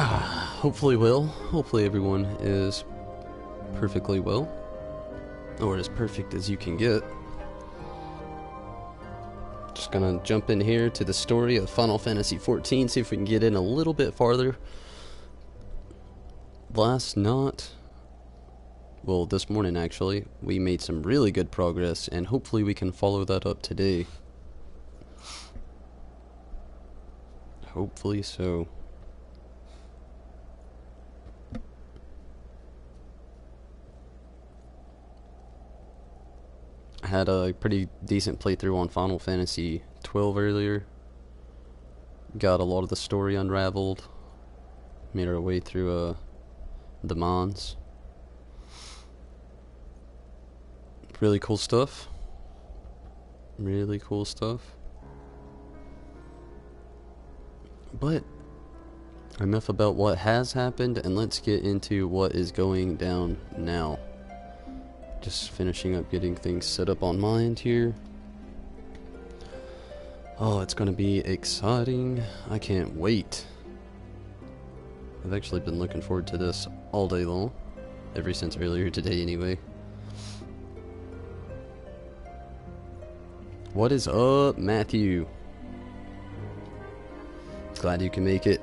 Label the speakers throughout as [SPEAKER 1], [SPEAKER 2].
[SPEAKER 1] Hopefully well. Hopefully everyone is perfectly well. Or as perfect as you can get. Just gonna jump in here to the story of Final Fantasy XIV, see if we can get in a little bit farther. This morning actually, we made some really good progress, and hopefully we can follow that up today. Hopefully so. I had a pretty decent playthrough on Final Fantasy XII earlier. Got a lot of the story unraveled. Made our way through the Mons. Really cool stuff. Really cool stuff. But enough about what has happened, and let's get into what is going down now. Just finishing up getting things set up on my end here. Oh, it's gonna be exciting. I can't wait. I've actually been looking forward to this all day long. Ever since earlier today anyway. What is up, Matthew? Glad you can make it.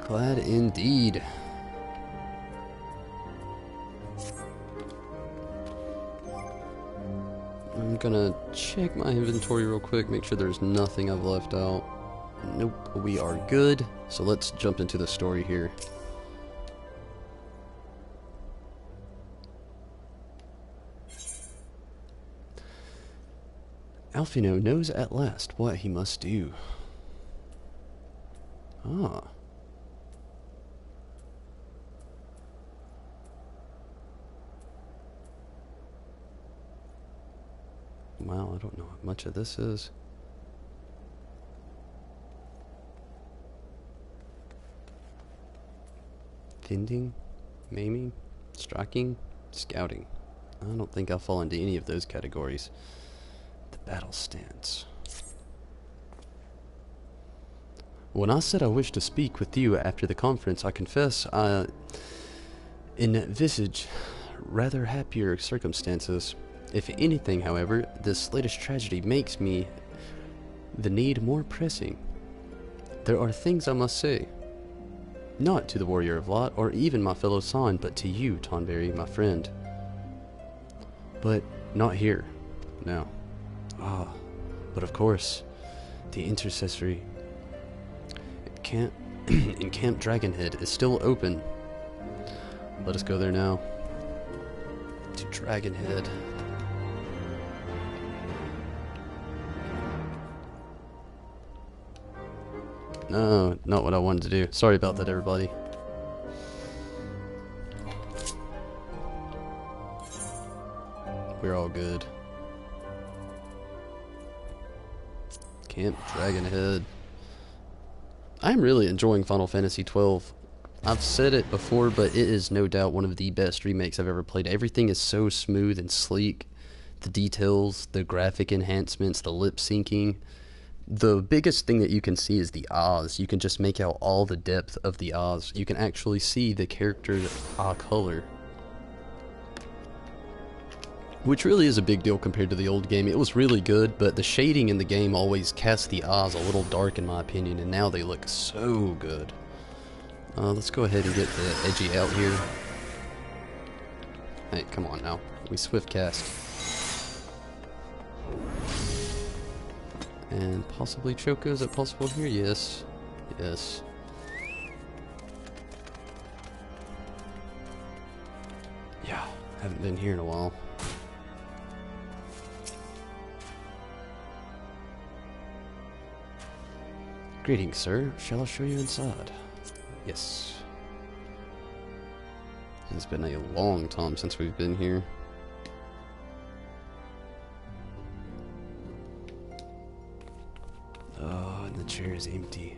[SPEAKER 1] Glad indeed. I'm gonna check my inventory real quick, make sure there's nothing I've left out. Nope, we are good. So let's jump into the story here. Alphino knows at last what he must do. Ah. Wow, I don't know how much of this is. Tending, maiming, striking, scouting. I don't think I'll fall into any of those categories. The battle stance. When I said I wished to speak with you after the conference, I confess I envisage rather happier circumstances. If anything, however, this latest tragedy makes me the need more pressing. There are things I must say. Not to the Warrior of Lot, or even my fellow San, but to you, Tonberry, my friend. But not here. No. Ah, but of course, the intercessory camp in Camp Dragonhead is still open. Let us go there now. To Dragonhead. No, not what I wanted to do. Sorry about that, everybody. We're all good. Camp Dragonhead. I'm really enjoying Final Fantasy XII. I've said it before, but it is no doubt one of the best remakes I've ever played. Everything is so smooth and sleek. The details, the graphic enhancements, the lip syncing. The biggest thing that you can see is the Oz. You can just make out all the depth of the Oz. You can actually see the character's eye color. Which really is a big deal compared to the old game. It was really good, but the shading in the game always cast the Oz a little dark in my opinion, and now they look so good. Let's go ahead and get the edgy out here. Hey, come on now. We swift cast. And possibly Choco, is it possible here? Yes. Yes. Yeah, haven't been here in a while. Greetings, sir. Shall I show you inside? Yes. It's been a long time since we've been here. Oh, and the chair is empty.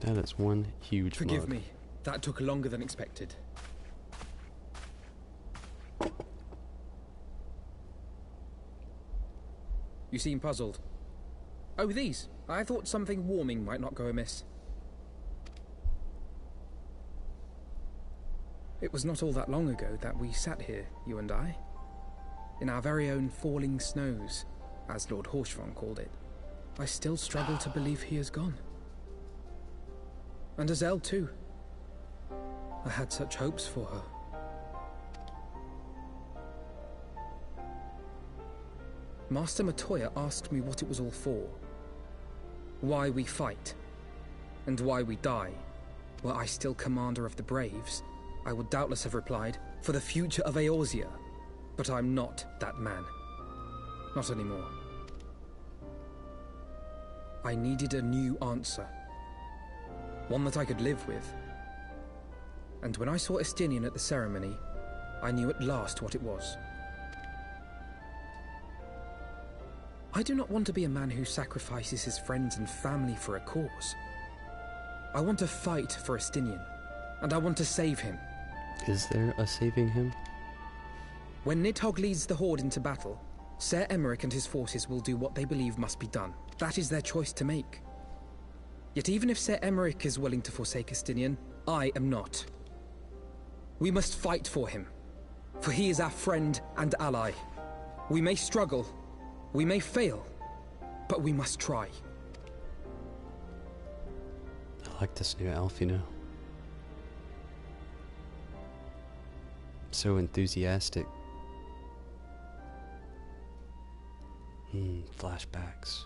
[SPEAKER 1] That is one huge
[SPEAKER 2] Forgive
[SPEAKER 1] mug.
[SPEAKER 2] me. That took longer than expected. You seem puzzled. Oh, these. I thought something warming might not go amiss. It was not all that long ago that we sat here, you and I. In our very own falling snows, as Lord Horshvon called it. I still struggle to believe he is gone. And Azelle too. I had such hopes for her. Master Matoya asked me what it was all for. Why we fight. And why we die. Were I still commander of the Braves, I would doubtless have replied, for the future of Eorzea. But I'm not that man. Not anymore. I needed a new answer. One that I could live with. And when I saw Estinian at the ceremony, I knew at last what it was. I do not want to be a man who sacrifices his friends and family for a cause. I want to fight for Estinian, and I want to save him.
[SPEAKER 1] Is there a saving him?
[SPEAKER 2] When Nidhogg leads the Horde into battle, Ser Emmerich and his forces will do what they believe must be done. That is their choice to make. Yet even if Ser Emmerich is willing to forsake Estinian, I am not. We must fight for him, for he is our friend and ally. We may struggle, we may fail, but we must try.
[SPEAKER 1] I like this new Alfino. So enthusiastic. Flashbacks.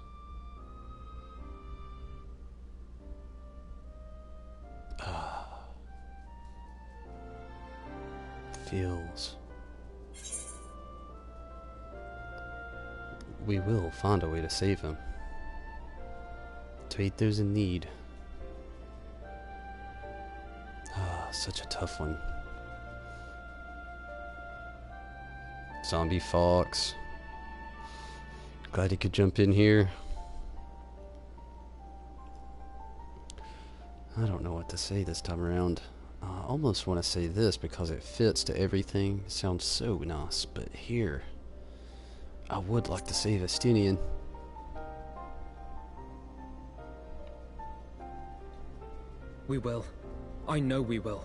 [SPEAKER 1] Feels. We will find a way to save him. To aid those in need. Such a tough one. Zombie Fox. Glad he could jump in here. I don't know what to say this time around. I almost want to say this because it fits to everything. It sounds so nice, but here, I would like to save Estinian.
[SPEAKER 2] We will. I know we will.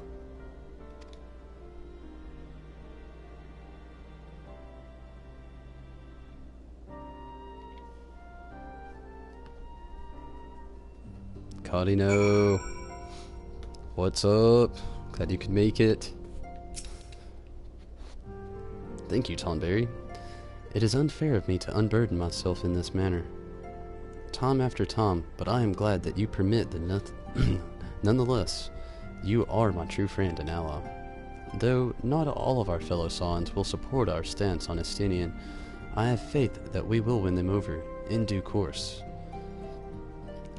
[SPEAKER 1] Cardino, what's up? Glad you could make it. Thank you, Tonberry. It is unfair of me to unburden myself in this manner. Time after time, but I am glad that you permit the nonetheless, you are my true friend and ally. Though not all of our fellow Saiyans will support our stance on Estinian, I have faith that we will win them over in due course.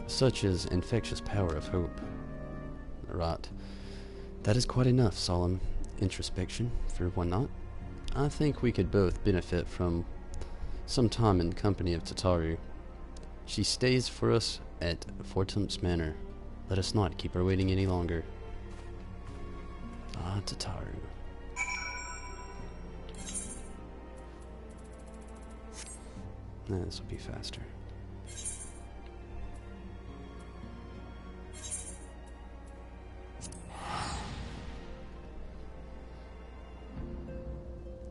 [SPEAKER 1] Such is infectious power of hope. Right. That is quite enough solemn introspection for one night. I think we could both benefit from some time in company of Tataru. She stays for us at Fortumps Manor. Let us not keep her waiting any longer. Ah, Tataru. This will be faster.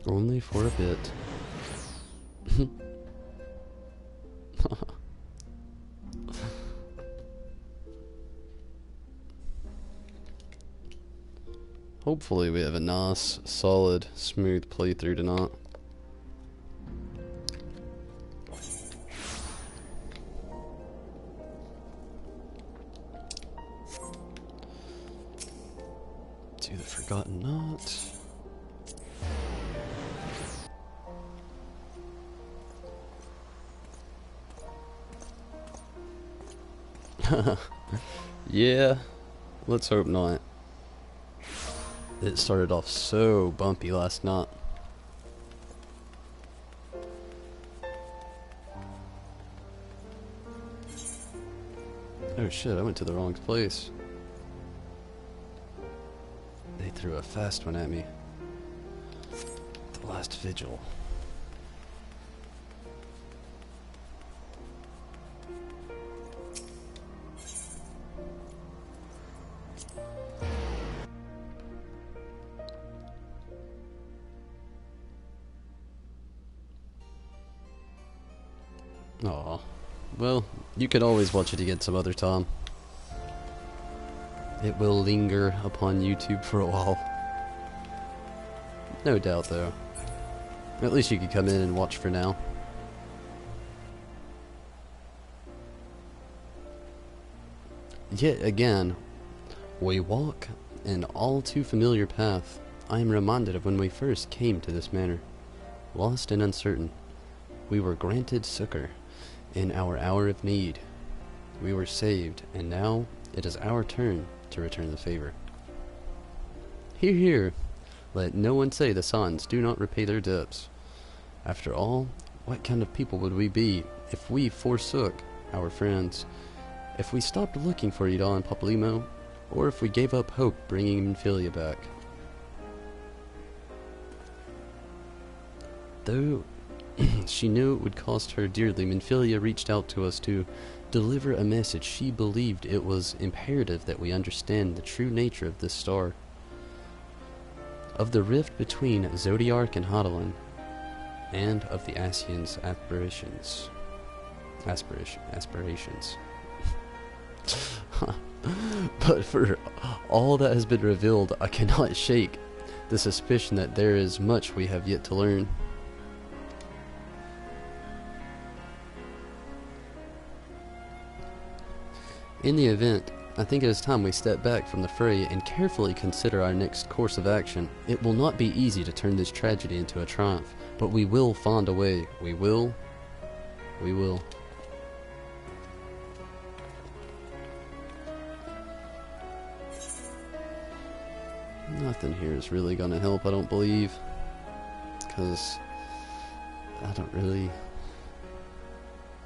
[SPEAKER 1] Only for a bit. Hopefully we have a nice, solid, smooth playthrough tonight. To the Forgotten Knot. Yeah, let's hope not. It started off so bumpy last night. Oh shit, I went to the wrong place. They threw a fast one at me. The last vigil. Aw. Well, you could always watch it again some other time. It will linger upon YouTube for a while. No doubt, though. At least you could come in and watch for now. Yet again, we walk an all too familiar path. I am reminded of when we first came to this manor. Lost and uncertain, we were granted succor in our hour of need. We were saved, and now it is our turn to return the favor. Hear, hear. Let no one say the sons do not repay their debts. After all, what kind of people would we be if we forsook our friends, if we stopped looking for Ida and Papalymo, or if we gave up hope bringing Minfilia back? Though she knew it would cost her dearly, Minfilia reached out to us to deliver a message. She believed it was imperative that we understand the true nature of this star, of the rift between Zodiark and Hadelin, and of the Asians' aspirations. But for all that has been revealed, I cannot shake the suspicion that there is much we have yet to learn. In the event, I think it is time we step back from the fray and carefully consider our next course of action. It will not be easy to turn this tragedy into a triumph, but we will find a way. We will. We will. Nothing here is really gonna help, I don't believe, because I don't really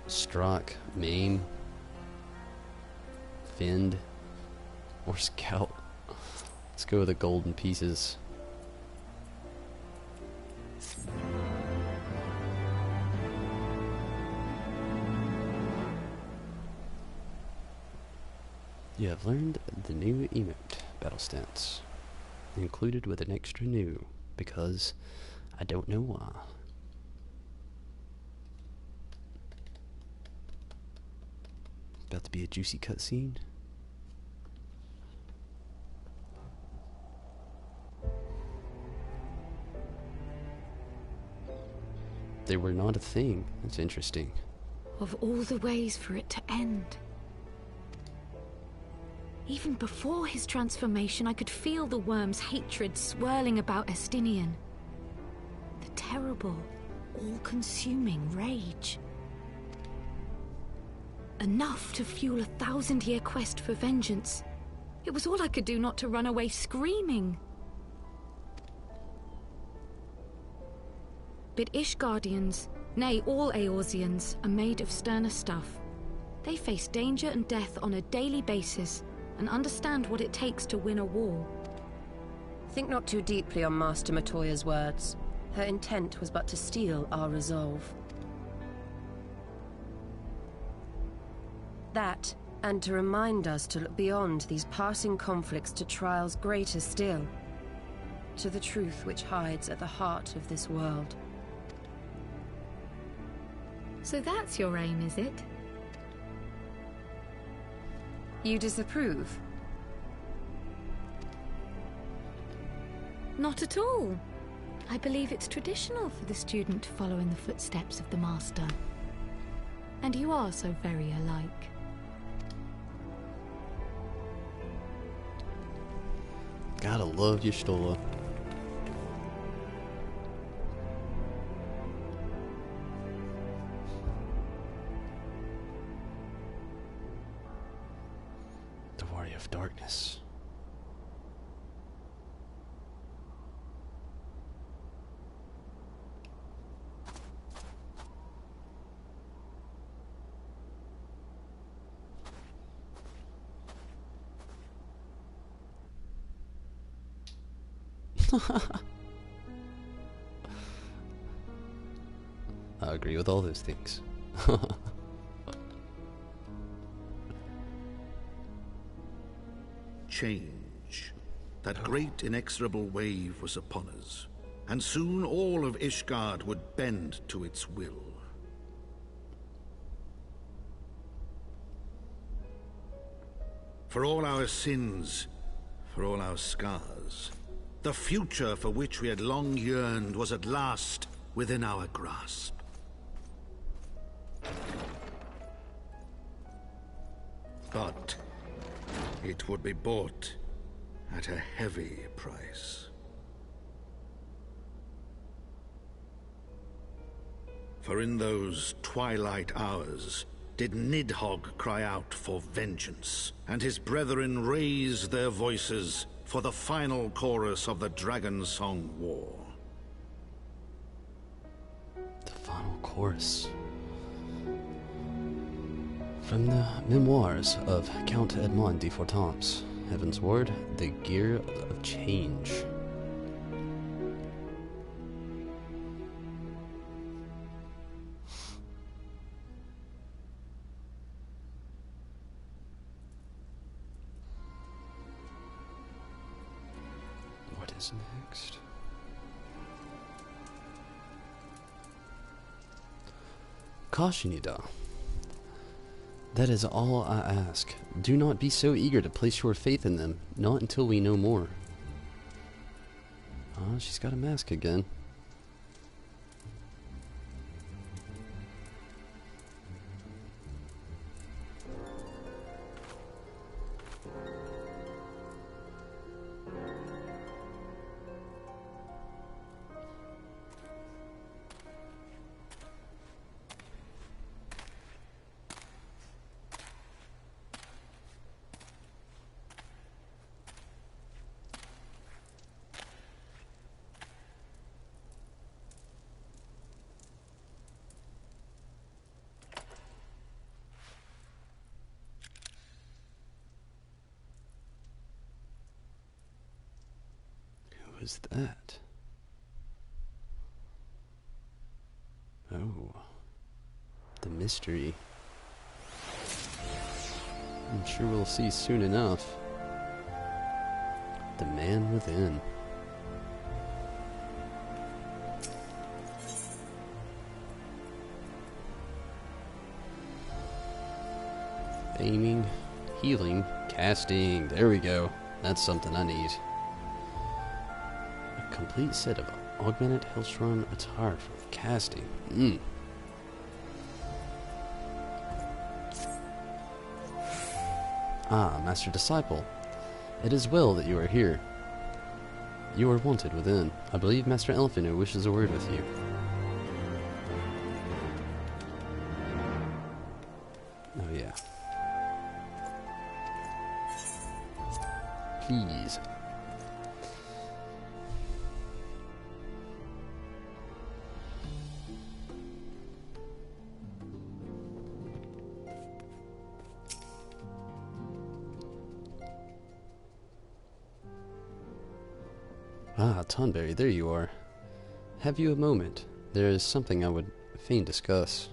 [SPEAKER 1] strike, maim, fend, or scout. Let's go with the golden pieces. You have learned the new emote, battle stance, included with an extra new, because I don't know why. About to be a juicy cutscene. They were not a thing. That's interesting.
[SPEAKER 3] Of all the ways for it to end. Even before his transformation, I could feel the worm's hatred swirling about Estinian. The terrible, all-consuming rage. Enough to fuel a 1,000-year quest for vengeance. It was all I could do not to run away screaming. But Ishgardians, nay, all Eorzeans, are made of sterner stuff. They face danger and death on a daily basis, and understand what it takes to win a war.
[SPEAKER 4] Think not too deeply on Master Matoya's words. Her intent was but to steal our resolve. That, and to remind us to look beyond these passing conflicts to trials greater still, to the truth which hides at the heart of this world.
[SPEAKER 3] So that's your aim, is it?
[SPEAKER 4] You disapprove?
[SPEAKER 3] Not at all. I believe it's traditional for the student to follow in the footsteps of the master. And you are so very alike.
[SPEAKER 1] Gotta love Y'shtola. The warrior of darkness. I agree with all those things.
[SPEAKER 5] Change. That great inexorable wave was upon us, and soon all of Ishgard would bend to its will. For all our sins, for all our scars, the future for which we had long yearned was at last within our grasp. But it would be bought at a heavy price. For in those twilight hours did Nidhogg cry out for vengeance, and his brethren raise their voices for the final chorus of the Dragon Song War.
[SPEAKER 1] The final chorus. From the memoirs of Count Edmond de Fortemps, Heaven's Ward, the Gear of Change. What is next? Kashinida. That is all I ask. Do not be so eager to place your faith in them, not until we know more. Ah, she's got a mask again. Who is that? Oh, the mystery. I'm sure we'll see soon enough. The man within. Aiming, healing, casting. There we go. That's something I need. A complete set of augmented Hellstrom attire for casting. Ah, Master Disciple. It is well that you are here. You are wanted within. I believe Master Elfino wishes a word with you. Oh yeah. Please. Ah, Tonberry, there you are. Have you a moment? There is something I would fain discuss.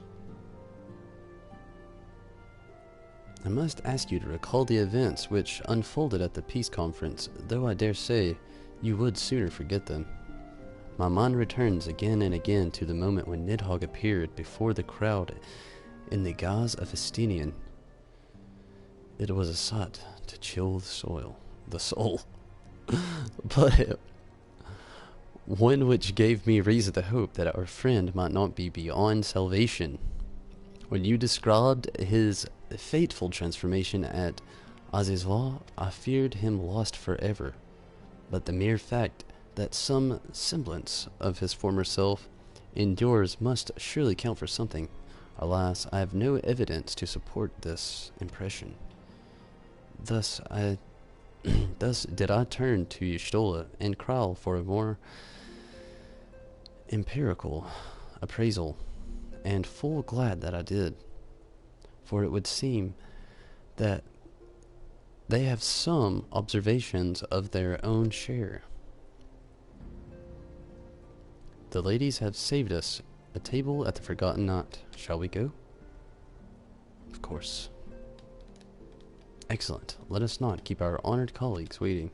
[SPEAKER 1] I must ask you to recall the events which unfolded at the peace conference, though I dare say you would sooner forget them. My mind returns again and again to the moment when Nidhogg appeared before the crowd in the guise of Estinian. It was a sight to chill the soul. But one which gave me reason to hope that our friend might not be beyond salvation. When you described his fateful transformation at Azizwa, I feared him lost forever. But the mere fact that some semblance of his former self endures must surely count for something. Alas, I have no evidence to support this impression. Thus did I turn to Y'shtola and Kral for a more empirical appraisal, and full glad that I did, for it would seem that they have some observations of their own share. The ladies have saved us a table at the Forgotten Knot. Shall we go? Of course. Excellent. Let us not keep our honored colleagues waiting.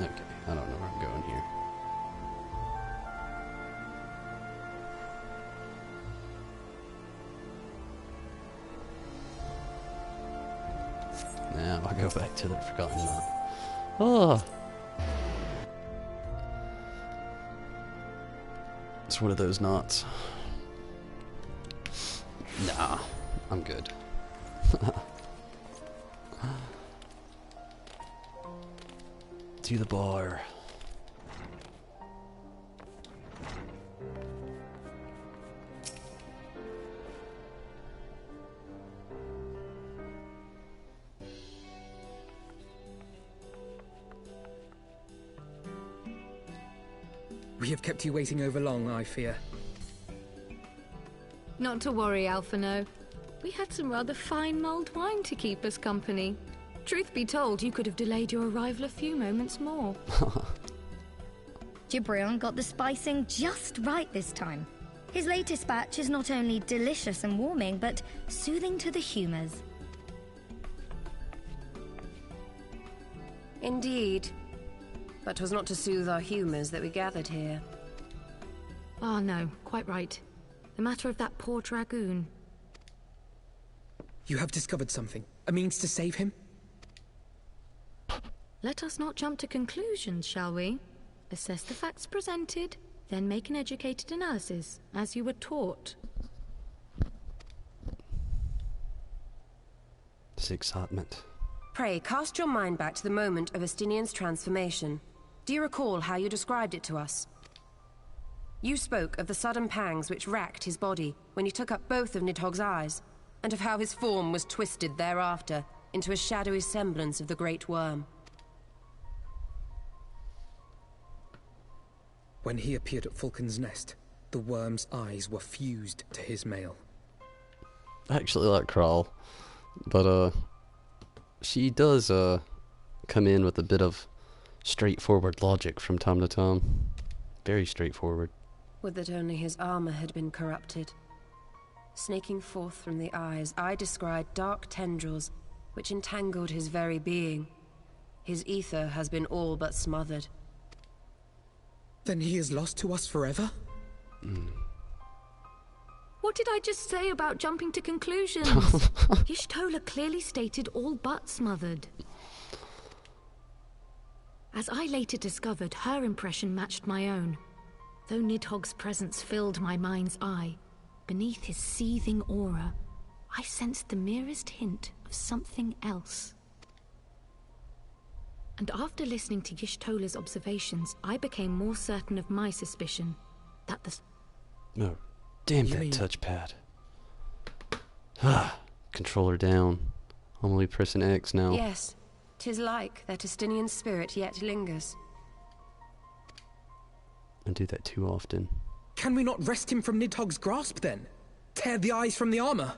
[SPEAKER 1] Okay, I don't know where I'm going here. Now I'll go back to the Forgotten Knot. Oh! It's one of those knots. Nah, I'm good. To the bar.
[SPEAKER 2] We have kept you waiting over long, I fear.
[SPEAKER 3] Not to worry, Alphino. We had some rather fine mulled wine to keep us company. Truth be told, you could have delayed your arrival a few moments more.
[SPEAKER 6] Gibrion got the spicing just right this time. His latest batch is not only delicious and warming, but soothing to the humours.
[SPEAKER 4] Indeed. But 'twas not to soothe our humours that we gathered here.
[SPEAKER 3] Ah, no, quite right. The matter of that poor dragoon.
[SPEAKER 2] You have discovered something. A means to save him?
[SPEAKER 3] Let us not jump to conclusions, shall we? Assess the facts presented, then make an educated analysis, as you were taught.
[SPEAKER 1] Excitement.
[SPEAKER 4] Pray, cast your mind back to the moment of Estinian's transformation. Do you recall how you described it to us? You spoke of the sudden pangs which racked his body when he took up both of Nidhogg's eyes, and of how his form was twisted thereafter into a shadowy semblance of the Great Worm.
[SPEAKER 2] When he appeared at Falcon's Nest, the worm's eyes were fused to his mail.
[SPEAKER 1] I actually like Kral, but she does come in with a bit of straightforward logic from time to time. Very straightforward.
[SPEAKER 4] Would that only his armor had been corrupted. Snaking forth from the eyes, I descried dark tendrils which entangled his very being. His ether has been all but smothered.
[SPEAKER 2] Then he is lost to us forever?
[SPEAKER 3] What did I just say about jumping to conclusions? Y'shtola clearly stated all but smothered. As I later discovered, her impression matched my own. Though Nidhogg's presence filled my mind's eye, beneath his seething aura, I sensed the merest hint of something else. And after listening to Y'shtola's observations, I became more certain of my suspicion that the...
[SPEAKER 1] Oh, damn that touchpad. Ah, controller down. I'm only pressing X now.
[SPEAKER 4] Yes, 'tis like that Estinian spirit yet lingers.
[SPEAKER 1] I do that too often.
[SPEAKER 2] Can we not wrest him from Nidhogg's grasp, then? Tear the eyes from the armor?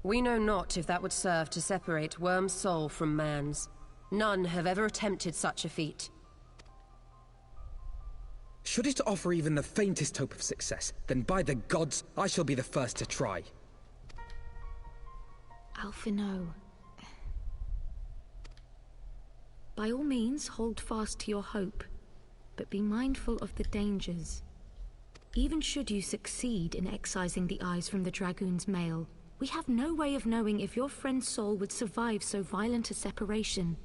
[SPEAKER 4] We know not if that would serve to separate Worm's soul from man's. None have ever attempted such a feat.
[SPEAKER 2] Should it offer even the faintest hope of success, then by the gods, I shall be the first to try.
[SPEAKER 3] Alphino. By all means, hold fast to your hope, but be mindful of the dangers. Even should you succeed in excising the eyes from the dragoon's mail, we have no way of knowing if your friend's soul would survive so violent a separation.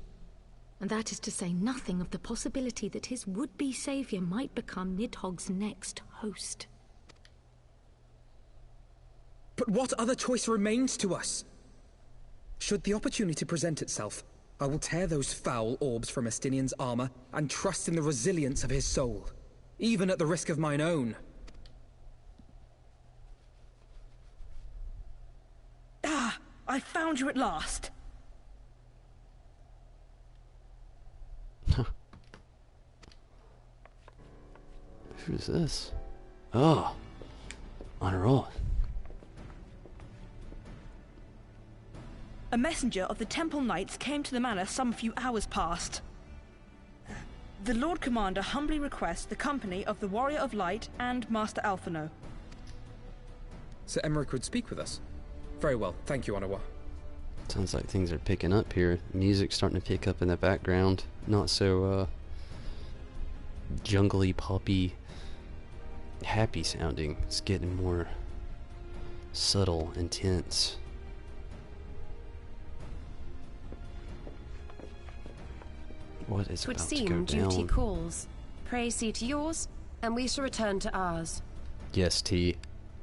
[SPEAKER 3] And that is to say nothing of the possibility that his would-be savior might become Nidhogg's next host.
[SPEAKER 2] But what other choice remains to us? Should the opportunity present itself, I will tear those foul orbs from Estinian's armor and trust in the resilience of his soul, even at the risk of mine own.
[SPEAKER 7] Ah, I found you at last.
[SPEAKER 1] Who's this? Oh, on her own.
[SPEAKER 7] A messenger of the Temple Knights came to the manor some few hours past. The Lord Commander humbly requests the company of the Warrior of Light and Master Alphino.
[SPEAKER 2] Sir Emmerich would speak with us. Very well, thank you, Onawa.
[SPEAKER 1] Sounds like things are picking up here. Music's starting to pick up in the background. Not so, jungly, poppy, happy sounding. It's getting more subtle, intense. What is
[SPEAKER 4] Twould
[SPEAKER 1] about to go
[SPEAKER 4] seem duty
[SPEAKER 1] down?
[SPEAKER 4] calls. Pray see to yours, and we shall return to ours.
[SPEAKER 1] Yes, T.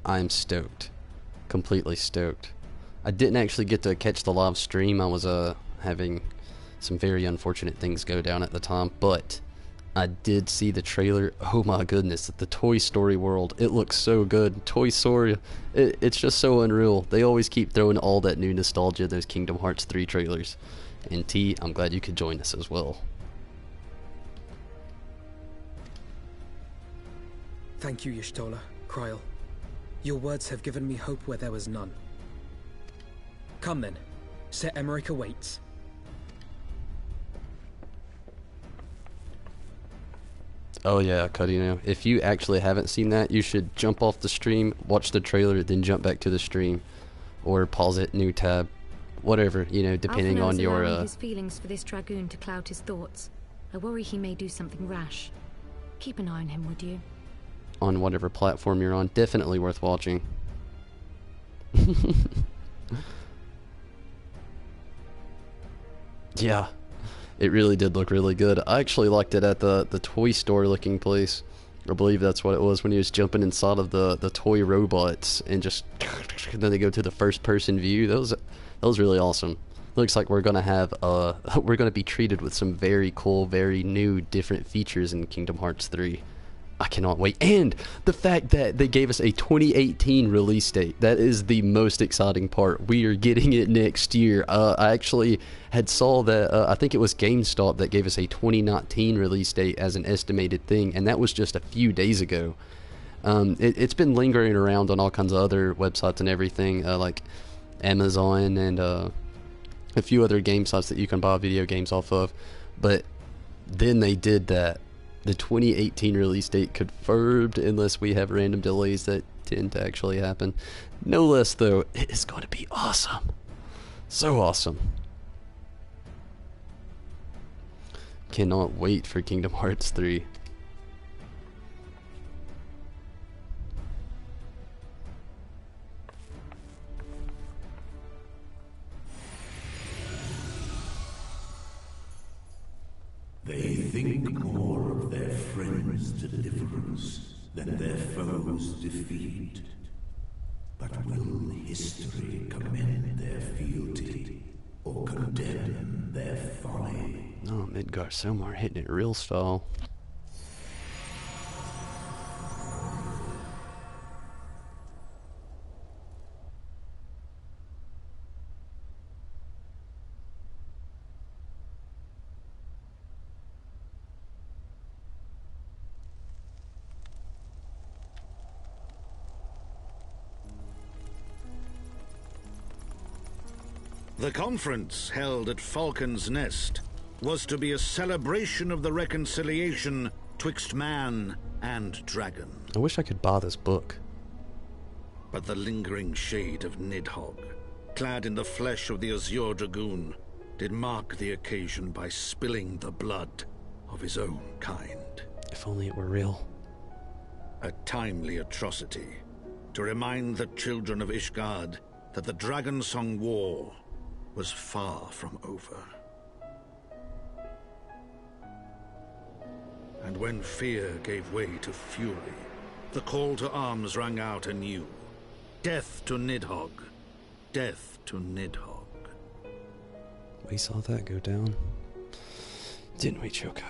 [SPEAKER 1] I'm stoked. Completely stoked. I didn't actually get to catch the live stream. I was having some very unfortunate things go down at the time, but I did see the trailer. Oh my goodness, the Toy Story world. It looks so good. Toy Story, it's just so unreal. They always keep throwing all that new nostalgia, those Kingdom Hearts 3 trailers. And T, I'm glad you could join us as well.
[SPEAKER 2] Thank you, Y'shtola, Kryl. Your words have given me hope where there was none. Come then. Sir Emmerich awaits.
[SPEAKER 1] Oh yeah, Cudino. If you actually haven't seen that, you should jump off the stream, watch the trailer, then jump back to the stream. Or pause it, new tab. Whatever, you know, depending
[SPEAKER 3] Alphino
[SPEAKER 1] on
[SPEAKER 3] is
[SPEAKER 1] your,
[SPEAKER 3] allowing his feelings for this dragoon to cloud his thoughts. I worry he may do something rash. Keep an eye on him, would you?
[SPEAKER 1] on whatever platform you're on. Definitely worth watching. Yeah, it really did look really good. I actually liked it at the toy store looking place. I believe that's what it was, when he was jumping inside of the toy robots and just then they go to the first person view. That was really awesome. Looks like we're gonna have we're gonna be treated with some very cool, very new, different features in Kingdom Hearts 3. I cannot wait. And the fact that they gave us a 2018 release date, that is the most exciting part. We are getting it next year. I actually had saw that, I think it was GameStop that gave us a 2019 release date as an estimated thing, and that was just a few days ago. It's been lingering around on all kinds of other websites and everything, like Amazon and a few other game sites that you can buy video games off of. But then they did that. The 2018 release date confirmed, unless we have random delays that tend to actually happen. No less, though, it is going to be awesome. So awesome. Cannot wait for Kingdom Hearts 3.
[SPEAKER 8] They think more of their friends' deliverance than their foes' defeat. But will history commend their fealty or condemn their folly?
[SPEAKER 1] Oh, Midgar Somar hitting it real style.
[SPEAKER 5] The conference held at Falcon's Nest was to be a celebration of the reconciliation twixt man and dragon.
[SPEAKER 1] I wish I could buy this book.
[SPEAKER 5] But the lingering shade of Nidhogg, clad in the flesh of the Azure Dragoon, did mark the occasion by spilling the blood of his own kind.
[SPEAKER 1] If only it were real.
[SPEAKER 5] A timely atrocity to remind the children of Ishgard that the Dragonsong War was far from over. And when fear gave way to fury, the call to arms rang out anew. Death to Nidhogg! Death to Nidhogg!
[SPEAKER 1] We saw that go down. Didn't we, Choco?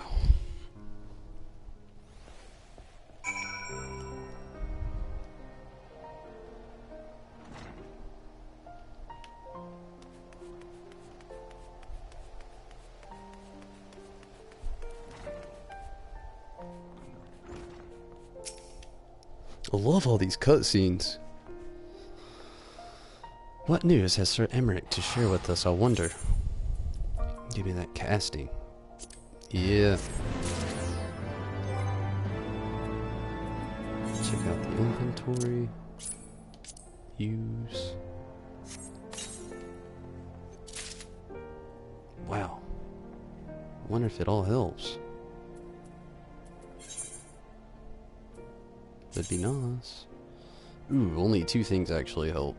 [SPEAKER 1] I love all these cutscenes. What news has Sir Emmerich to share with us, I wonder? Give me that casting. Yeah. Check out the inventory. Use. Wow. Wonder if it all helps. That'd be nice. Ooh, only 2 things actually help.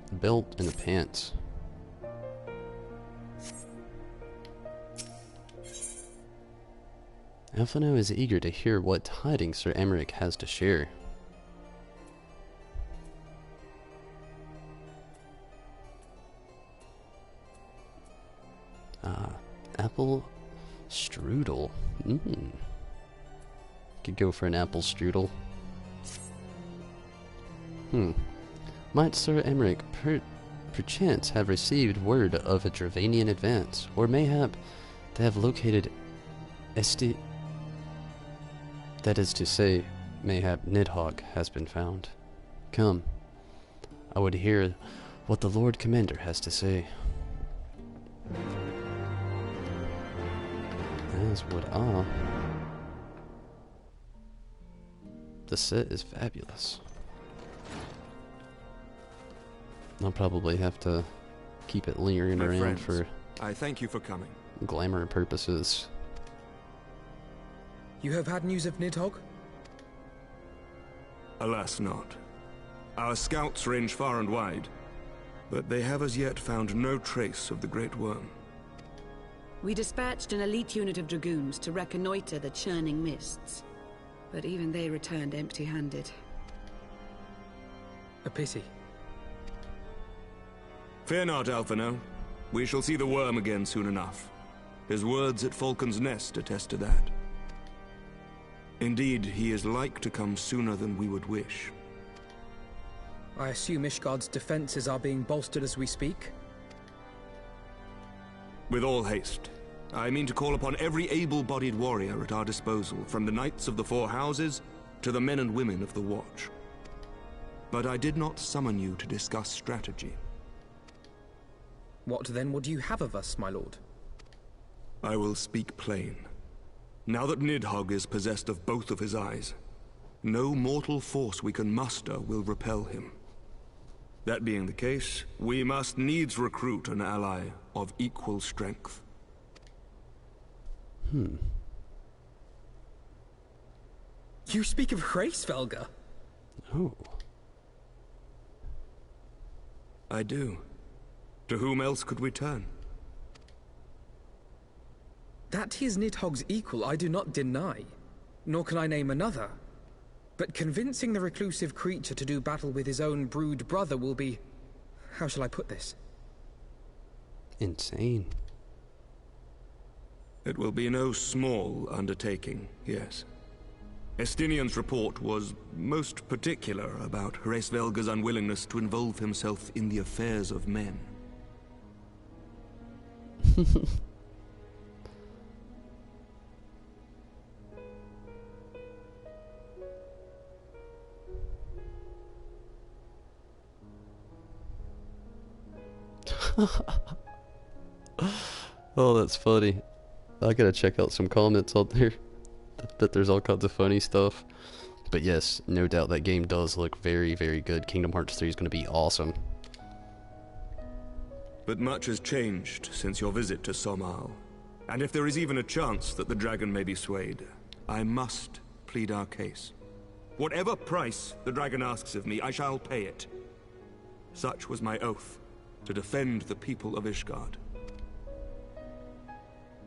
[SPEAKER 1] The belt and the pants. Alphino is eager to hear what tidings Sir Emmerich has to share. Apple strudel. Could go for an apple strudel. Might Sir Emmerich perchance have received word of a Dravanian advance, or mayhap they have located that is to say, mayhap Nidhogg has been found. Come, I would hear what the Lord Commander has to say. As would I. The set is fabulous. I'll probably have to keep it lingering around for
[SPEAKER 9] I thank you for coming.
[SPEAKER 1] Glamour purposes.
[SPEAKER 2] You have had news of Nidhogg?
[SPEAKER 9] Alas not. Our scouts range far and wide, but they have as yet found no trace of the Great Worm.
[SPEAKER 10] We dispatched an elite unit of dragoons to reconnoiter the churning mists, but even they returned empty-handed.
[SPEAKER 2] A pity.
[SPEAKER 9] Fear not, Alphino. We shall see the worm again soon enough. His words at Falcon's Nest attest to that. Indeed, he is like to come sooner than we would wish.
[SPEAKER 2] I assume Ishgard's defenses are being bolstered as we speak?
[SPEAKER 9] With all haste. I mean to call upon every able-bodied warrior at our disposal, from the Knights of the Four Houses to the men and women of the Watch. But I did not summon you to discuss strategy.
[SPEAKER 2] What then would you have of us, my lord?
[SPEAKER 9] I will speak plain. Now that Nidhogg is possessed of both of his eyes, no mortal force we can muster will repel him. That being the case, we must needs recruit an ally of equal strength.
[SPEAKER 2] You speak of Hraesvelga?
[SPEAKER 1] Oh.
[SPEAKER 9] I do. To whom else could we turn?
[SPEAKER 2] That he is Nidhogg's equal I do not deny, nor can I name another. But convincing the reclusive creature to do battle with his own brood brother will be... how shall I put this?
[SPEAKER 1] Insane.
[SPEAKER 9] It will be no small undertaking, yes. Estinian's report was most particular about Hraesvelga's unwillingness to involve himself in the affairs of men.
[SPEAKER 1] Oh, that's funny. I gotta check out some comments out there. That there's all kinds of funny stuff. But yes, no doubt that game does look very, very good. Kingdom Hearts 3 is gonna be awesome.
[SPEAKER 9] But much has changed since your visit to Somal. And if there is even a chance that the dragon may be swayed, I must plead our case. Whatever price the dragon asks of me, I shall pay it. Such was my oath, to defend the people of Ishgard.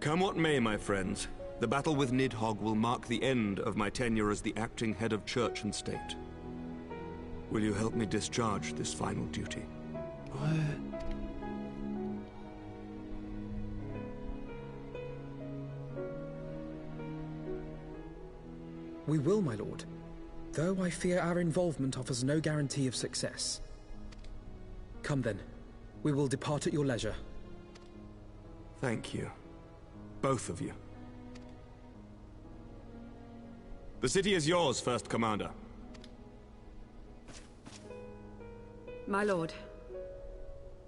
[SPEAKER 9] Come what may, my friends, the battle with Nidhogg will mark the end of my tenure as the acting head of church and state. Will you help me discharge this final duty?
[SPEAKER 1] What?
[SPEAKER 2] We will, my lord. Though I fear our involvement offers no guarantee of success. Come then. We will depart at your leisure.
[SPEAKER 9] Thank you. Both of you. The city is yours, First Commander.
[SPEAKER 10] My lord,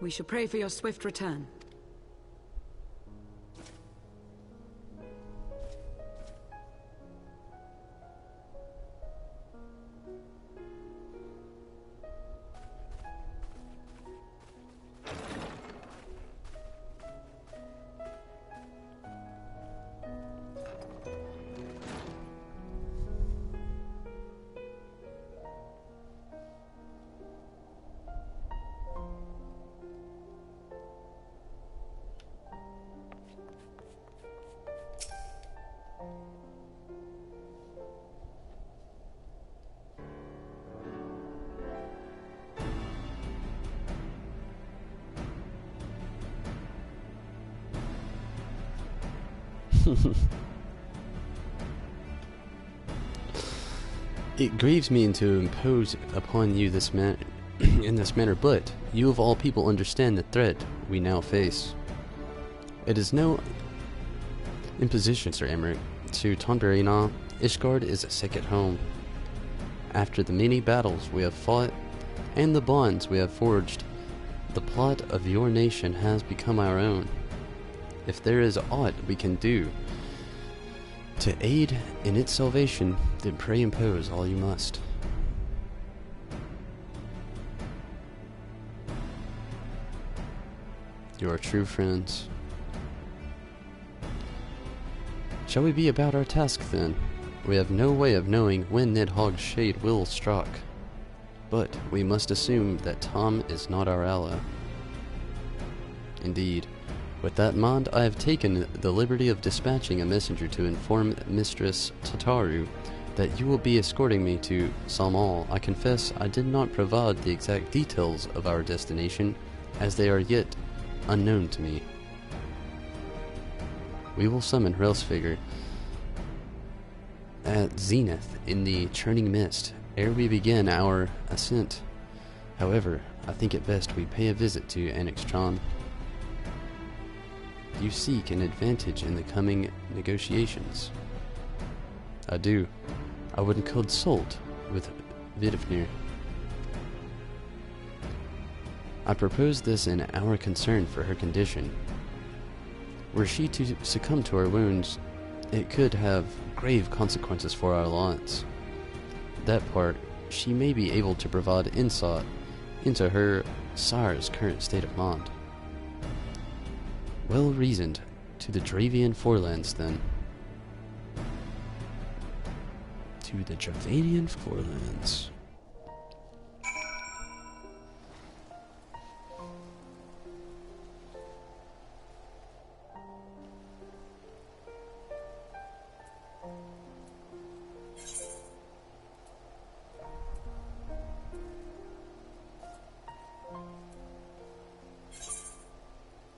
[SPEAKER 10] we shall pray for your swift return.
[SPEAKER 1] It grieves me to impose upon you this in this manner, but you of all people understand the threat we now face. It is no imposition, Sir Emmerich. To Tonberry-na, Ishgard is a second home. After the many battles we have fought and the bonds we have forged, the plot of your nation has become our own. If there is aught we can do to aid in its salvation, then pray impose all you must. You are true friends. Shall we be about our task then? We have no way of knowing when Nidhogg's shade will strike, but we must assume that Tom is not our ally. Indeed. With that in mind, I have taken the liberty of dispatching a messenger to inform Mistress Tataru that you will be escorting me to Salmal. I confess I did not provide the exact details of our destination, as they are yet unknown to me. We will summon Hraelsfigr at zenith in the churning mist ere we begin our ascent. However, I think it best we pay a visit to Anixtron. You seek an advantage in the coming negotiations. I do. I would consult with Vidifnir. I propose this in our concern for her condition. Were she to succumb to her wounds, it could have grave consequences for our alliance. That part, she may be able to provide insight into her sire's current state of mind. Well reasoned. To the Dravian Forelands, then. To the Dravanian Forelands.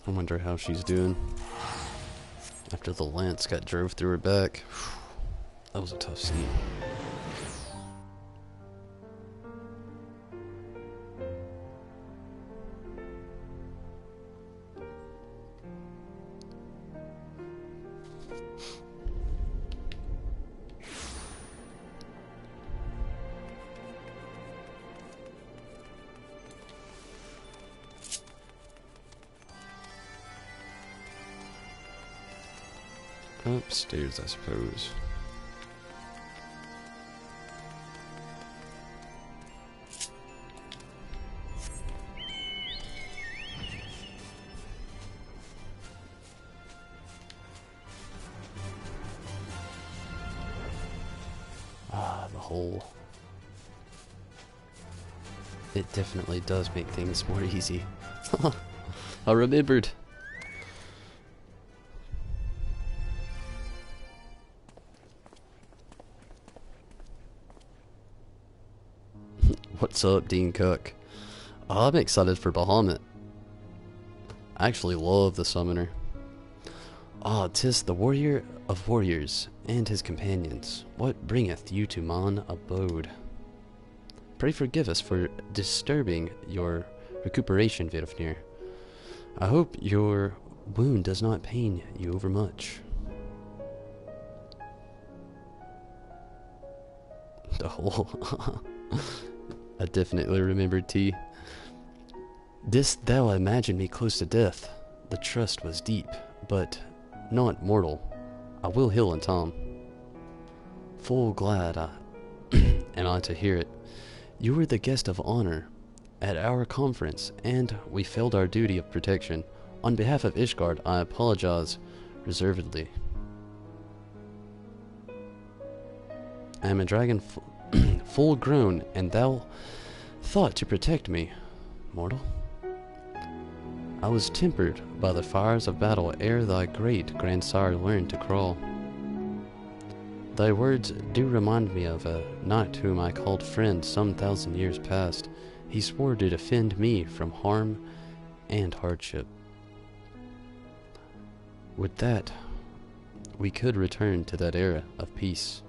[SPEAKER 1] I wonder how she's doing after the lance got drove through her back. That was a tough scene. Upstairs, I suppose. Ah, the hole. It definitely does make things more easy. I remembered. What's up, Dean Cook? Oh, I'm excited for Bahamut. I actually love the summoner. Ah, 'tis the warrior of warriors and his companions, what bringeth you to mon abode? Pray forgive us for disturbing your recuperation, Vidofnir. I hope your wound does not pain you overmuch. Oh, I definitely remembered T. Didst thou imagine me close to death? The trust was deep, but not mortal. I will heal in time. Full glad am I to hear it. You were the guest of honor at our conference, and we failed our duty of protection. On behalf of Ishgard, I apologize reservedly. I am a dragon full grown, and thou thought to protect me, mortal. I was tempered by the fires of battle ere thy great grandsire learned to crawl. Thy words do remind me of a knight whom I called friend some 1,000 years past. He swore to defend me from harm and hardship. Would that we could return to that era of peace,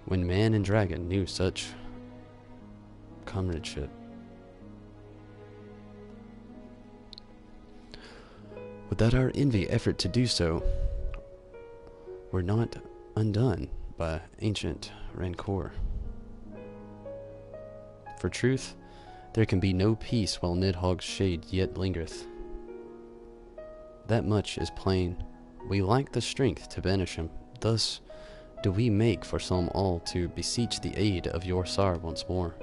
[SPEAKER 1] when man and dragon knew such comradeship. Would that our envy effort to do so were not undone by ancient rancor. For truth, there can be no peace while Nidhogg's shade yet lingereth. That much is plain. We lack the strength to banish him. Thus do we make for some all to beseech the aid of your sire once more.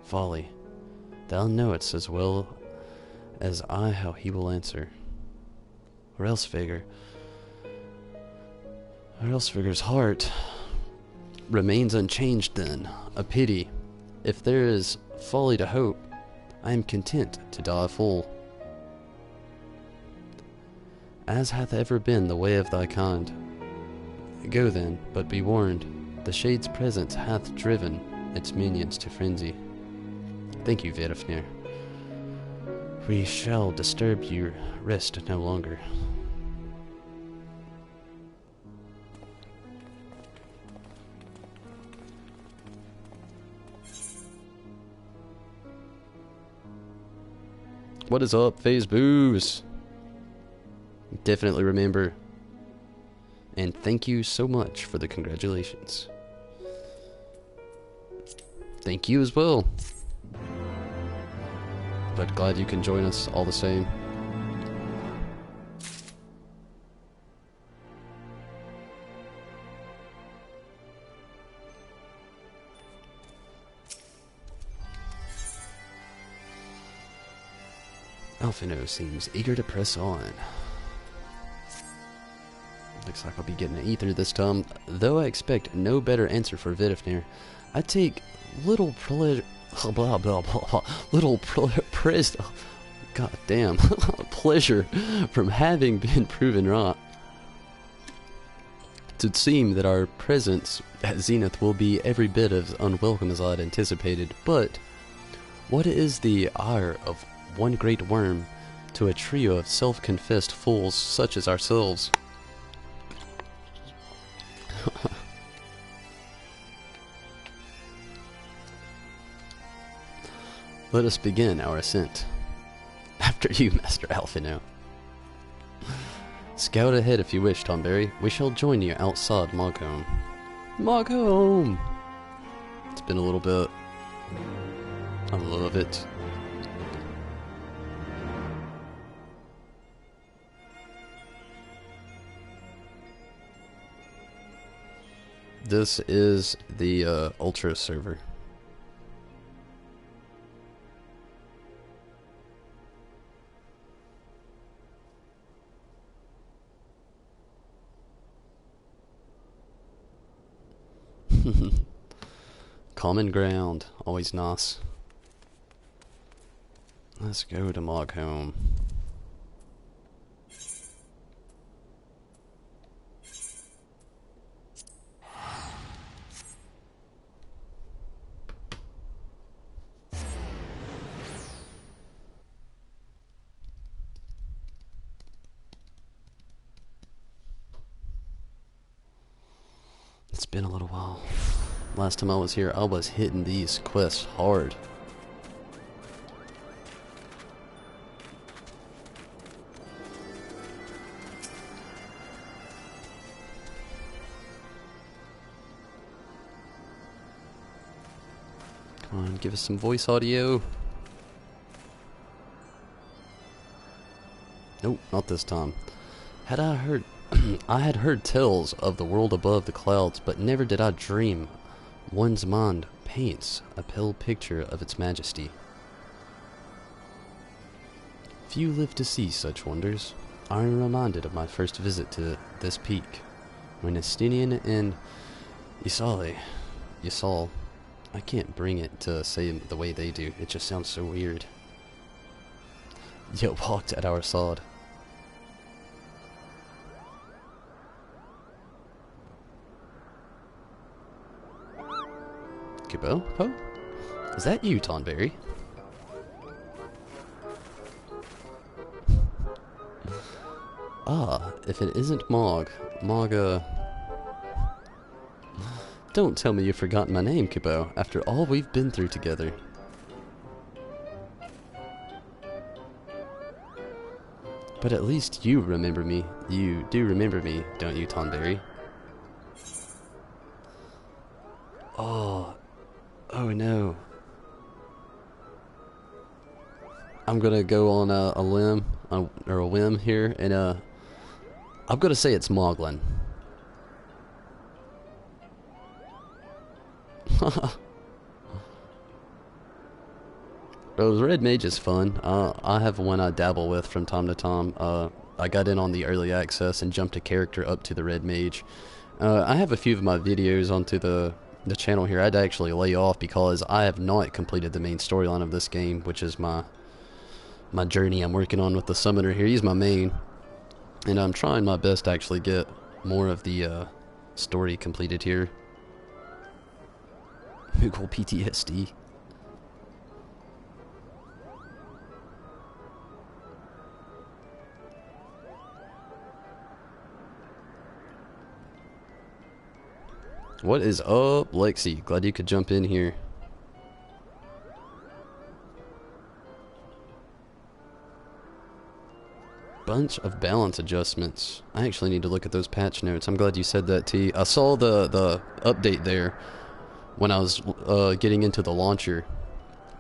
[SPEAKER 1] Folly, thou knowest as well as I how he will answer. Or else Vigor's heart remains unchanged then. A pity. If there is folly to hope, I am content to die full. As hath ever been the way of thy kind. Go then, but be warned, the Shade's presence hath driven its minions to frenzy. Thank you, Vidofnir. We shall disturb your rest no longer. What is up, Phase Booze? Definitely remember. And thank you so much for the congratulations. Thank you as well. But glad you can join us all the same. Alphino seems eager to press on. Looks like I'll be getting an ether this time. Though I expect no better answer for Vidofnir, I take little pleasure. Blah blah blah. God damn. Pleasure from having been proven right. It would seem that our presence at Zenith will be every bit as unwelcome as I had anticipated, but what is the ire of one great worm to a trio of self-confessed fools such as ourselves? Let us begin our ascent. After you, Master Alphino. Scout ahead if you wish, Tomberry. We shall join you outside Mogholm. Mogholm! It's been a little bit. I love it. This is the Ultra server. Common ground, always nice. Let's go to Mogholm. It's been a little while. Last time I was here, I was hitting these quests hard. Come on, give us some voice audio. Nope, not this time. Had I heard... I had heard tales of the world above the clouds, but never did I dream one's mind paints a pale picture of its majesty. Few live to see such wonders. I am reminded of my first visit to this peak, when Estinian and Yasal, I can't bring it to say the way they do, it just sounds so weird, yet walked at our sod. Kubo? Oh? Is that you, Tonberry? Ah, if it isn't Mog. Don't tell me you've forgotten my name, Kubo, after all we've been through together. But at least you remember me. You do remember me, don't you, Tonberry? Oh no. I'm gonna go on a limb, or a whim here, and I'm gonna say it's Moglin. Well, Red Mage is fun. I have one I dabble with from time to time. I got in on the early access and jumped a character up to the Red Mage. I have a few of my videos onto the channel here. I had to actually lay off because I have not completed the main storyline of this game, which is my journey I'm working on with the summoner here. He's my main, and I'm trying my best to actually get more of the story completed here. Moogle PTSD. What is up, Lexi? Glad you could jump in here. Bunch of balance adjustments. I actually need to look at those patch notes. I'm glad you said that, T. I saw the update there when I was getting into the launcher,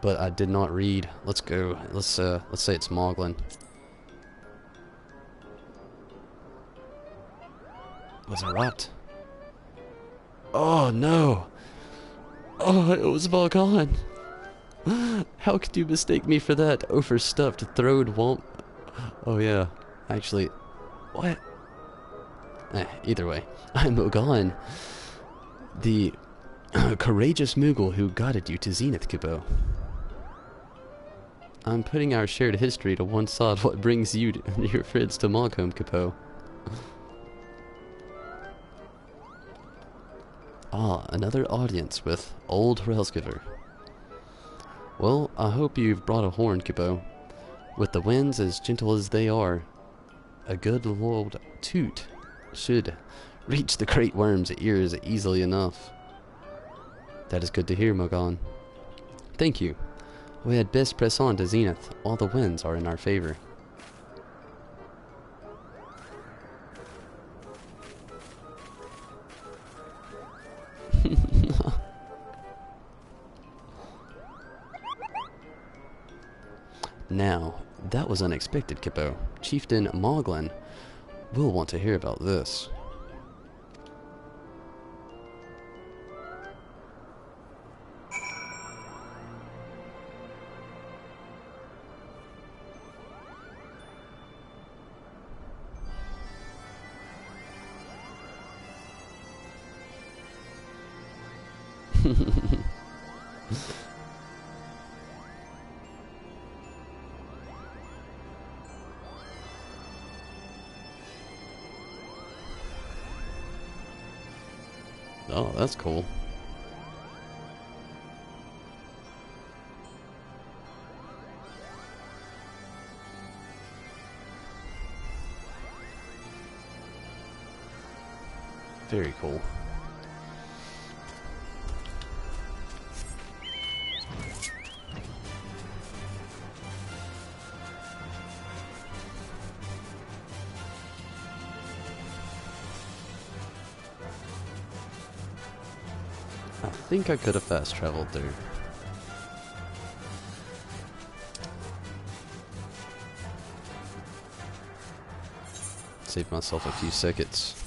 [SPEAKER 1] but I did not read. Let's go. Let's say it's Moglin. Was I right? Oh no! Oh, it was Volgon! How could you mistake me for that overstuffed throwed womp? Oh yeah, actually, what? Either way, I'm Mogon, the courageous Moogle who guided you to Zenith, Kubo. I'm putting our shared history to one side. What brings you and your friends to Mogholm, Kubo? Ah, another audience with old Railsgiver. Well, I hope you've brought a horn, Kubo. With the winds as gentle as they are, a good old toot should reach the great worm's ears easily enough. That is good to hear, Mogon. Thank you. We had best press on to Zenith while the winds are in our favor. Now, that was unexpected, Kippo. Chieftain Moglin will want to hear about this. Oh, that's cool. Very cool. I think I could have fast traveled there. Save myself a few seconds.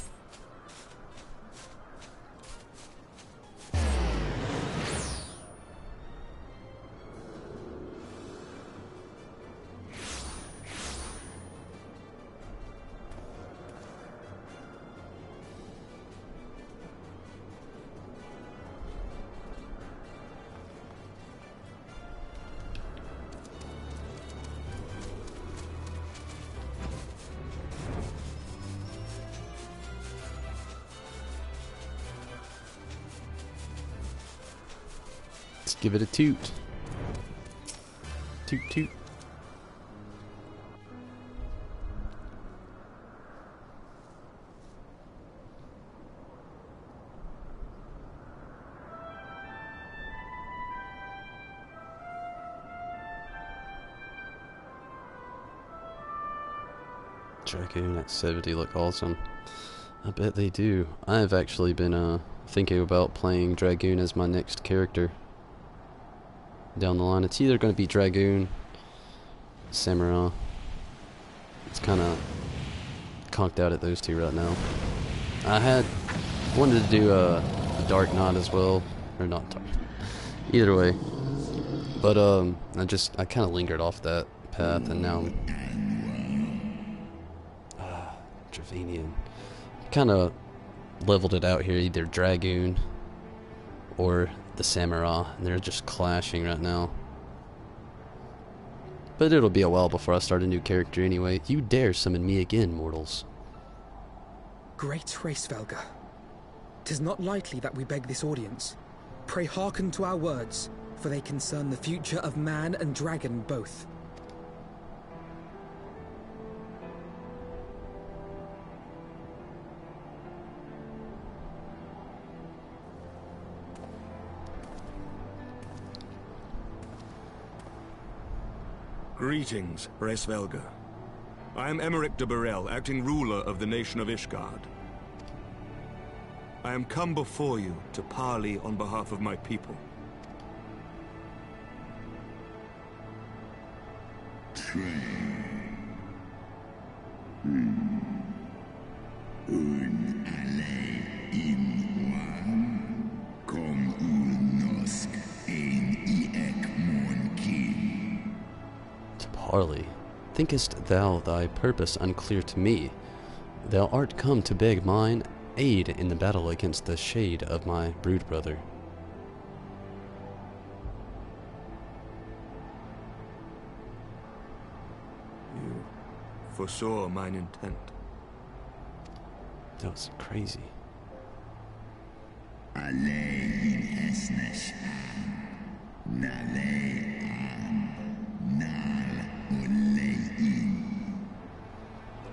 [SPEAKER 1] Let's give it a toot. Toot toot. Dragoon at 70 look awesome. I bet they do. I've actually been thinking about playing Dragoon as my next character down the line. It's either going to be Dragoon, Samurai. It's kind of conked out at those two right now. I wanted to do a Dark Knight as well, or not Dark. Either way, but I kind of lingered off that path, and now I'm Dravenian. Kind of leveled it out here, either Dragoon or the Samurai, and they're just clashing right now. But it'll be a while before I start a new character anyway. You dare summon me again, mortals.
[SPEAKER 2] Great Hraesvelga, 'tis not lightly that we beg this audience. Pray hearken to our words, for they concern the future of man and dragon both.
[SPEAKER 9] Greetings, Hraesvelga. I am Emeric de Burrell, acting ruler of the nation of Ishgard. I am come before you to parley on behalf of my people.
[SPEAKER 1] Parley, thinkest thou thy purpose unclear to me? Thou art come to beg mine aid in the battle against the shade of my brood brother.
[SPEAKER 9] You foresaw mine intent.
[SPEAKER 1] That was crazy.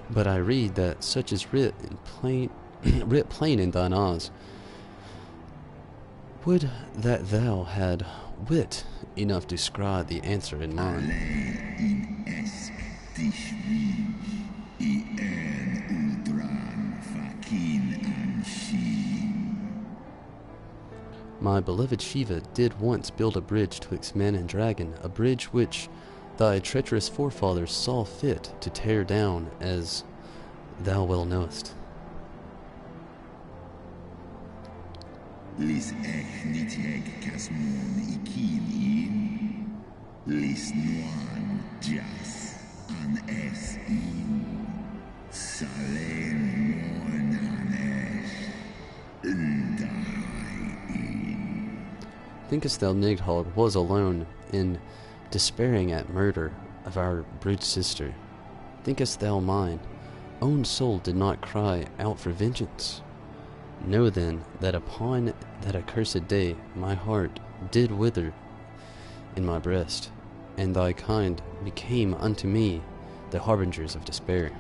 [SPEAKER 1] But I read that such is writ plain in thine eyes. Would that thou had wit enough to scribe the answer in mine. My beloved Shiva did once build a bridge twixt man and dragon, a bridge which thy treacherous forefathers saw fit to tear down, as thou well knowest. Thinkest thou Nidhogg was alone in despairing at murder of our brood sister? Thinkest thou mine own soul did not cry out for vengeance? Know then that upon that accursed day my heart did wither in my breast, and thy kind became unto me the harbingers of despair.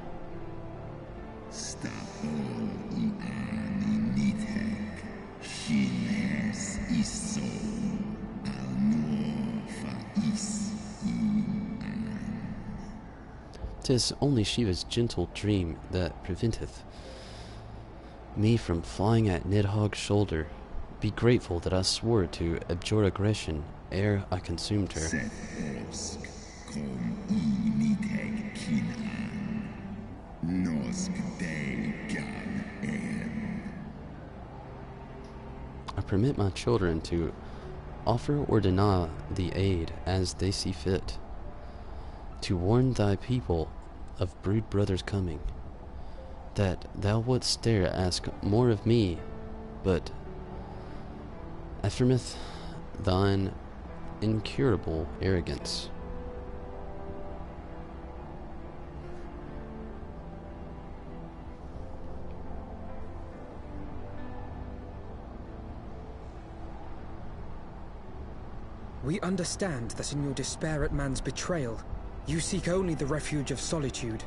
[SPEAKER 1] Tis only Shiva's gentle dream that preventeth me from flying at Nidhogg's shoulder, be grateful that I swore to abjure aggression ere I consumed her. I permit my children to offer or deny the aid as they see fit, to warn thy people of brood brothers coming, that thou wouldst dare ask more of me, but affirmeth thine incurable arrogance.
[SPEAKER 2] We understand that in your despair at man's betrayal, you seek only the refuge of solitude.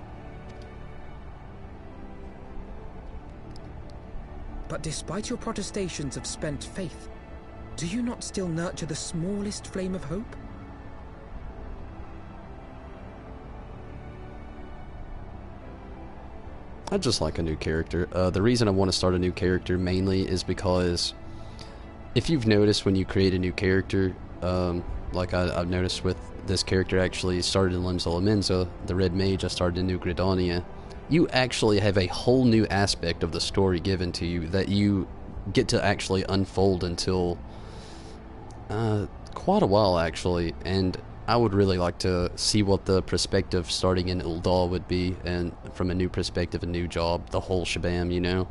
[SPEAKER 2] But despite your protestations of spent faith, do you not still nurture the smallest flame of hope?
[SPEAKER 1] I'd just like a new character. The reason I want to start a new character mainly is because if you've noticed when you create a new character, like I've noticed with this character, actually started in Limzola Menza, the Red Mage, I started in New Gridania, you actually have a whole new aspect of the story given to you that you get to actually unfold until quite a while, actually, and I would really like to see what the perspective starting in Ul'dah would be, and from a new perspective, a new job, the whole shabam, you know,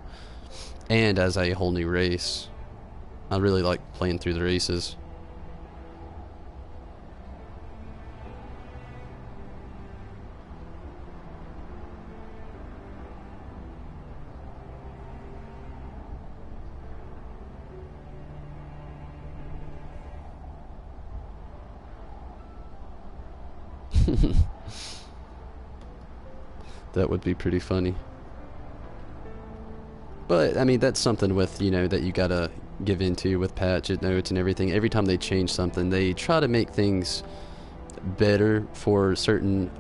[SPEAKER 1] and as a whole new race. I really like playing through the races. That would be pretty funny. But, I mean, that's something with, you know, that you gotta give into with patch notes and everything. Every time they change something, they try to make things better for certain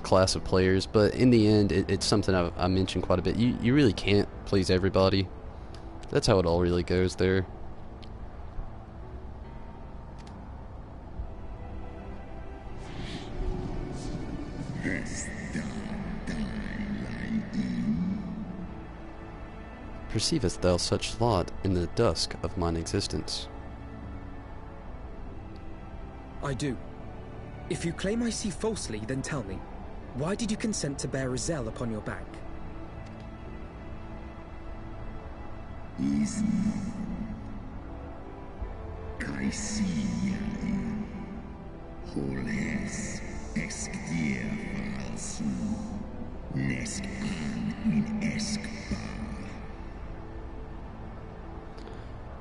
[SPEAKER 1] class of players. But in the end, it's something I mentioned quite a bit. You really can't please everybody. That's how it all really goes there. Perceivest thou such lot in the dusk of mine existence?
[SPEAKER 2] I do. If you claim I see falsely, then tell me, why did you consent to bear Rizel upon your back?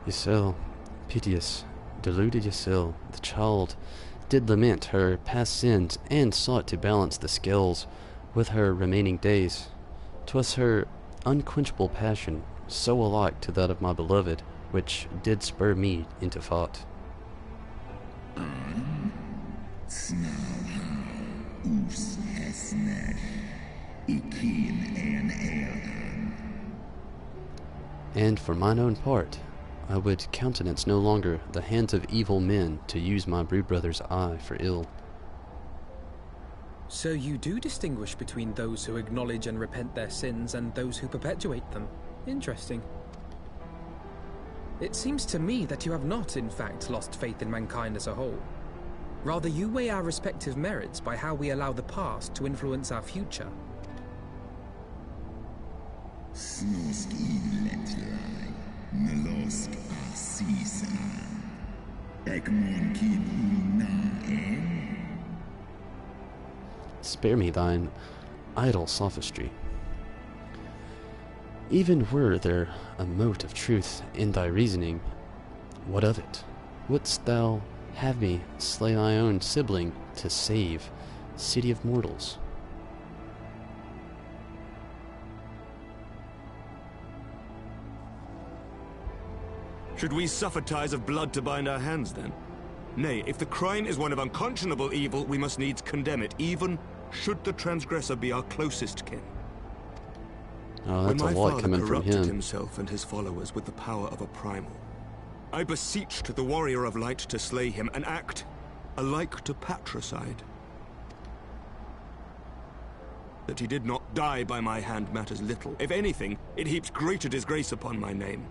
[SPEAKER 1] Ysel, piteous, deluded Ysel, the child, did lament her past sins and sought to balance the scales with her remaining days. 'Twas her unquenchable passion, so alike to that of my beloved, which did spur me into thought. And for mine own part, I would countenance no longer the hands of evil men to use my brood brother's eye for ill.
[SPEAKER 2] So you do distinguish between those who acknowledge and repent their sins and those who perpetuate them. Interesting. It seems to me that you have not, in fact, lost faith in mankind as a whole. Rather, you weigh our respective merits by how we allow the past to influence our future.
[SPEAKER 1] Spare me thine idle sophistry. Even were there a mote of truth in thy reasoning, what of it? Wouldst thou have me slay thy own sibling to save city of mortals?
[SPEAKER 9] Should we suffer ties of blood to bind our hands, then? Nay, if the crime is one of unconscionable evil, we must needs condemn it, even should the transgressor be our closest kin.
[SPEAKER 1] Oh, that's a lot coming from him.
[SPEAKER 9] When my father corrupted himself and his followers with the power of a primal, I beseeched the Warrior of Light to slay him, an act alike to patricide. That he did not die by my hand matters little. If anything, it heaps greater disgrace upon my name.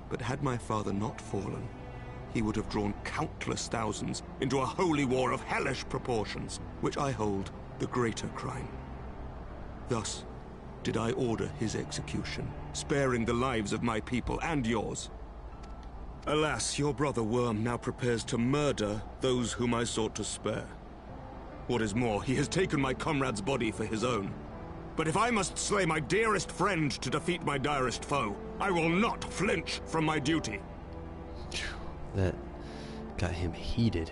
[SPEAKER 9] But had my father not fallen, he would have drawn countless thousands into a holy war of hellish proportions, which I hold the greater crime. Thus did I order his execution, sparing the lives of my people and yours. Alas, your brother Worm now prepares to murder those whom I sought to spare. What is more, he has taken my comrade's body for his own. But if I must slay my dearest friend to defeat my direst foe, I will not flinch from my duty.
[SPEAKER 1] That got him heated.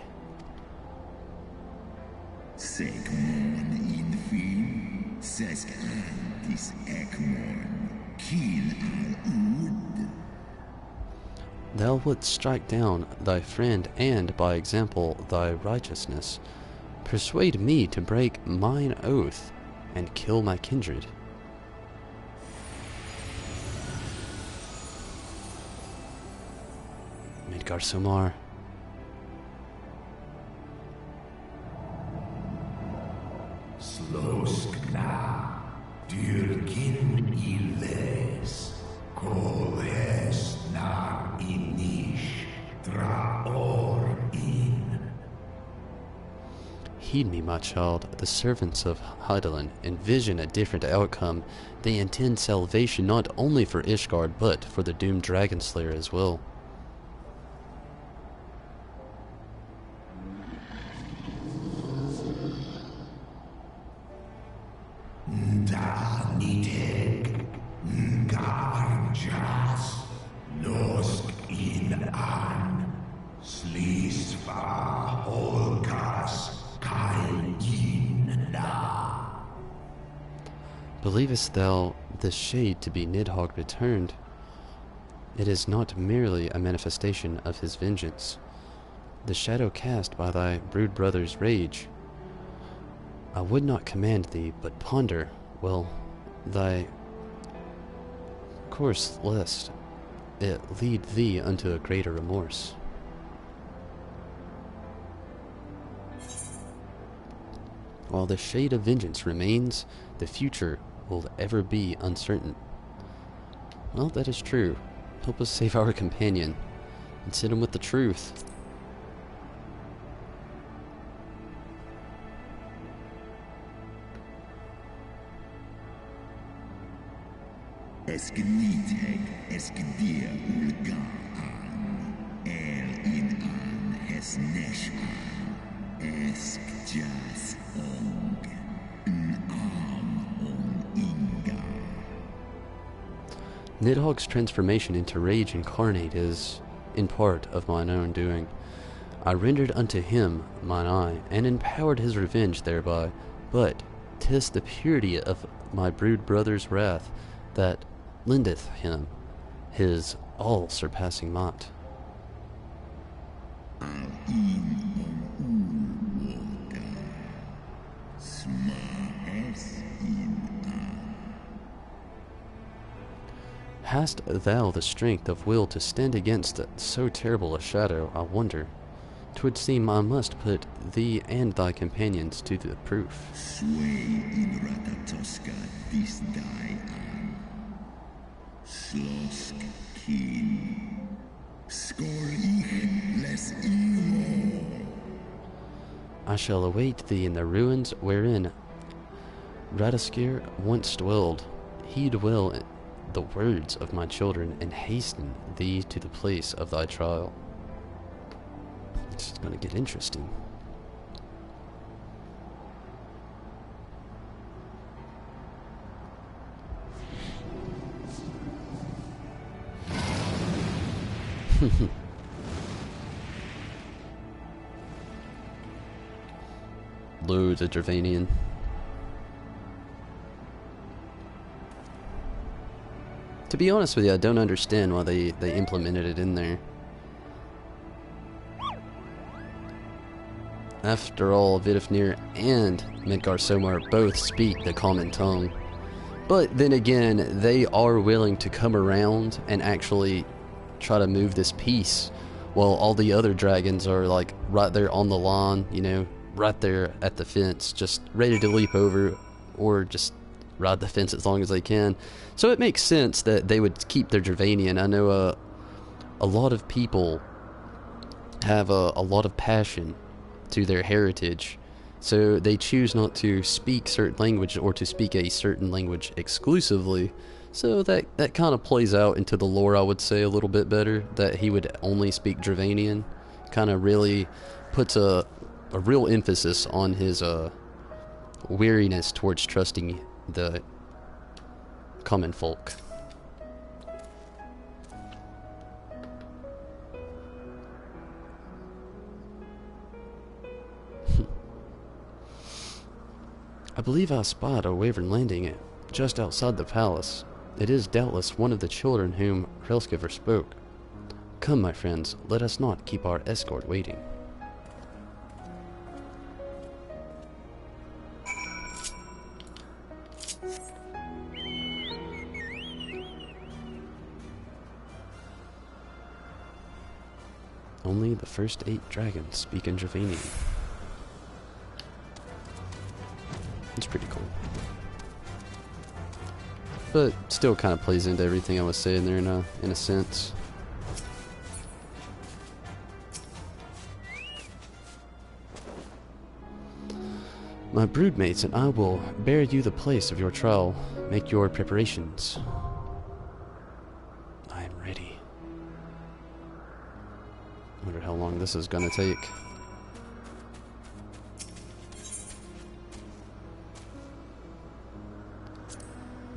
[SPEAKER 1] Thou wouldst strike down thy friend, and by example thy righteousness persuade me to break mine oath and kill my kindred. Midgar Somar.
[SPEAKER 8] Sloskna, dyrkin illes, koles nar inish, draor in.
[SPEAKER 1] Heed me, my child. The servants of Hydaelyn envision a different outcome. They intend salvation not only for Ishgard, but for the doomed Dragon Slayer as well.
[SPEAKER 8] Daniteg, Ngarjas, Nosk in an, Slisva Holkas,
[SPEAKER 1] Believest thou this shade to be Nidhogg returned? It is not merely a manifestation of his vengeance, the shadow cast by thy brood brother's rage. I would not command thee, but ponder, well, thy course, lest it lead thee unto a greater remorse. While the shade of vengeance remains, the future will ever be uncertain. Well, that is true. Help us save our companion, and send him with the truth.
[SPEAKER 8] Eskeniteg, eskedir ulga an, in an, esnesh an, jas ong, inga.
[SPEAKER 1] Nidhogg's transformation into rage incarnate is, in part, of mine own doing. I rendered unto him mine eye, and empowered his revenge thereby, but 'tis the purity of my brood brother's wrath that lendeth him his all-surpassing might. Hast thou the strength of will to stand against so terrible a shadow, I wonder? 'Twould seem I must put thee and thy companions to the proof.
[SPEAKER 8] Sway in Ratatoska this die an. Slosk kin. Skor ich les imo.
[SPEAKER 1] I shall await thee in the ruins wherein Radaskir once dwelled. Heed well the words of my children, and hasten thee to the place of thy trial. It's going to get interesting. Loads of Dravanian. To be honest with you, I don't understand why they implemented it in there. After all, Vidifnir and Midgar Somar both speak the common tongue. But then again, they are willing to come around and actually try to move this piece while all the other dragons are like right there on the lawn, you know, right there at the fence, just ready to leap over or just ride the fence as long as they can. So it makes sense that they would keep their Dravanian. I know a lot of people have a lot of passion to their heritage, so they choose not to speak certain language or to speak a certain language exclusively. So that kind of plays out into the lore, I would say, a little bit better, that he would only speak Dravanian. Kind of really puts a real emphasis on his weariness towards trusting the common folk. I believe I spied a wyvern landing just outside the palace. It is doubtless one of the children whom Hrelskiver spoke. Come, my friends, let us not keep our escort waiting. Only the first 8 dragons speak in Dravanian. It's pretty cool. But still kind of plays into everything I was saying there in a sense. My broodmates and I will bear you the place of your trial. Make your preparations. I am ready. Wonder how long this is gonna take.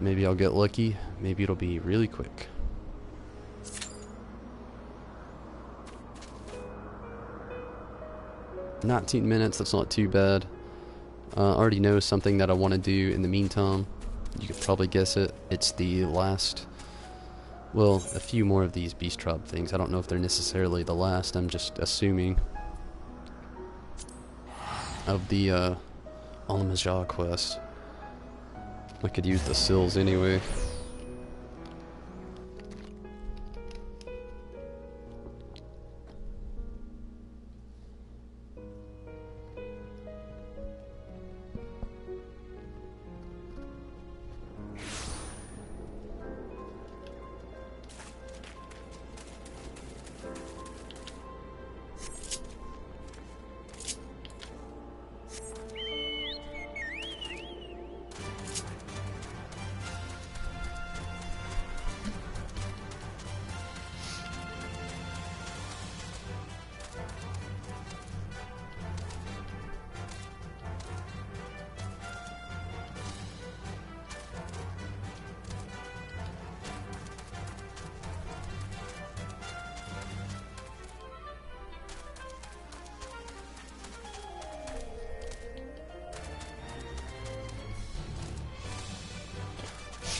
[SPEAKER 1] Maybe I'll get lucky. Maybe it'll be really quick. "19 minutes, that's not too bad. I already know something that I want to do in the meantime. You could probably guess it. It's the last, well, a few more of these beast tribe things. I don't know if they're necessarily the last, I'm just assuming. Of the Al-Majah quest. I could use the sills anyway.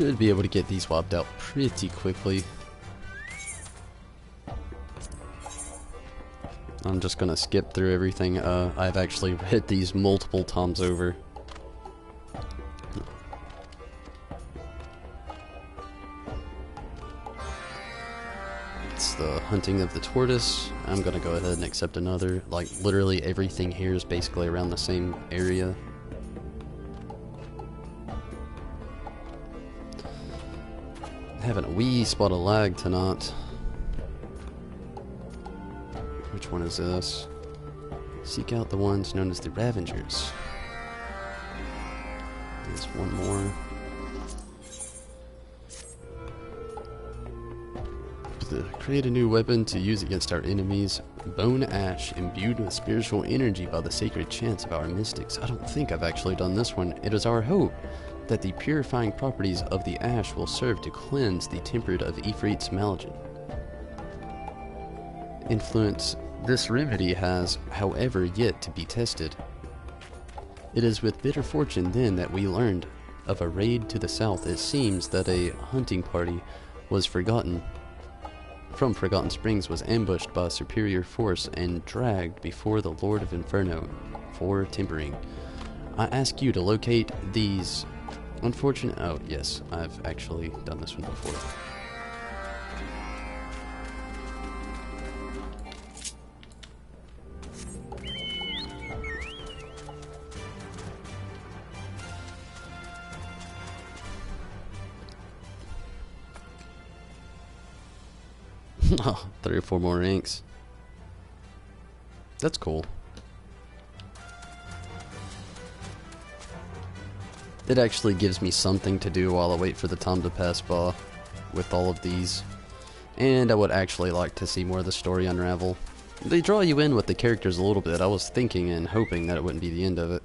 [SPEAKER 1] Should be able to get these wiped out pretty quickly. I'm just gonna skip through everything. I've actually hit these multiple times over. It's the hunting of the tortoise. I'm gonna go ahead and accept another. Like, literally everything here is basically around the same area. Having a wee spot of lag tonight. Which one is this? Seek out the ones known as the Ravengers. There's one more. Create a new weapon to use against our enemies. Bone Ash, imbued with spiritual energy by the sacred chants of our mystics. I don't think I've actually done this one. It is our hope that the purifying properties of the ash will serve to cleanse the tempered of Ifrit's Malagin. Influence this remedy has, however, yet to be tested. It is with bitter fortune then that we learned of a raid to the south. It seems that a hunting party was from Forgotten Springs was ambushed by a superior force and dragged before the Lord of Inferno for tempering. I ask you to locate these unfortunate... Oh, yes, I've actually done this one before. Oh, 3 or 4 more ranks. That's cool. It actually gives me something to do while I wait for the time to pass by with all of these. And I would actually like to see more of the story unravel. They draw you in with the characters a little bit. I was thinking and hoping that it wouldn't be the end of it.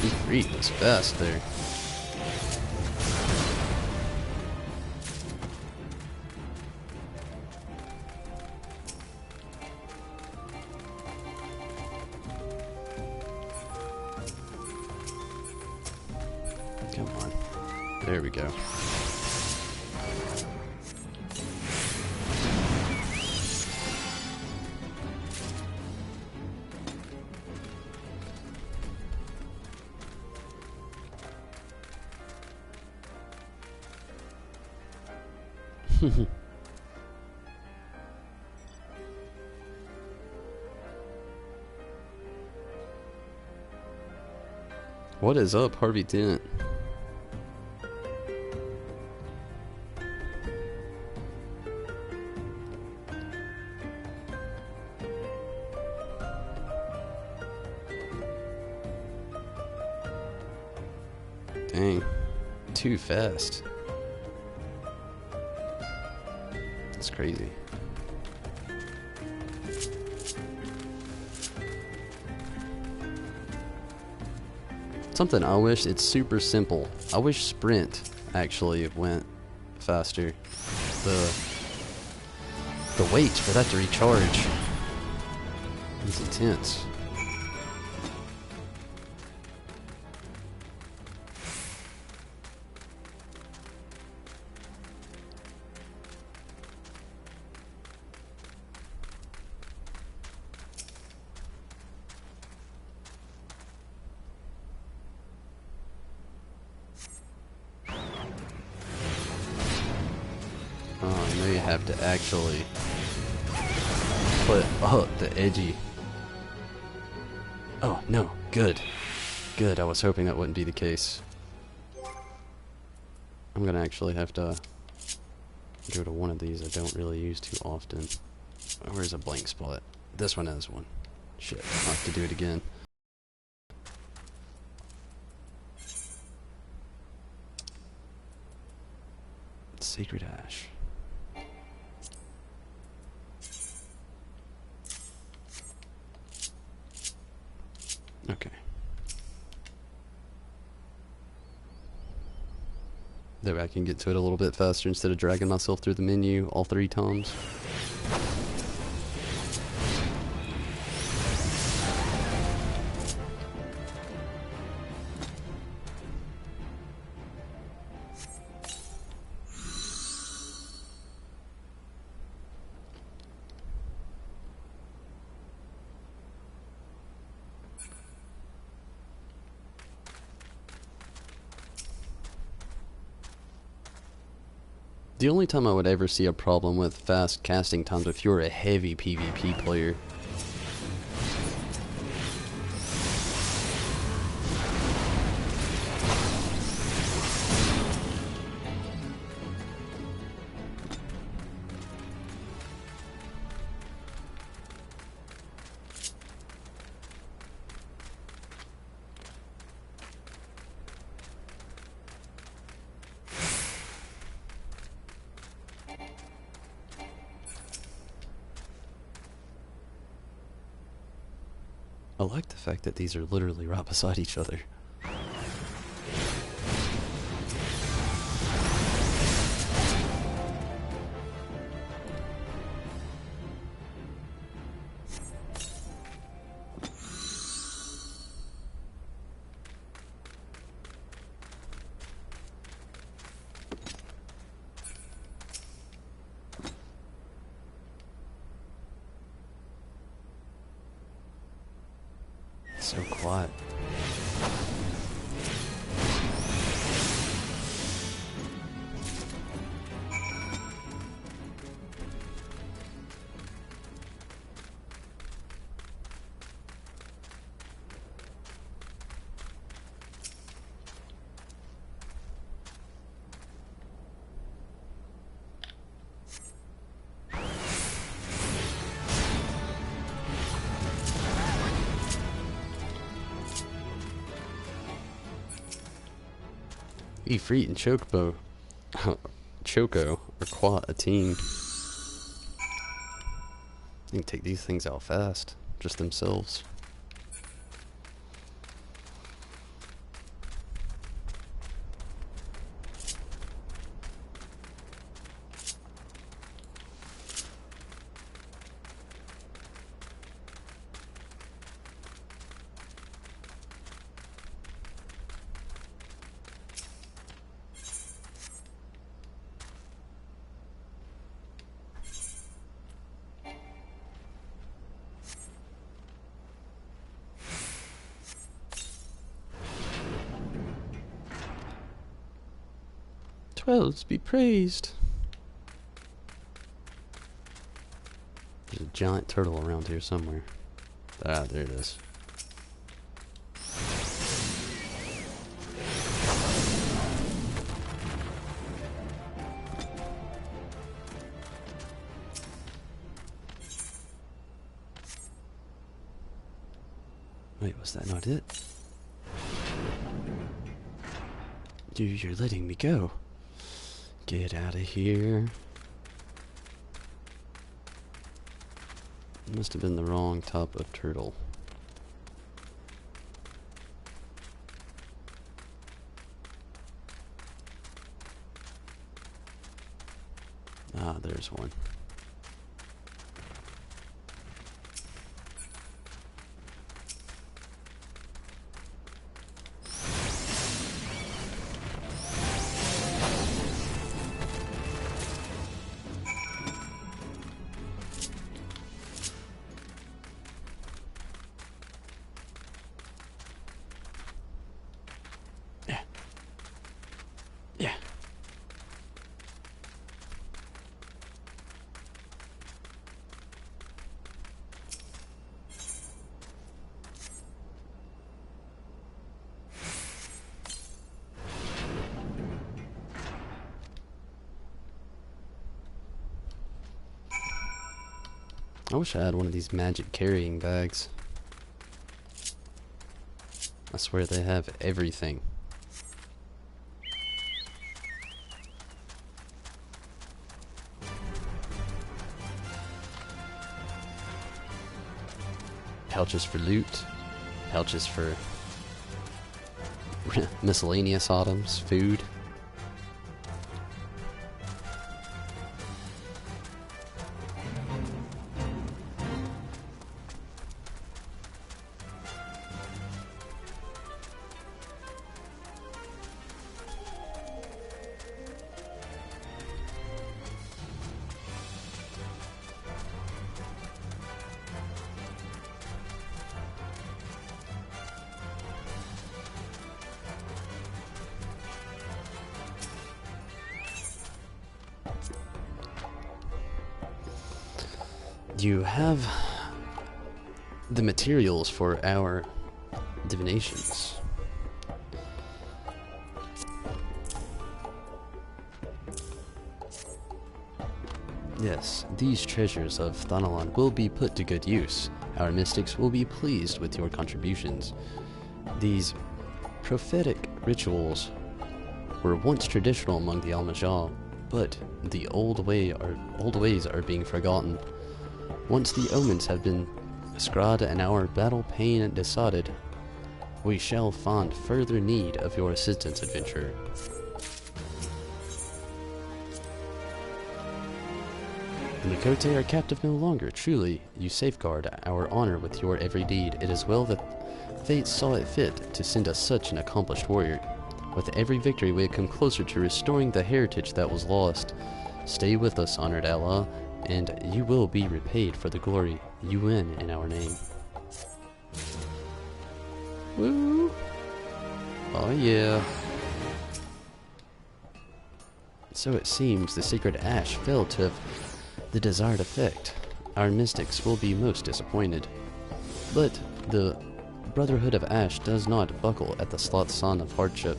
[SPEAKER 1] E3 was fast there. Come on. There we go. What is up, Harvey Dent? Dang, too fast. That's crazy. Something I wish, it's super simple. I wish sprint actually went faster. The wait for that to recharge is intense. Have to actually put the edgy. Oh no, good. Good, I was hoping that wouldn't be the case. I'm gonna actually have to go to one of these I don't really use too often. Where's a blank spot? This one has one. Shit, I'll have to do it again. Sacred Ash. Okay. That way I can get to it a little bit faster instead of dragging myself through the menu all 3 times. The only time I would ever see a problem with fast casting times if you're a heavy PvP player. I like the fact that these are literally right beside each other. So quiet. Ifrit and Choco are quite a team. You can take these things out fast, just themselves. Twelves be praised. There's a giant turtle around here somewhere. Ah, there it is. Wait, was that not it? Dude, you're letting me go. Get out of here. Must have been the wrong type of turtle. Ah, there's one. Yeah. I wish I had one of these magic carrying bags. I swear they have everything. Pouches for loot, pouches for miscellaneous items, food. You have the materials for our divinations. Yes, these treasures of Thanalan will be put to good use. Our mystics will be pleased with your contributions. These prophetic rituals were once traditional among the Almajal, but the old ways are being forgotten. Once the omens have been scryed and our battle pain decided, we shall find further need of your assistance, adventurer. The Mikote are captive no longer. Truly, you safeguard our honor with your every deed. It is well that fate saw it fit to send us such an accomplished warrior. With every victory, we have come closer to restoring the heritage that was lost. Stay with us, honored ally, and you will be repaid for the glory you win in our name. Woo! Oh yeah. So it seems the sacred ash failed to have the desired effect. Our mystics will be most disappointed. But the Brotherhood of Ash does not buckle at the slight sign of hardship.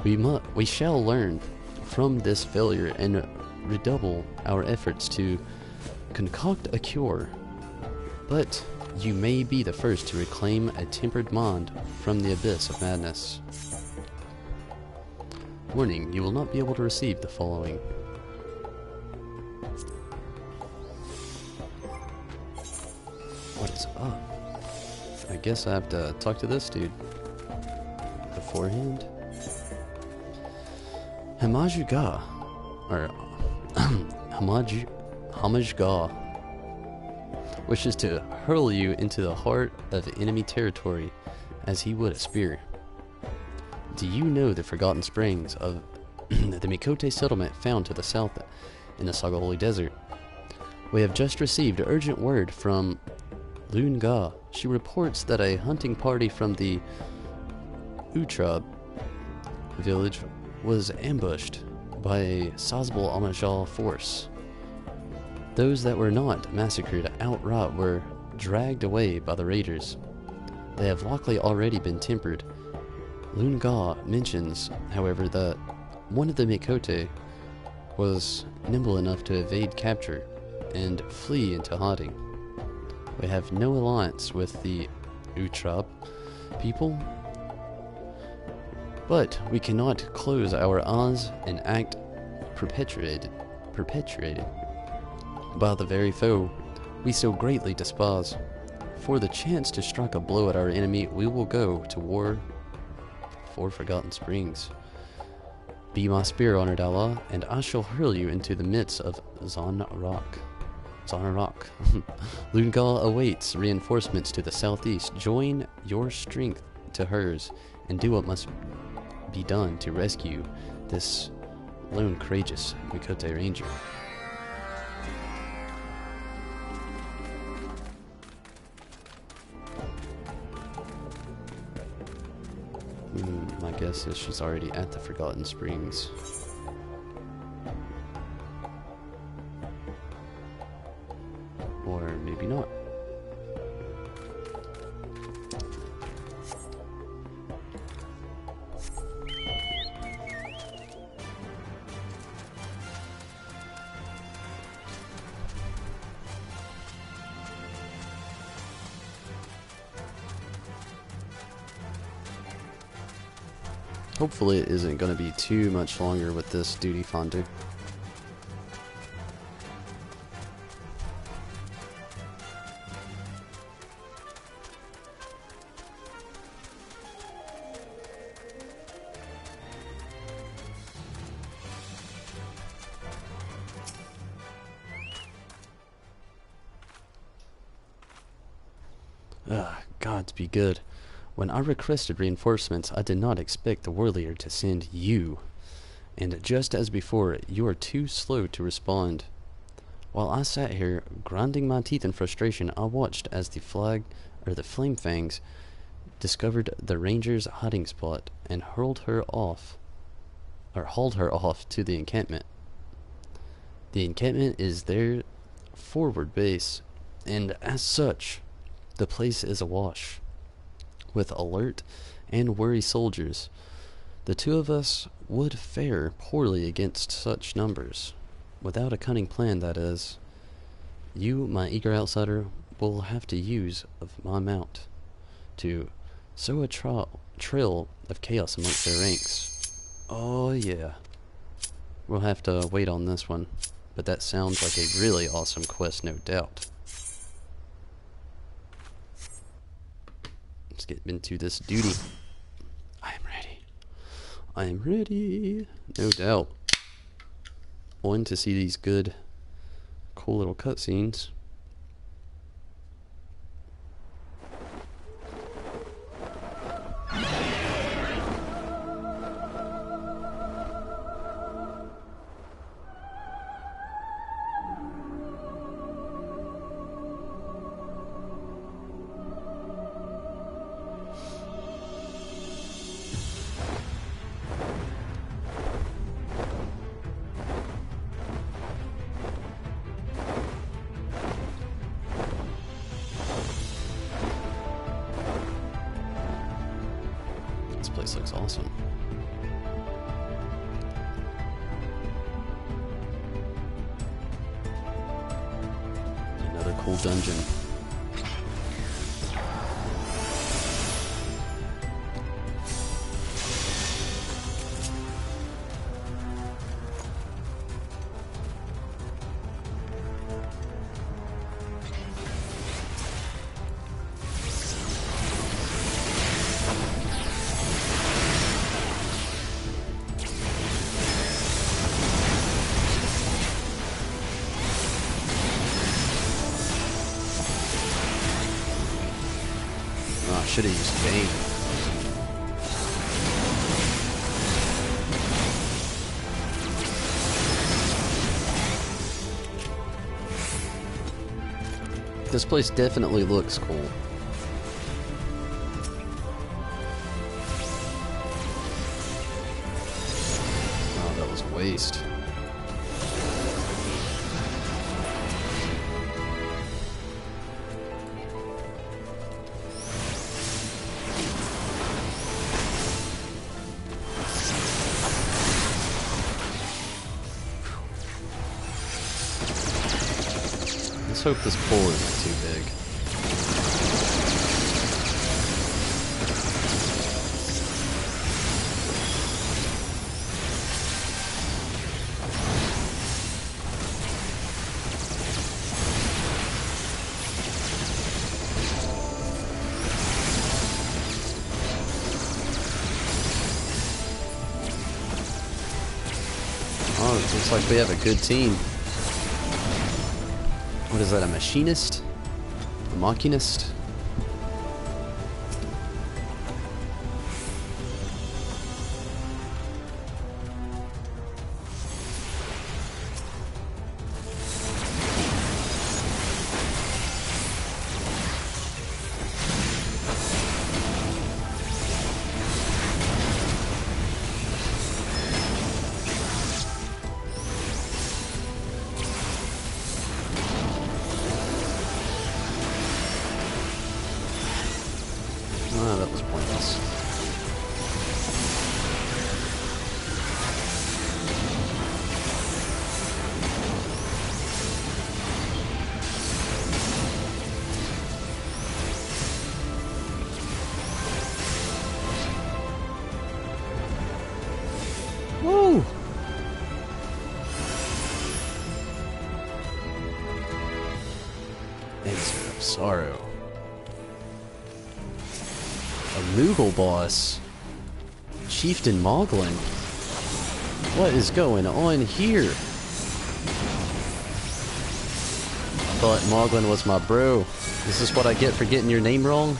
[SPEAKER 1] We shall learn from this failure and redouble our efforts to concoct a cure. But you may be the first to reclaim a tempered mind from the abyss of madness. Warning, you will not be able to receive the following. What is up? I guess I have to talk to this dude beforehand. Hamajuga, or Hamajga, wishes to hurl you into the heart of enemy territory as he would a spear. Do you know the Forgotten Springs of the Mikote settlement found to the south in the Sagaholi Desert? We have just received urgent word from Lunga. She reports that a hunting party from the Utrab village was ambushed by a sizable Amajal force. Those that were not massacred outright were dragged away by the raiders. They have luckily already been tempered. Lunga mentions, however, that one of the Mikote was nimble enough to evade capture and flee into hiding. We have no alliance with the Utrab people, but we cannot close our eyes and act perpetuated by the very foe we so greatly despise. For the chance to strike a blow at our enemy, we will go to war for Forgotten Springs. Be my spear, honored Allah, and I shall hurl you into the midst of Zanarok. Lunga awaits reinforcements to the southeast. Join your strength to hers, and do what must be done to rescue this lone courageous Mikote ranger. My guess is she's already at the Forgotten Springs. Or maybe not. Hopefully it isn't going to be too much longer with this duty fondue. Gods be good. When I requested reinforcements, I did not expect the warrior to send you. And just as before, you are too slow to respond. While I sat here, grinding my teeth in frustration, I watched as the Flame Fangs discovered the ranger's hiding spot and hauled her off to the encampment. The encampment is their forward base, and as such, the place is awash with alert and wary soldiers. The two of us would fare poorly against such numbers. Without a cunning plan, that is. You, my eager outsider, will have to use of my mount to sow a trail of chaos amongst their ranks. Oh yeah. We'll have to wait on this one, but that sounds like a really awesome quest, no doubt. Let's get into this duty. I am ready. I am ready. No doubt. One, to see these good, cool little cutscenes. This place looks awesome. Another cool dungeon. should have used Bane. This place definitely looks cool. Oh, that was a waste. Let's hope this pull isn't too big. Oh, it looks like we have a good team. What is that, a machinist? A machinist? Ah, that was pointless. Woo! Answer of sorrow. A Moogle boss. Chieftain Moglin. What is going on here? I thought Moglin was my bro. Is this what I get for getting your name wrong?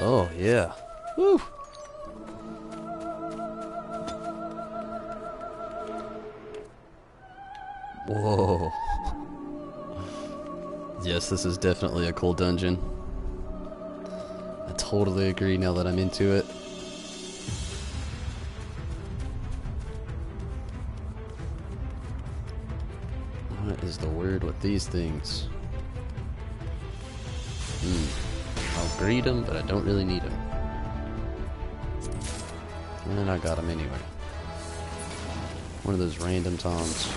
[SPEAKER 1] Oh, yeah. Woo! Whoa. Yes, this is definitely a cool dungeon. I totally agree now that I'm into it. What is the word with these things? I'll greet them, but I don't really need them. And I got them anyway. One of those random toms.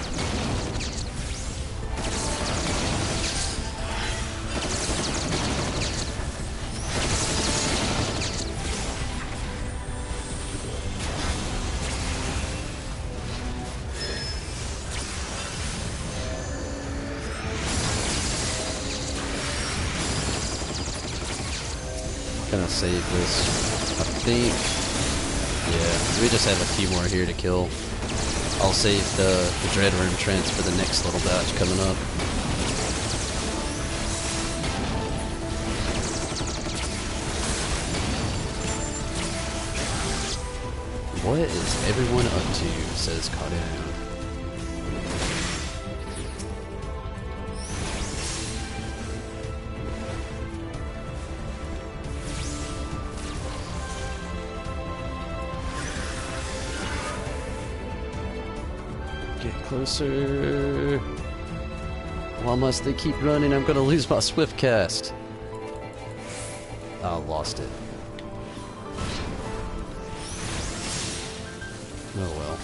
[SPEAKER 1] Gonna save this, I think. Yeah, we just have a few more here to kill. I'll save the Dreadworm Trench for the next little batch coming up. What is everyone up to, says Kaden. Get closer. Why must they keep running? I'm gonna lose my swift cast. Oh, lost it. Oh well.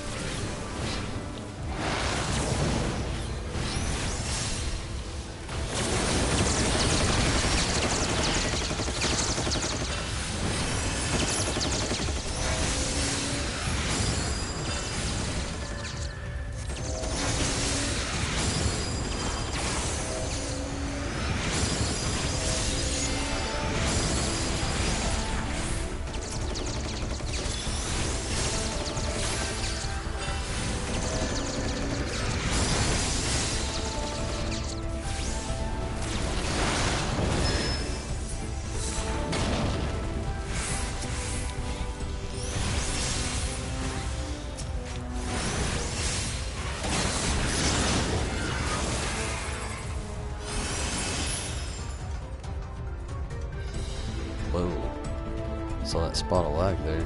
[SPEAKER 1] Whoa. Saw that spot of lag there.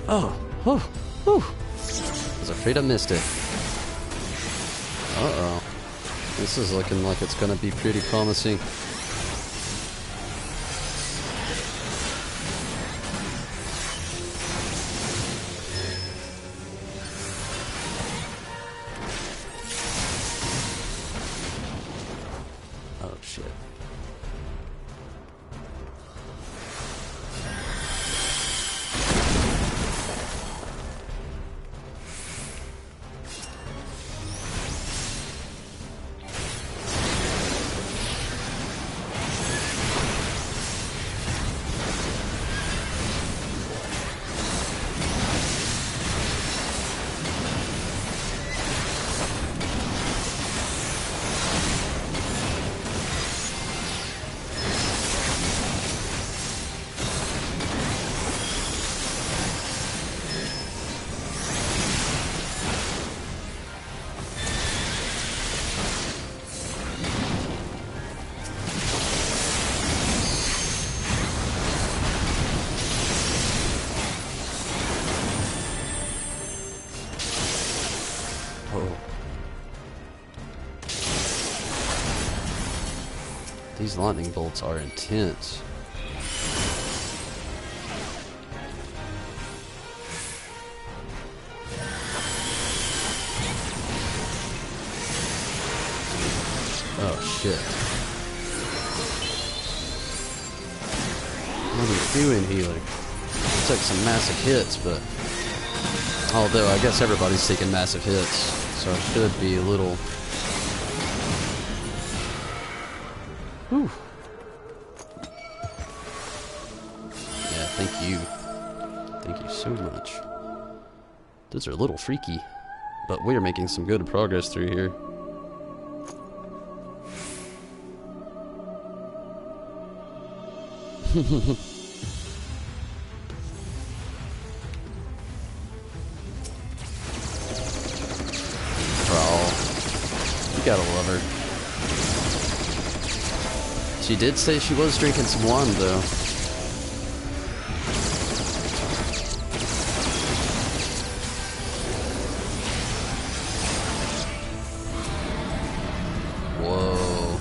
[SPEAKER 1] Oh, whew, whew. I was afraid I missed it. Uh-oh. This is looking like it's gonna be pretty promising. Oh, shit. These lightning bolts are intense. Oh shit. What are you doing, healer? I took some massive hits, but... although I guess everybody's taking massive hits, so I should be a little... whew. Yeah, thank you. Thank you so much. Those are a little freaky, but we're making some good progress through here. Crawl. You gotta love her. She did say she was drinking some wine, though. Whoa.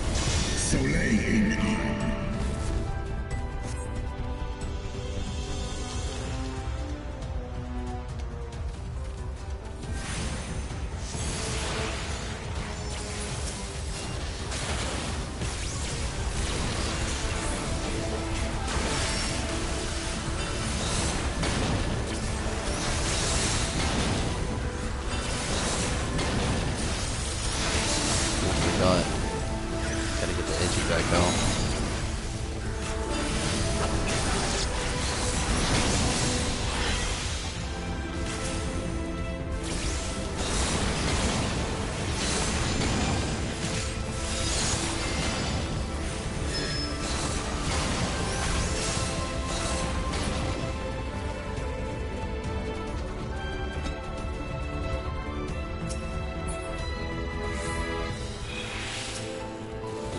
[SPEAKER 1] Gotta get the edgy back out.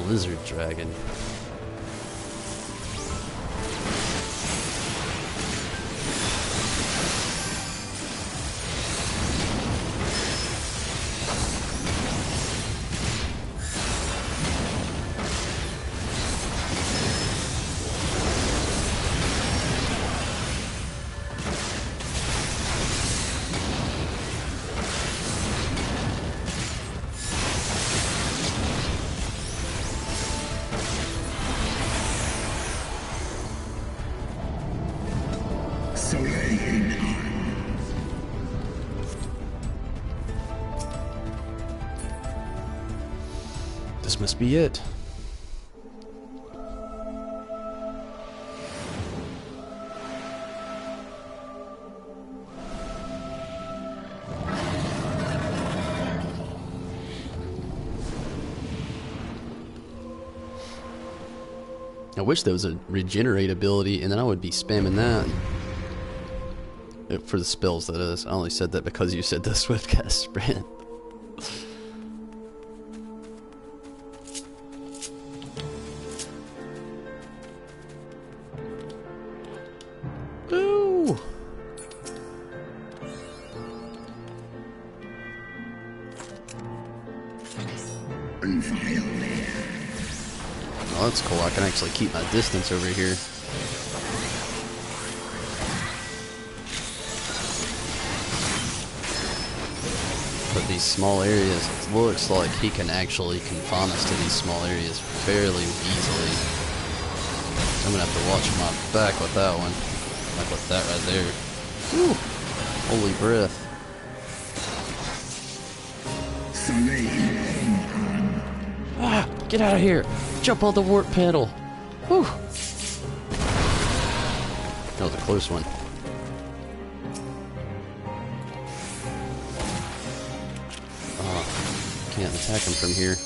[SPEAKER 1] Lizard dragon. This must be it. I wish there was a regenerate ability, and then I would be spamming that. For the spells, that is. I only said that because you said the swift cast sprint. Ooh! Oh, that's cool. I can actually keep my distance over here. But these small areas, it looks like he can actually confine us to these small areas fairly easily. I'm gonna have to watch my back with that one. Like with that right there. Whew. Holy breath. Ah! Get out of here! Jump on the warp panel! Whew! That was a close one. Can't attack him from here.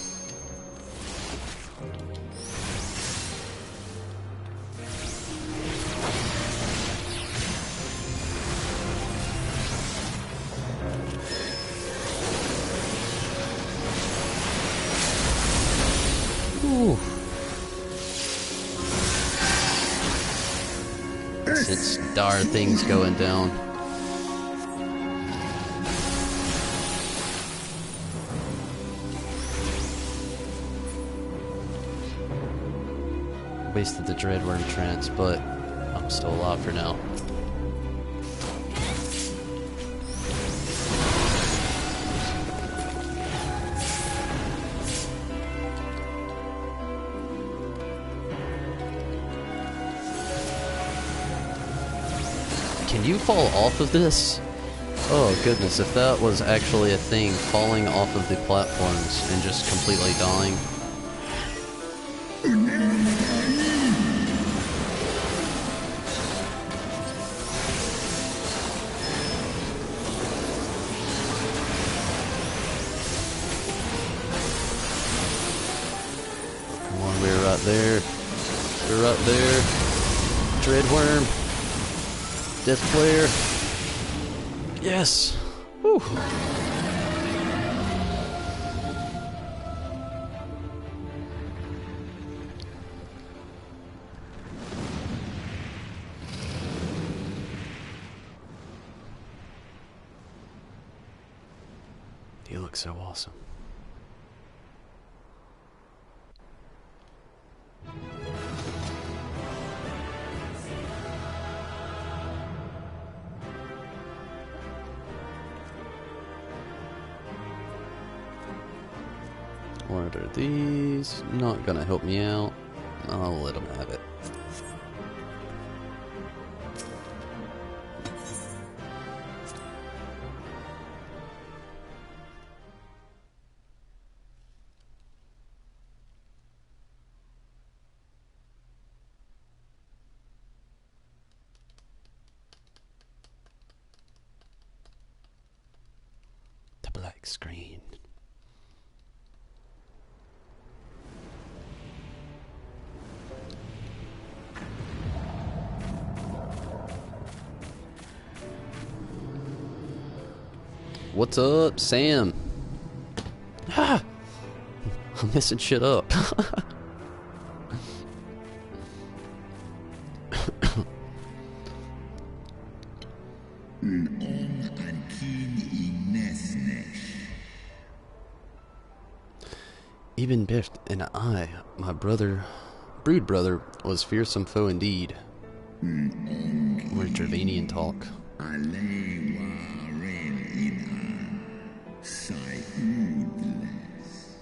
[SPEAKER 1] Ooh. It's dire things going down. Wasted the Dreadworm trance, but I'm still alive for now. Can you fall off of this? Oh goodness, if that was actually a thing, falling off of the platforms and just completely dying. We're right there. We're right there. Dreadworm. Death Flare. Yes. Whew. He looks so awesome. What are these? Not gonna help me out. I'll let them have it. The black screen. What's up, Sam? Ah! I'm messing shit up. Even Biff and I, my brood brother, was fearsome foe indeed. We're Dravanian talk.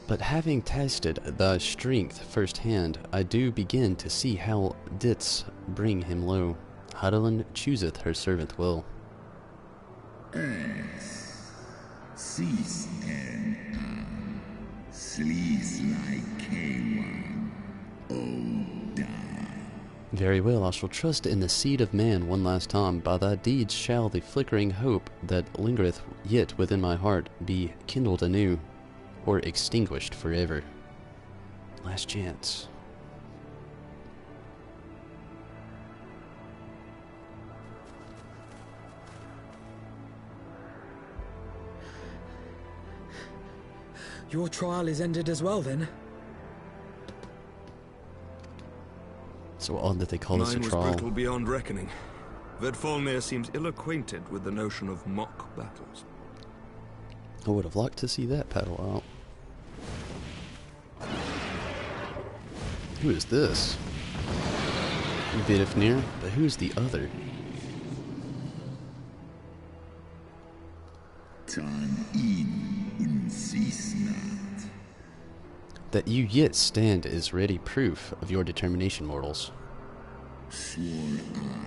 [SPEAKER 1] But having tasted thy strength firsthand, I do begin to see how didst bring him low. Hadelin chooseth her servant well.
[SPEAKER 8] Cease sleaze like K1. Oda.
[SPEAKER 1] Very well, I shall trust in the seed of man one last time. By thy deeds shall the flickering hope that lingereth yet within my heart be kindled anew, or extinguished forever. Last chance.
[SPEAKER 2] Your trial is ended as well, then?
[SPEAKER 1] So odd that they call this a
[SPEAKER 9] Mine was
[SPEAKER 1] trial.
[SPEAKER 9] brutal beyond reckoning. Vedfalnir seems ill-acquainted with the notion of mock battles.
[SPEAKER 1] I would have liked to see that paddle out. Who is this? Vidifnir, but who's the other?
[SPEAKER 8] Tan in unsisnat.
[SPEAKER 1] That you yet stand is ready proof of your determination, mortals.
[SPEAKER 8] Swore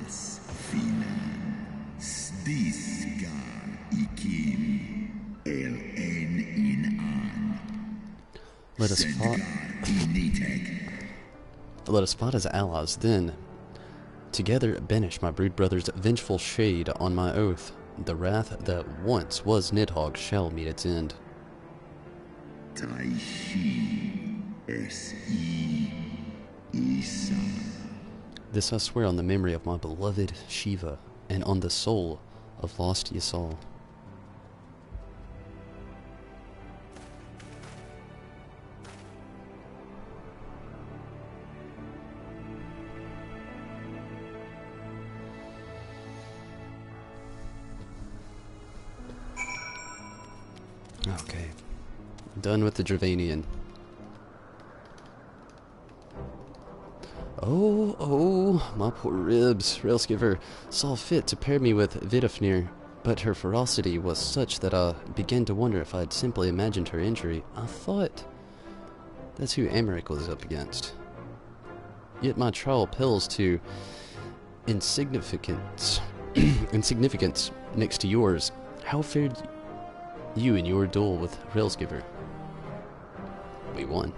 [SPEAKER 8] as finan. Stiskar ikim. LN in an.
[SPEAKER 1] Let us fight. Let us fight as allies, then together banish my brood brother's vengeful shade. On my oath, the wrath that once was Nidhogg shall meet its end.
[SPEAKER 8] Taishi S.E. Isa.
[SPEAKER 1] This I swear on the memory of my beloved Shiva, and on the soul of lost Yasal. Okay. Done with the Dravanian. Oh, my poor ribs. Railskiver saw fit to pair me with Vidifnir, but her ferocity was such that I began to wonder if I'd simply imagined her injury. I thought that's who Emmerich was up against. Yet my trial pales to insignificance insignificance next to yours. How fared you in your duel with Railskiver? We won.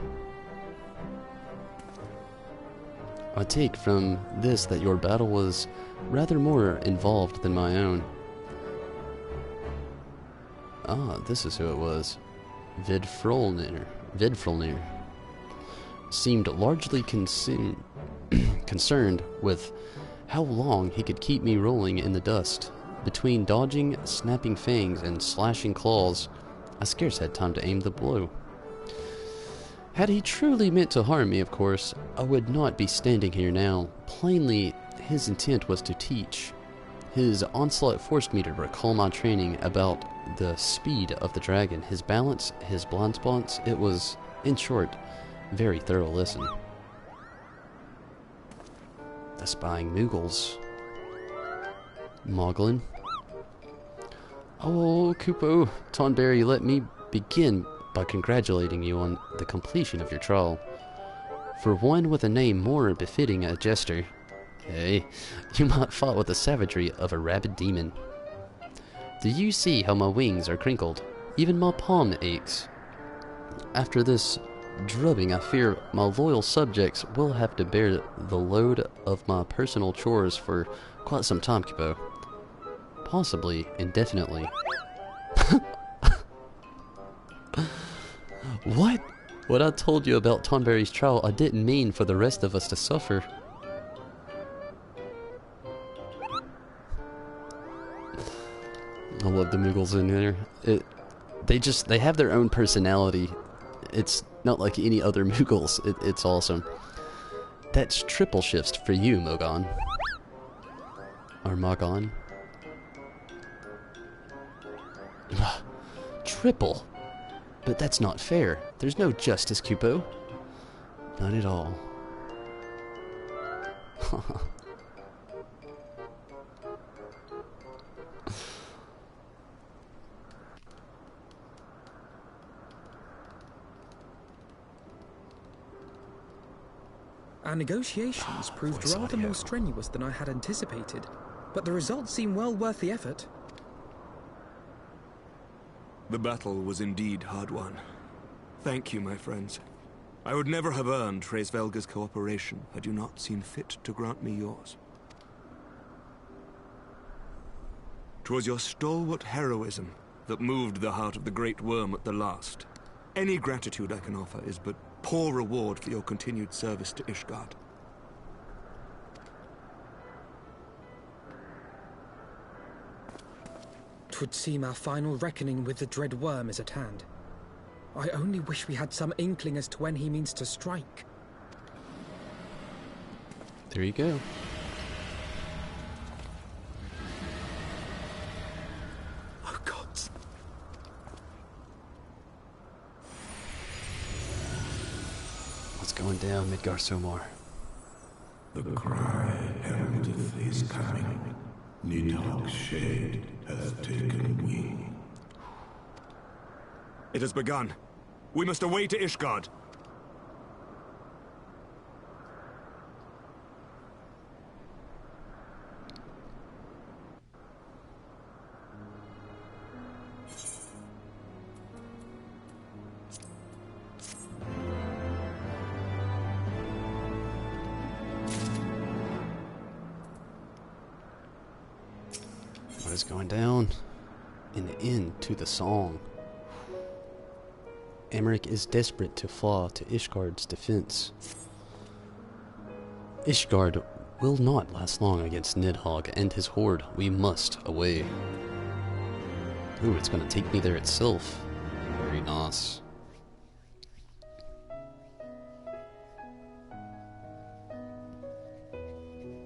[SPEAKER 1] I take from this that your battle was rather more involved than my own. Ah, this is who it was. Vidfrolnir seemed largely concerned with how long he could keep me rolling in the dust. Between dodging, snapping fangs, and slashing claws, I scarce had time to aim the blow. Had he truly meant to harm me, of course, I would not be standing here now. Plainly, his intent was to teach. His onslaught forced me to recall my training about the speed of the dragon, his balance, his blind spots. It was, in short, very thorough lesson. The spying Moogles. Moglin. Oh, Kupo, Tonberry, let me begin by congratulating you on the completion of your trial. For one with a name more befitting a jester, hey, you might fight with the savagery of a rabid demon. Do you see how my wings are crinkled? Even my palm aches. After this drubbing, I fear my loyal subjects will have to bear the load of my personal chores for quite some time, Kupo. Possibly indefinitely. What? What I told you about Tonberry's trial, I didn't mean for the rest of us to suffer. I love the Moogles in there. They have their own personality. It's not like any other Moogles. It's awesome. That's triple shifts for you, Mogon. Or Mogon. Triple? But that's not fair. There's no justice, Kupo. Not at all.
[SPEAKER 2] Our negotiations proved rather more strenuous than I had anticipated, but the results seem well worth the effort.
[SPEAKER 9] The battle was indeed hard won. Thank you, my friends. I would never have earned Hraesvelga's cooperation had you not seen fit to grant me yours. 'Twas your stalwart heroism that moved the heart of the Great Worm at the last. Any gratitude I can offer is but poor reward for your continued service to Ishgard.
[SPEAKER 2] Twould seem our final reckoning with the dread worm is at hand. I only wish we had some inkling as to when he means to strike.
[SPEAKER 1] There you go.
[SPEAKER 2] Oh, gods.
[SPEAKER 1] What's going down, Midgar Somar?
[SPEAKER 8] The cry heraldeth his coming. Nidhogg's shade hath taken wing.
[SPEAKER 9] It has begun. We must away to Ishgard.
[SPEAKER 1] What is going down? An end to the song. Emmerich is desperate to fly to Ishgard's defense. Ishgard will not last long against Nidhogg and his horde. We must away. Ooh, it's gonna take me there itself. Very nice.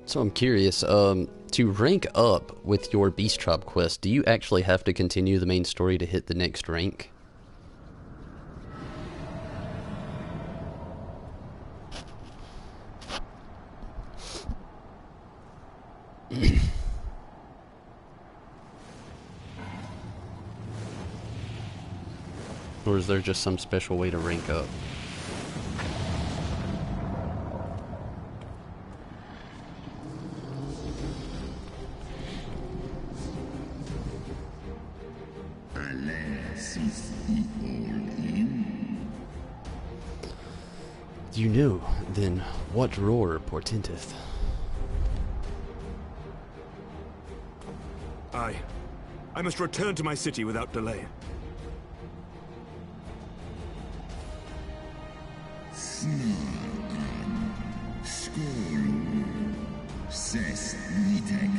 [SPEAKER 1] So I'm curious, to rank up with your Beast Tribe quest, do you actually have to continue the main story to hit the next rank? Or is there just some special way to rank up?
[SPEAKER 8] Alas, is he all in?
[SPEAKER 1] You know, then, what roar portenteth?
[SPEAKER 9] Aye. I must return to my city without delay.
[SPEAKER 8] Ses Nitek,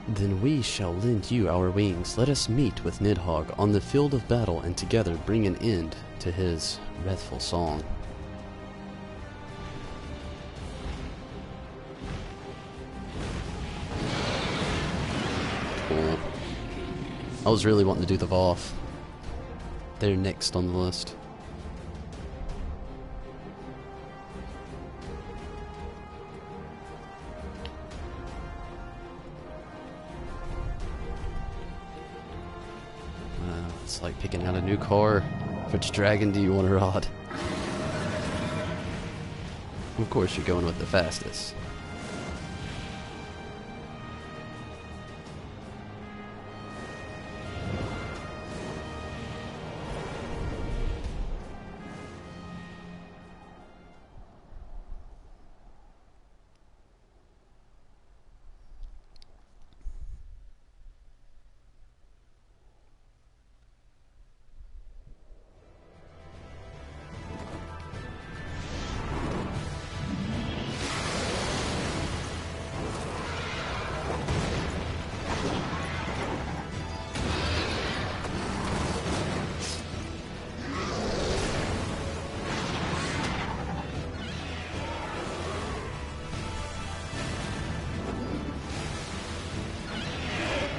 [SPEAKER 1] Then we shall lend you our wings. Let us meet with Nidhogg on the field of battle and together bring an end to his wrathful song. Cool. I was really wanting to do the Voth. They're next on the list. It's like picking out a new car. Which dragon do you want to ride? Of course you're going with the fastest.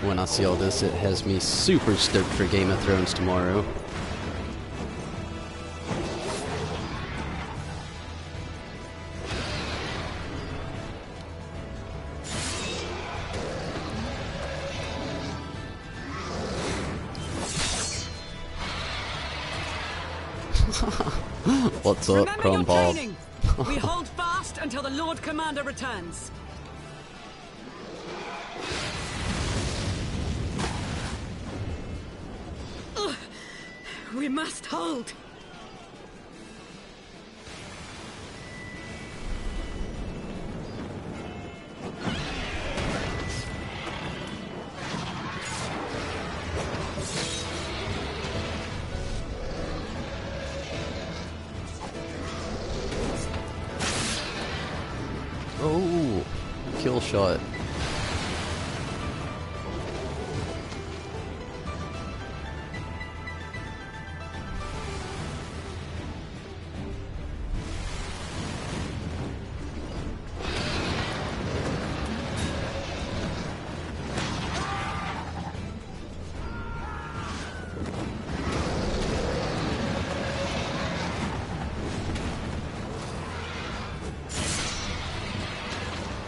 [SPEAKER 1] When I see all this, it has me super stoked for Game of Thrones tomorrow. What's up,
[SPEAKER 10] Remember your
[SPEAKER 1] Crumball?
[SPEAKER 10] training. We hold fast until the Lord Commander returns. Ugh. We must hold.
[SPEAKER 1] Oh, kill shot.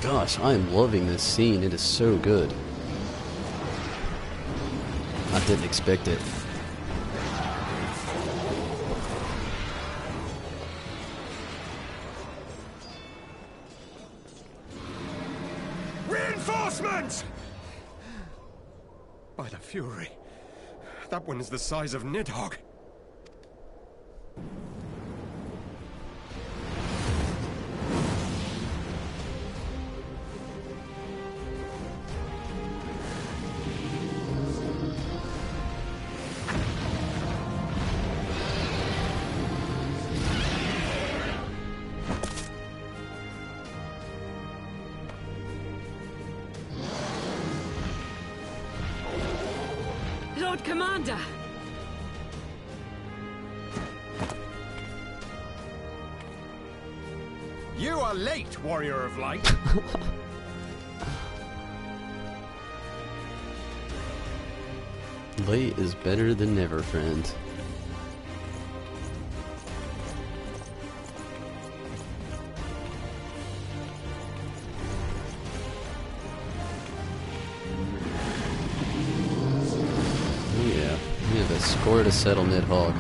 [SPEAKER 1] Gosh, I am loving this scene. It is so good. I didn't expect it.
[SPEAKER 11] Reinforcements! By the Fury, that one is the size of Nidhogg.
[SPEAKER 10] Lord Commander!
[SPEAKER 11] You are late, Warrior of Light.
[SPEAKER 1] Late is better than never, friend. Oh yeah, we have a score to settle Nidhogg.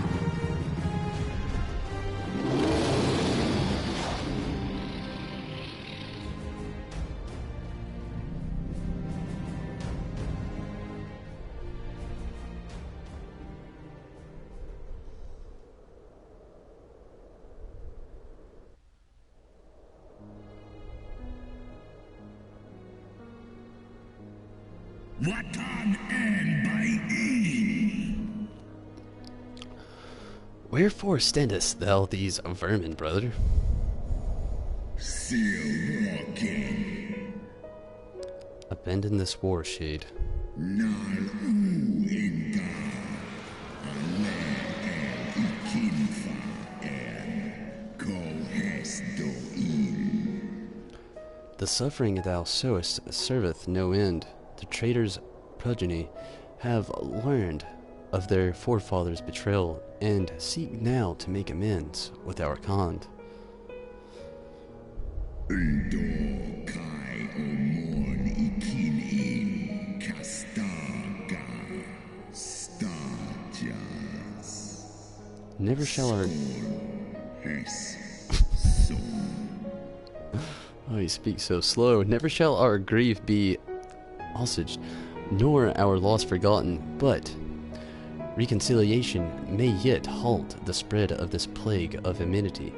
[SPEAKER 8] Watan and by E.
[SPEAKER 1] Wherefore standest thou these vermin, brother?
[SPEAKER 8] Still walking.
[SPEAKER 1] Abandon this war shade.
[SPEAKER 8] Nal u inga. Ale el ikinfa en kohes do in.
[SPEAKER 1] The suffering thou sowest serveth no end. The traitors' progeny have learned of their forefathers' betrayal and seek now to make amends with our kind.
[SPEAKER 8] Undo kai omon ikin in kastaga stajas.
[SPEAKER 1] Never shall our...
[SPEAKER 8] Hes so.
[SPEAKER 1] Oh, he speaks so slow. Never shall our grief be assuaged, nor our loss forgotten, but reconciliation may yet halt the spread of this plague of enmity.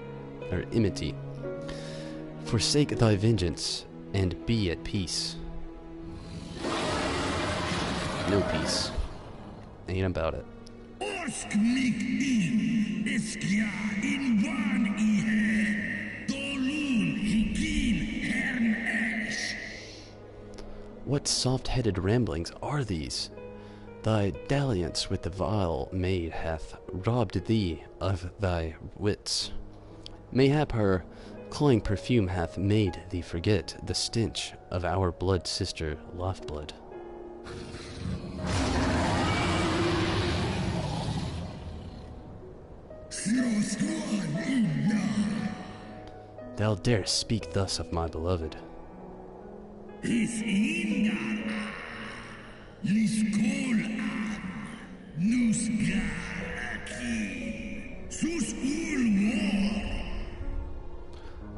[SPEAKER 1] Forsake thy vengeance, and be at peace. No peace. Ain't about it.
[SPEAKER 8] Orsk nik in eskia in wan ihe dolun hikin hern esh.
[SPEAKER 1] What soft-headed ramblings are these? Thy dalliance with the vile maid hath robbed thee of thy wits. Mayhap her cloying perfume hath made thee forget the stench of our blood sister Lifeblood. Thou darest speak thus of my beloved.
[SPEAKER 8] Is inga liskol an nusga akin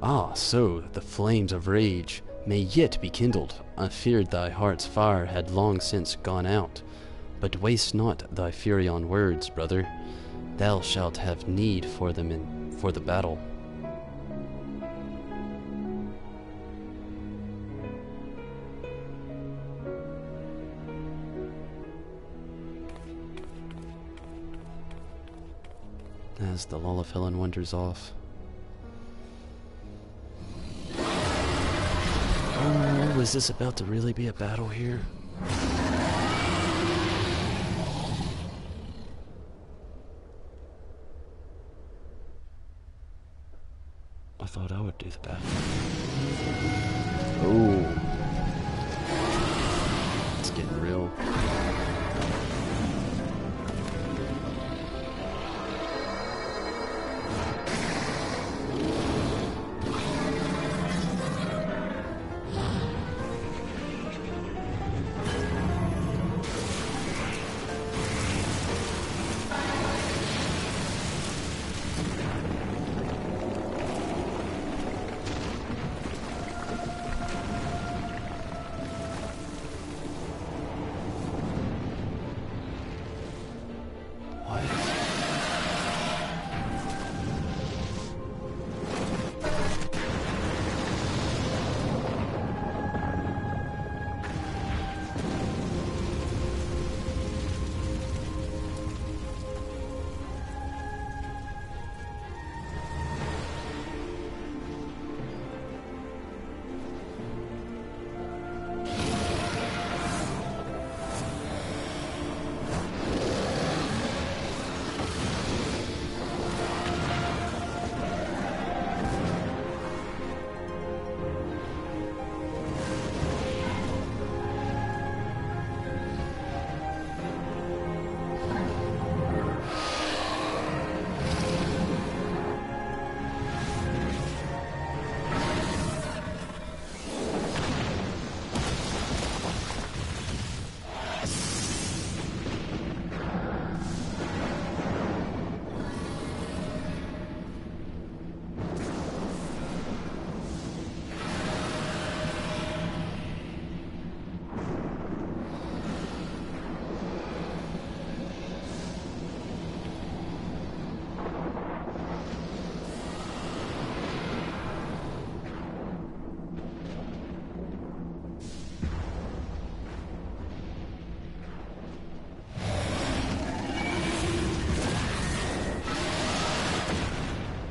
[SPEAKER 1] Ah, so the flames of rage may yet be kindled. I feared thy heart's fire had long since gone out. But waste not thy fury on words, brother. Thou shalt have need for them for the battle. As the Lullifellin wanders off. Oh, is this about to really be a battle here? I thought I would do the battle. Oh. It's getting real.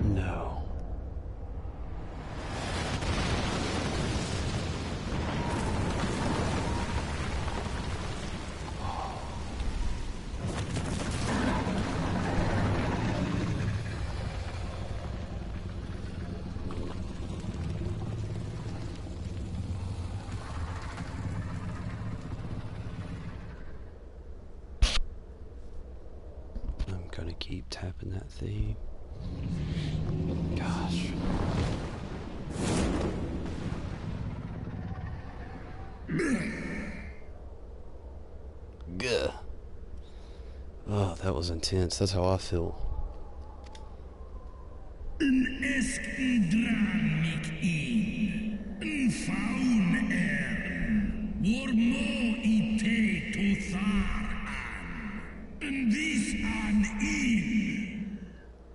[SPEAKER 1] No. I'm gonna keep tapping that thing. Gosh. Gah. Oh, that was intense. That's how I feel.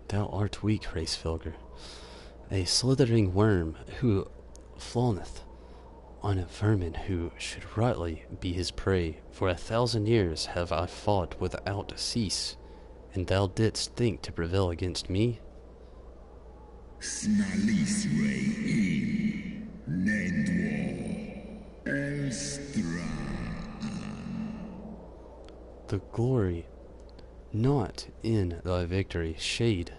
[SPEAKER 1] Thou art weak, Racefelger, a slithering worm who fawneth on a vermin who should rightly be his prey. For 1,000 years have I fought without cease, and thou didst think to prevail against me? The glory not in thy victory, shade.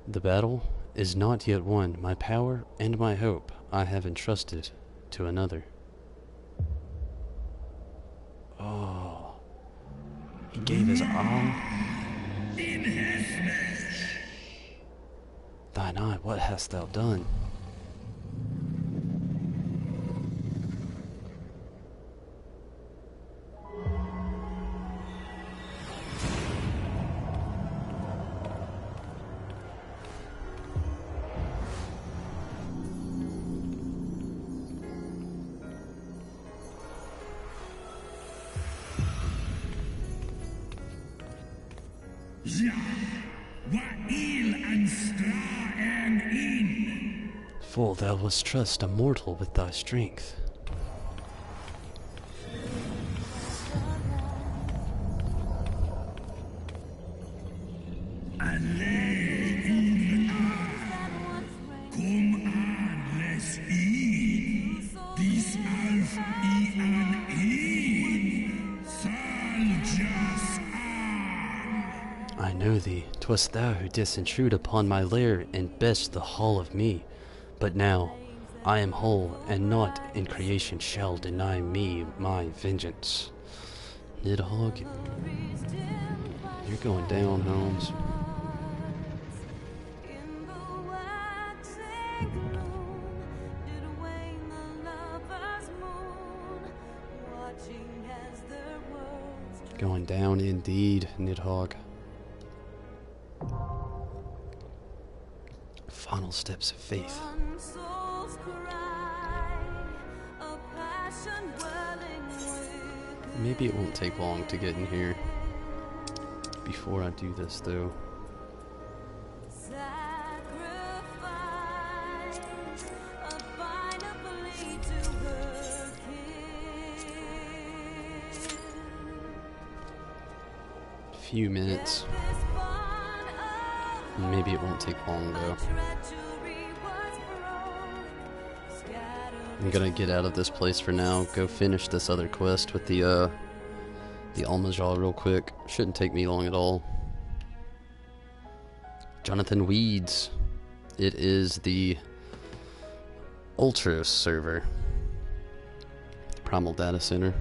[SPEAKER 1] The battle is not yet won. My power and my hope I have entrusted to another. Oh, he gave his all. Thine eye, what hast thou done? Fool, thou wast trust a mortal with thy strength. I know thee, 'twas thou who didst intrude upon my lair and best the hall of me. But now, I am whole, and naught in creation shall deny me my vengeance. Nidhogg, you're going down, Holmes. Going down indeed, Nidhogg. Final steps of faith. Maybe it won't take long to get in here. Before I do this, though. Few minutes. Maybe it won't take long though. I'm gonna get out of this place for now, go finish this other quest with the Almajal real quick. Shouldn't take me long at all. Jonathan Weeds. It is the Ultros server. Primal Data Center.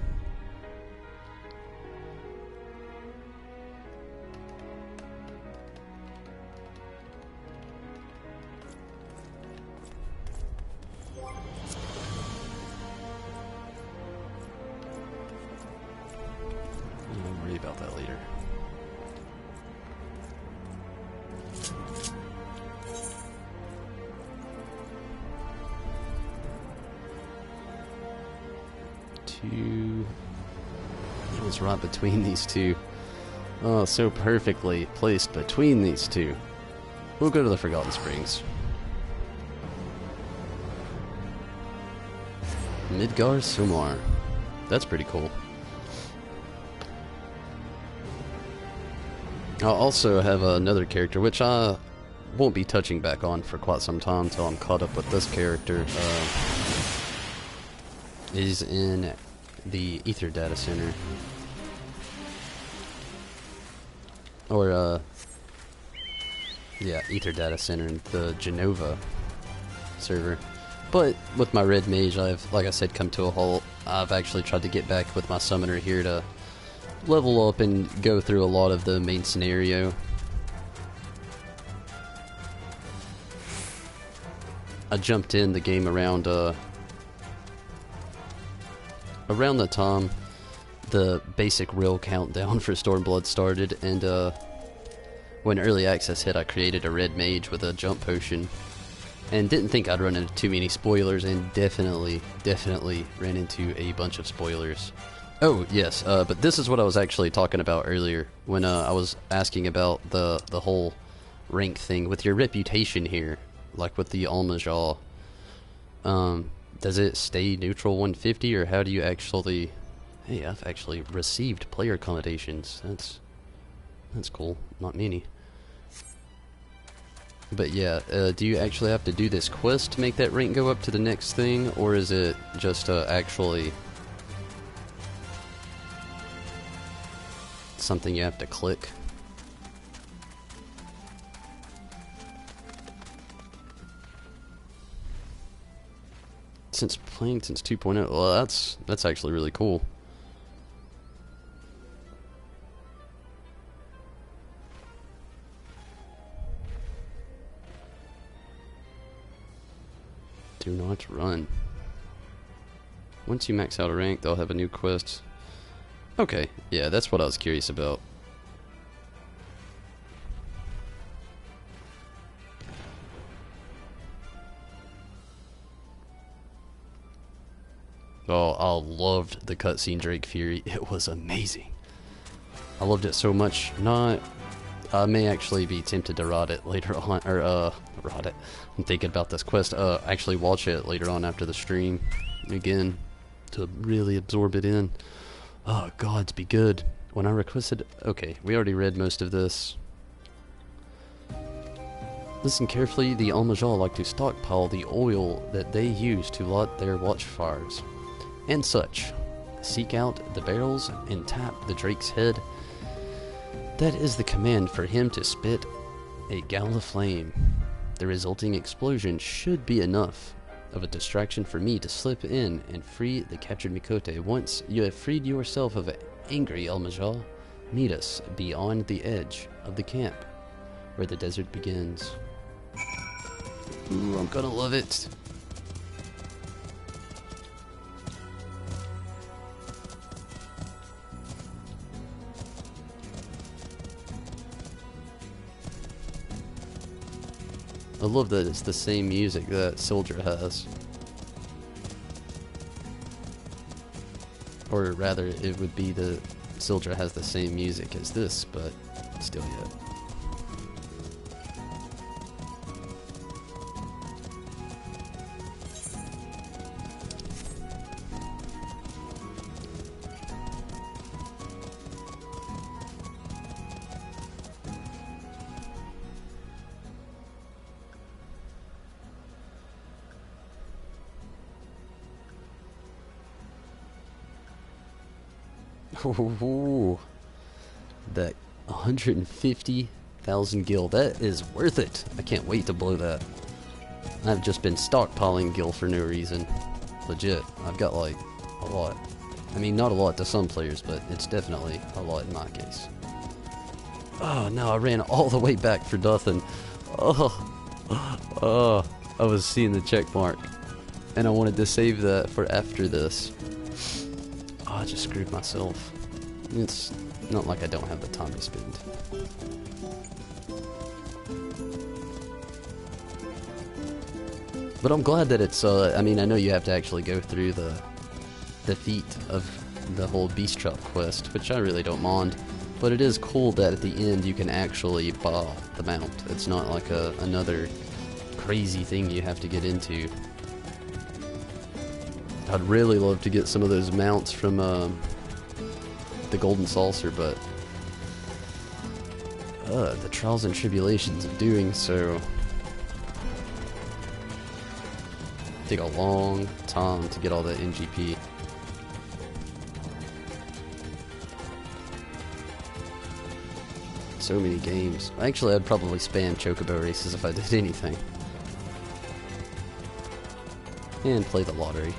[SPEAKER 1] About that later. It was right between these two. Oh, so perfectly placed between these two. We'll go to the Forgotten Springs. Midgar Sumar. That's pretty cool. I'll also have another character, which I won't be touching back on for quite some time until I'm caught up with this character. Is in the Ether Data Center. Or, yeah, Ether Data Center, the Genova server. But with my Red Mage, I've, like I said, come to a halt. I've actually tried to get back with my Summoner here to level up and go through a lot of the main scenario. I jumped in the game around the time the basic real countdown for Stormblood started, and when early access hit, I created a Red Mage with a jump potion, and didn't think I'd run into too many spoilers, and definitely ran into a bunch of spoilers. Oh, yes, but this is what I was actually talking about earlier, when I was asking about the whole rank thing. With your reputation here, like with the Almajal, does it stay neutral 150, or how do you actually... Hey, I've actually received player accommodations. That's cool. Not many. But yeah, do you actually have to do this quest to make that rank go up to the next thing, or is it just actually... something you have to click? Since playing since 2.0, well, that's actually really cool. Do not run. Once you max out a rank, they'll have a new quest. Okay, yeah, that's what I was curious about. Oh, I loved the cutscene Drake Fury. It was amazing. I loved it so much. I may actually be tempted to rot it later on, or rot it. I'm thinking about this quest. Actually watch it later on after the stream again to really absorb it in. Oh, gods be good. When I requested... Okay, we already read most of this. Listen carefully. The Almajal like to stockpile the oil that they use to light their watchfires and such. Seek out the barrels and tap the drake's head. That is the command for him to spit a gall of flame. The resulting explosion should be enough of a distraction for me to slip in and free the captured Mikote. Once you have freed yourself of angry Almajal, meet us beyond the edge of the camp where the desert begins. Ooh, I'm gonna love it. I love that it's the same music that Soldier has. Or rather, it would be the Soldier has the same music as this, but still yet. Ooh, that 150,000 gil, that is worth it. I can't wait to blow that. I've just been stockpiling gil for no reason. Legit, I've got like a lot. I mean, not a lot to some players, but it's definitely a lot in my case. Oh no, I ran all the way back for nothing. Oh, I was seeing the check mark, and I wanted to save that for after this. Oh, I just screwed myself. It's not like I don't have the time to spend. But I'm glad that it's, I mean, I know you have to actually go through the feat of the whole Beast Trap quest, which I really don't mind. But it is cool that at the end you can actually buy the mount. It's not like another crazy thing you have to get into. I'd really love to get some of those mounts from the Golden Saucer, but the trials and tribulations of doing so take a long time to get all that NGP. So many games. Actually, I'd probably spam Chocobo races if I did anything. And play the lottery.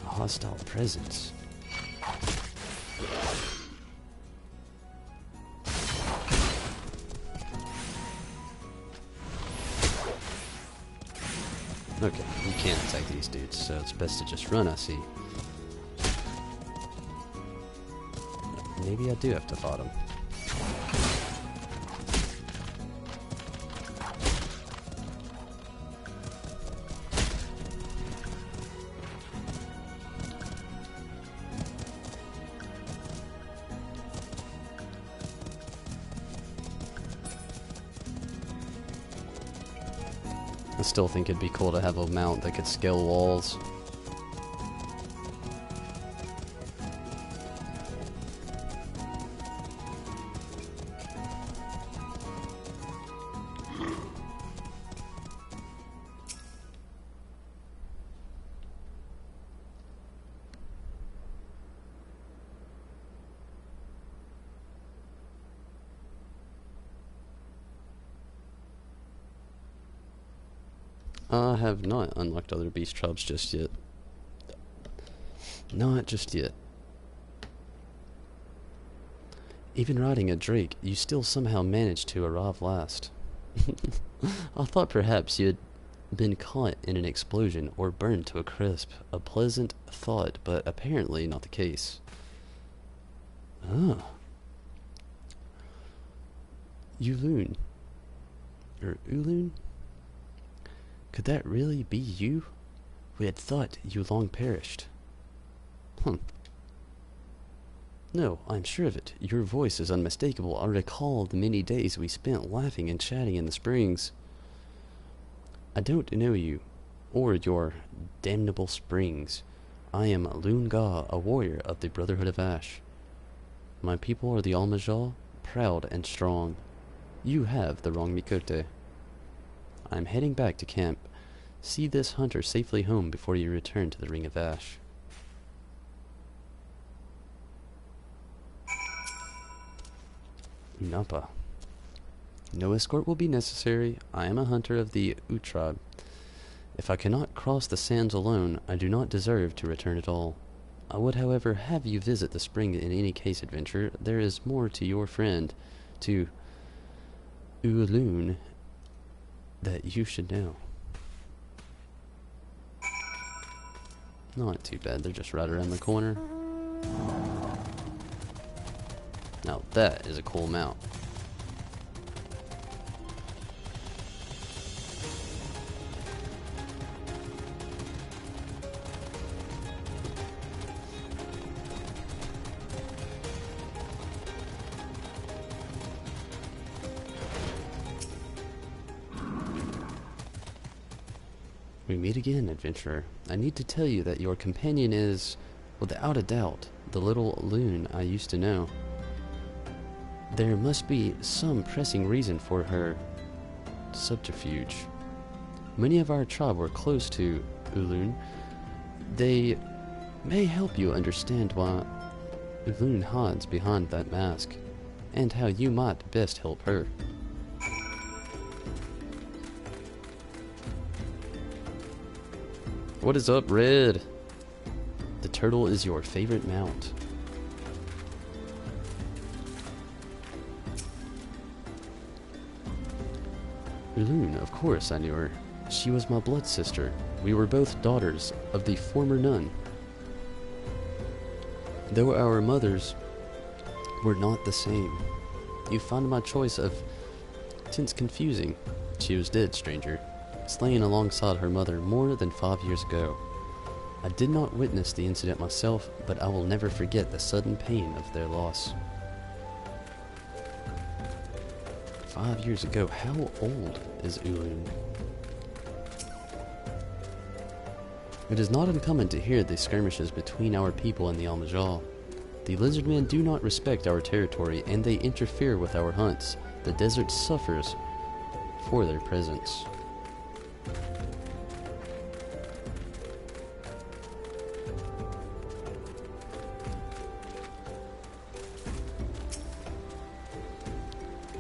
[SPEAKER 1] Hostile presence. Okay, you can't attack these dudes, so it's best to just run, I see. Maybe I do have to fight them. I still think it'd be cool to have a mount that could scale walls. I have not unlocked other beast tribes just yet. Not just yet. Even riding a drake, you still somehow managed to arrive last. I thought perhaps you had been caught in an explosion or burned to a crisp. A pleasant thought, but apparently not the case. Ah. Ulun. Or Ulun? Could that really be you? We had thought you long perished. No, I'm sure of it. Your voice is unmistakable. I recall the many days we spent laughing and chatting in the springs. I don't know you, or your damnable springs. I am Lunga, a warrior of the Brotherhood of Ash. My people are the Almajal, proud and strong. You have the wrong Mikote. I'm heading back to camp. See this hunter safely home before you return to the Ring of Ash. Unapa. No escort will be necessary. I am a hunter of the Utribe. If I cannot cross the sands alone, I do not deserve to return at all. I would, however, have you visit the spring in any case, adventure. There is more to your friend, to Ulun, that you should know. Not too bad, they're just right around the corner. Now that is a cool mount. We meet again, adventurer. I need to tell you that your companion is, without a doubt, the little loon I used to know. There must be some pressing reason for her subterfuge. Many of our tribe were close to Ulun. They may help you understand why Ulun hides behind that mask, and how you might best help her. What is up, Red? The turtle is your favorite mount. Ulun, of course I knew her. She was my blood sister. We were both daughters of the former nun. Though our mothers were not the same. You find my choice of tense confusing. She was dead, stranger, slain alongside her mother more than 5 years ago. I did not witness the incident myself, but I will never forget the sudden pain of their loss. 5 years ago, how old is Ulun? It is not uncommon to hear the skirmishes between our people and the Almajal. The lizardmen do not respect our territory, and they interfere with our hunts. The desert suffers for their presence.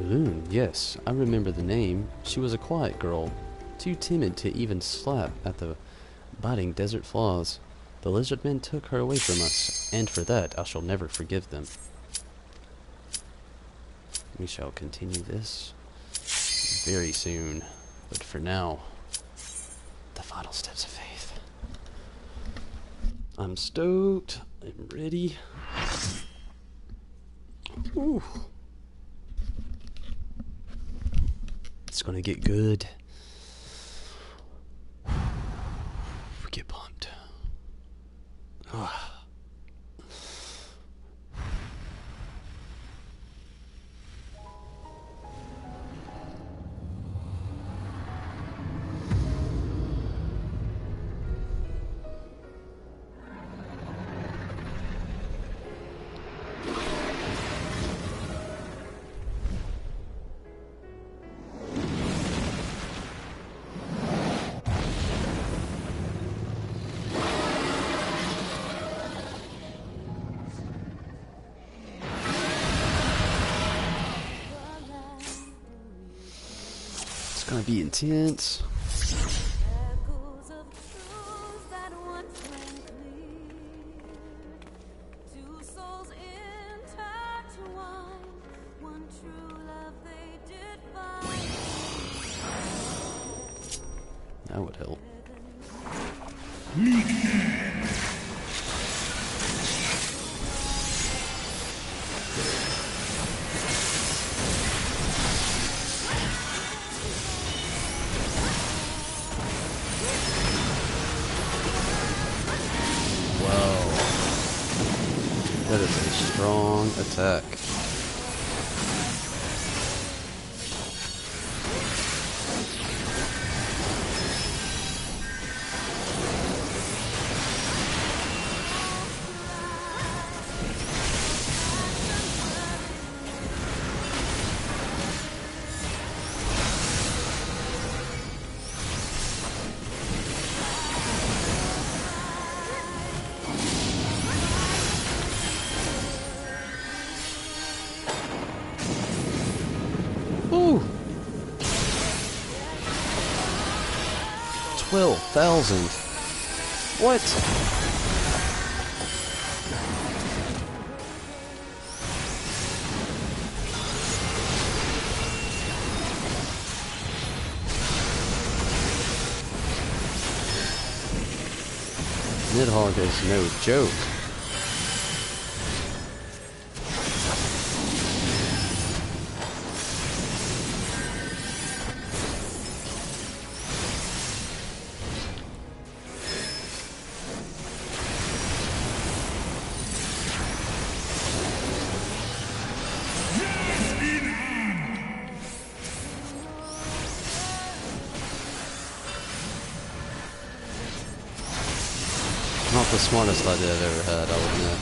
[SPEAKER 1] Ulun, yes, I remember the name. She was a quiet girl, too timid to even slap at the biting desert flaws. The lizardmen took her away from us, and for that I shall never forgive them. We shall continue this very soon, but for now, the final steps of faith. I'm stoked. I'm ready. Ooh. It's gonna get good. Get pumped. It's gonna be intense. That would help. Wow. That is a strong attack. Ooh! 12,000. What? Nidhogg is no joke. Not the smartest idea I've ever had, I would admit.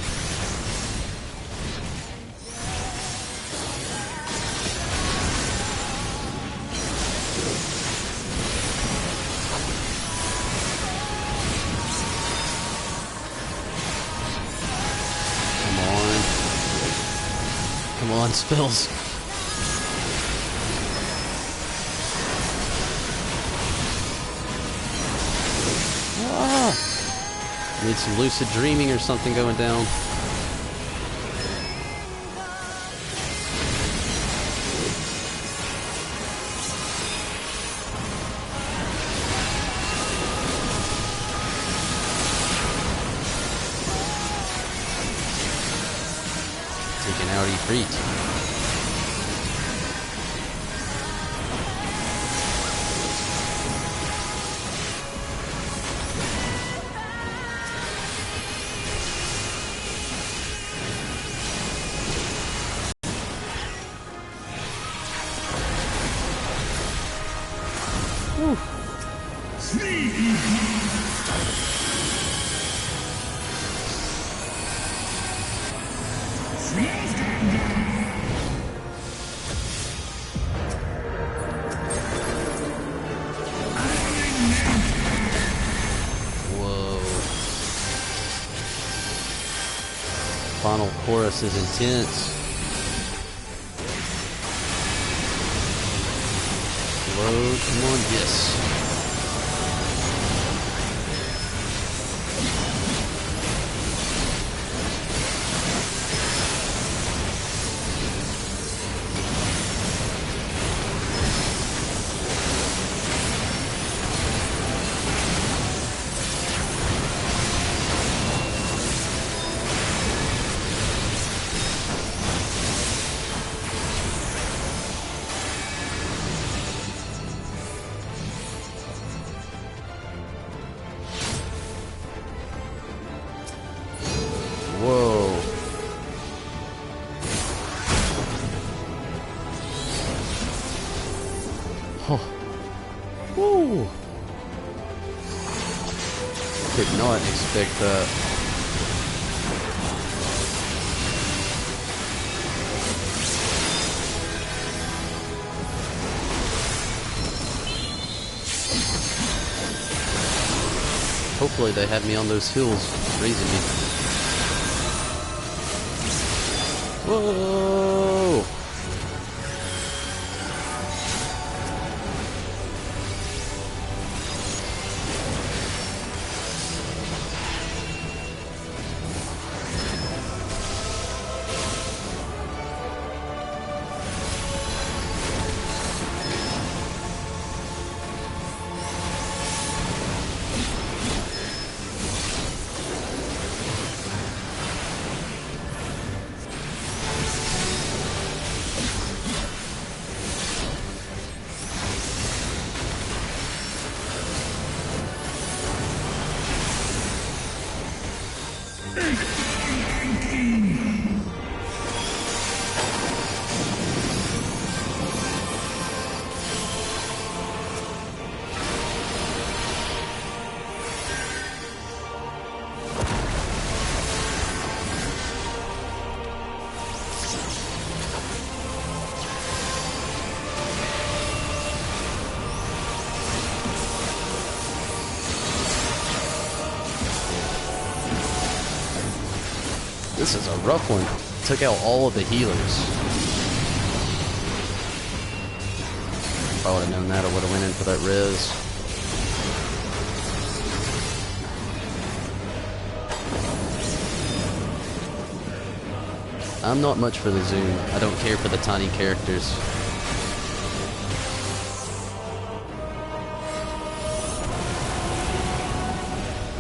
[SPEAKER 1] Come on, spills. Ah! Need some lucid dreaming or something going down. Taking out Ifrit. Whoa. Final chorus is intense. Load, come on, yes. Whoa. Oh. Woo. Did not expect that. Hopefully they have me on those hills raising me. Whoa! This is a rough one. Took out all of the healers. If I would have known that, I would have went in for that res. I'm not much for the zoom. I don't care for the tiny characters.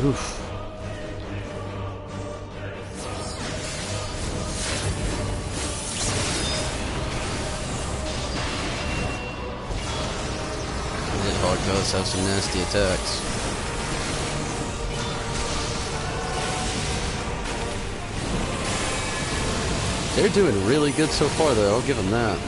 [SPEAKER 1] Oof. Does have some nasty attacks. They're doing really good so far, though. I'll give them that.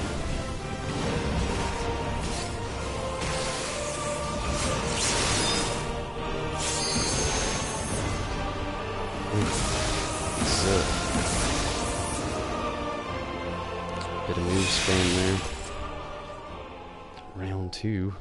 [SPEAKER 1] That's it. Bit of move spam there. Round 2.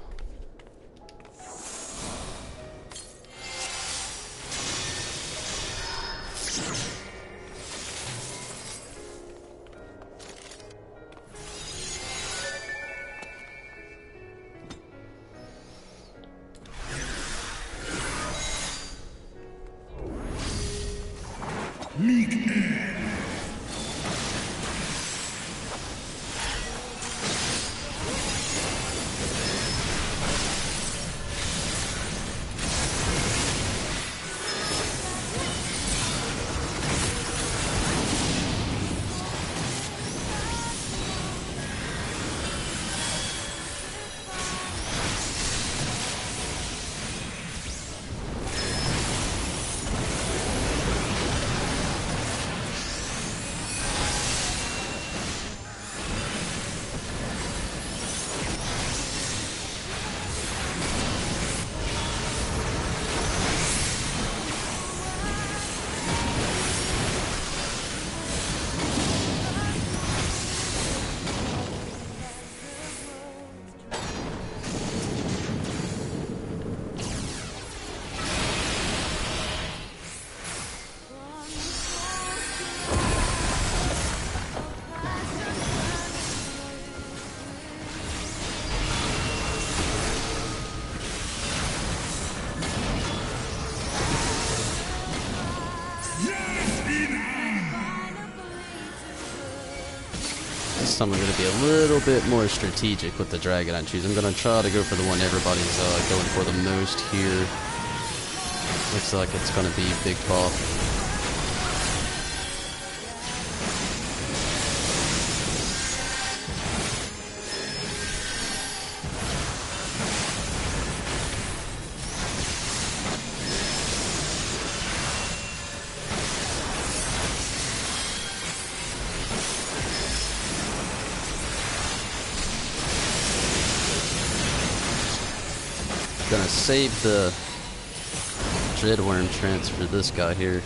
[SPEAKER 1] I'm going to be a little bit more strategic with the dragon I choose. I'm going to try to go for the one everybody's going for the most here. Looks like it's going to be Big Paw. Gonna save the Dreadworm trance for this guy here.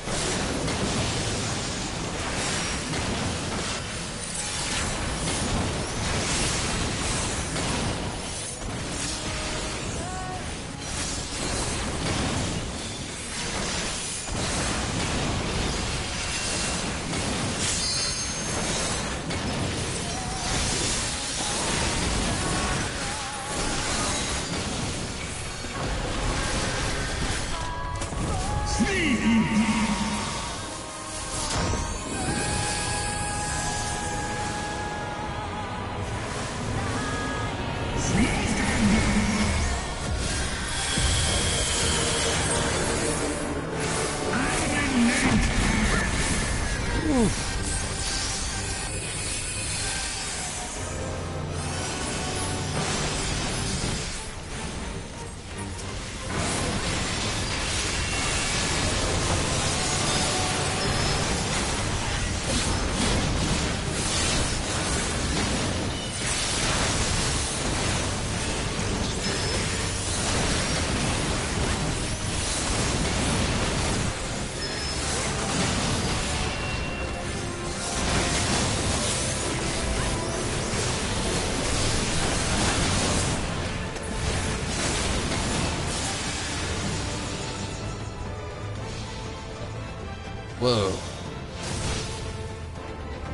[SPEAKER 1] Whoa.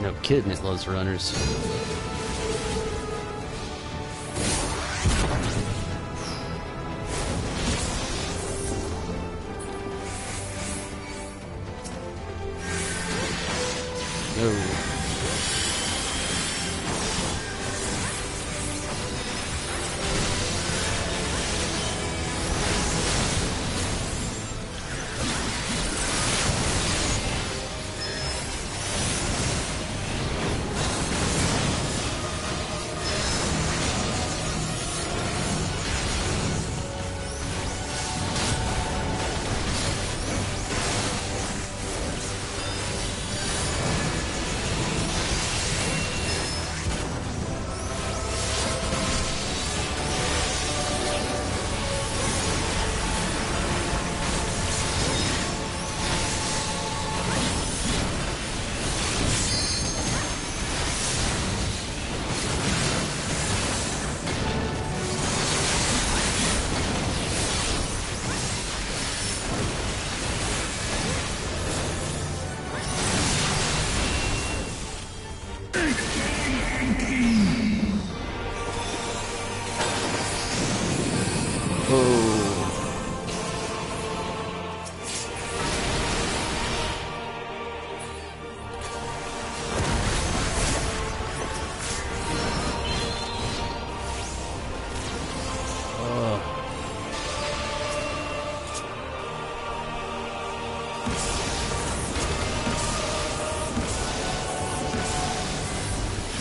[SPEAKER 1] No kidding, it loves runners. No.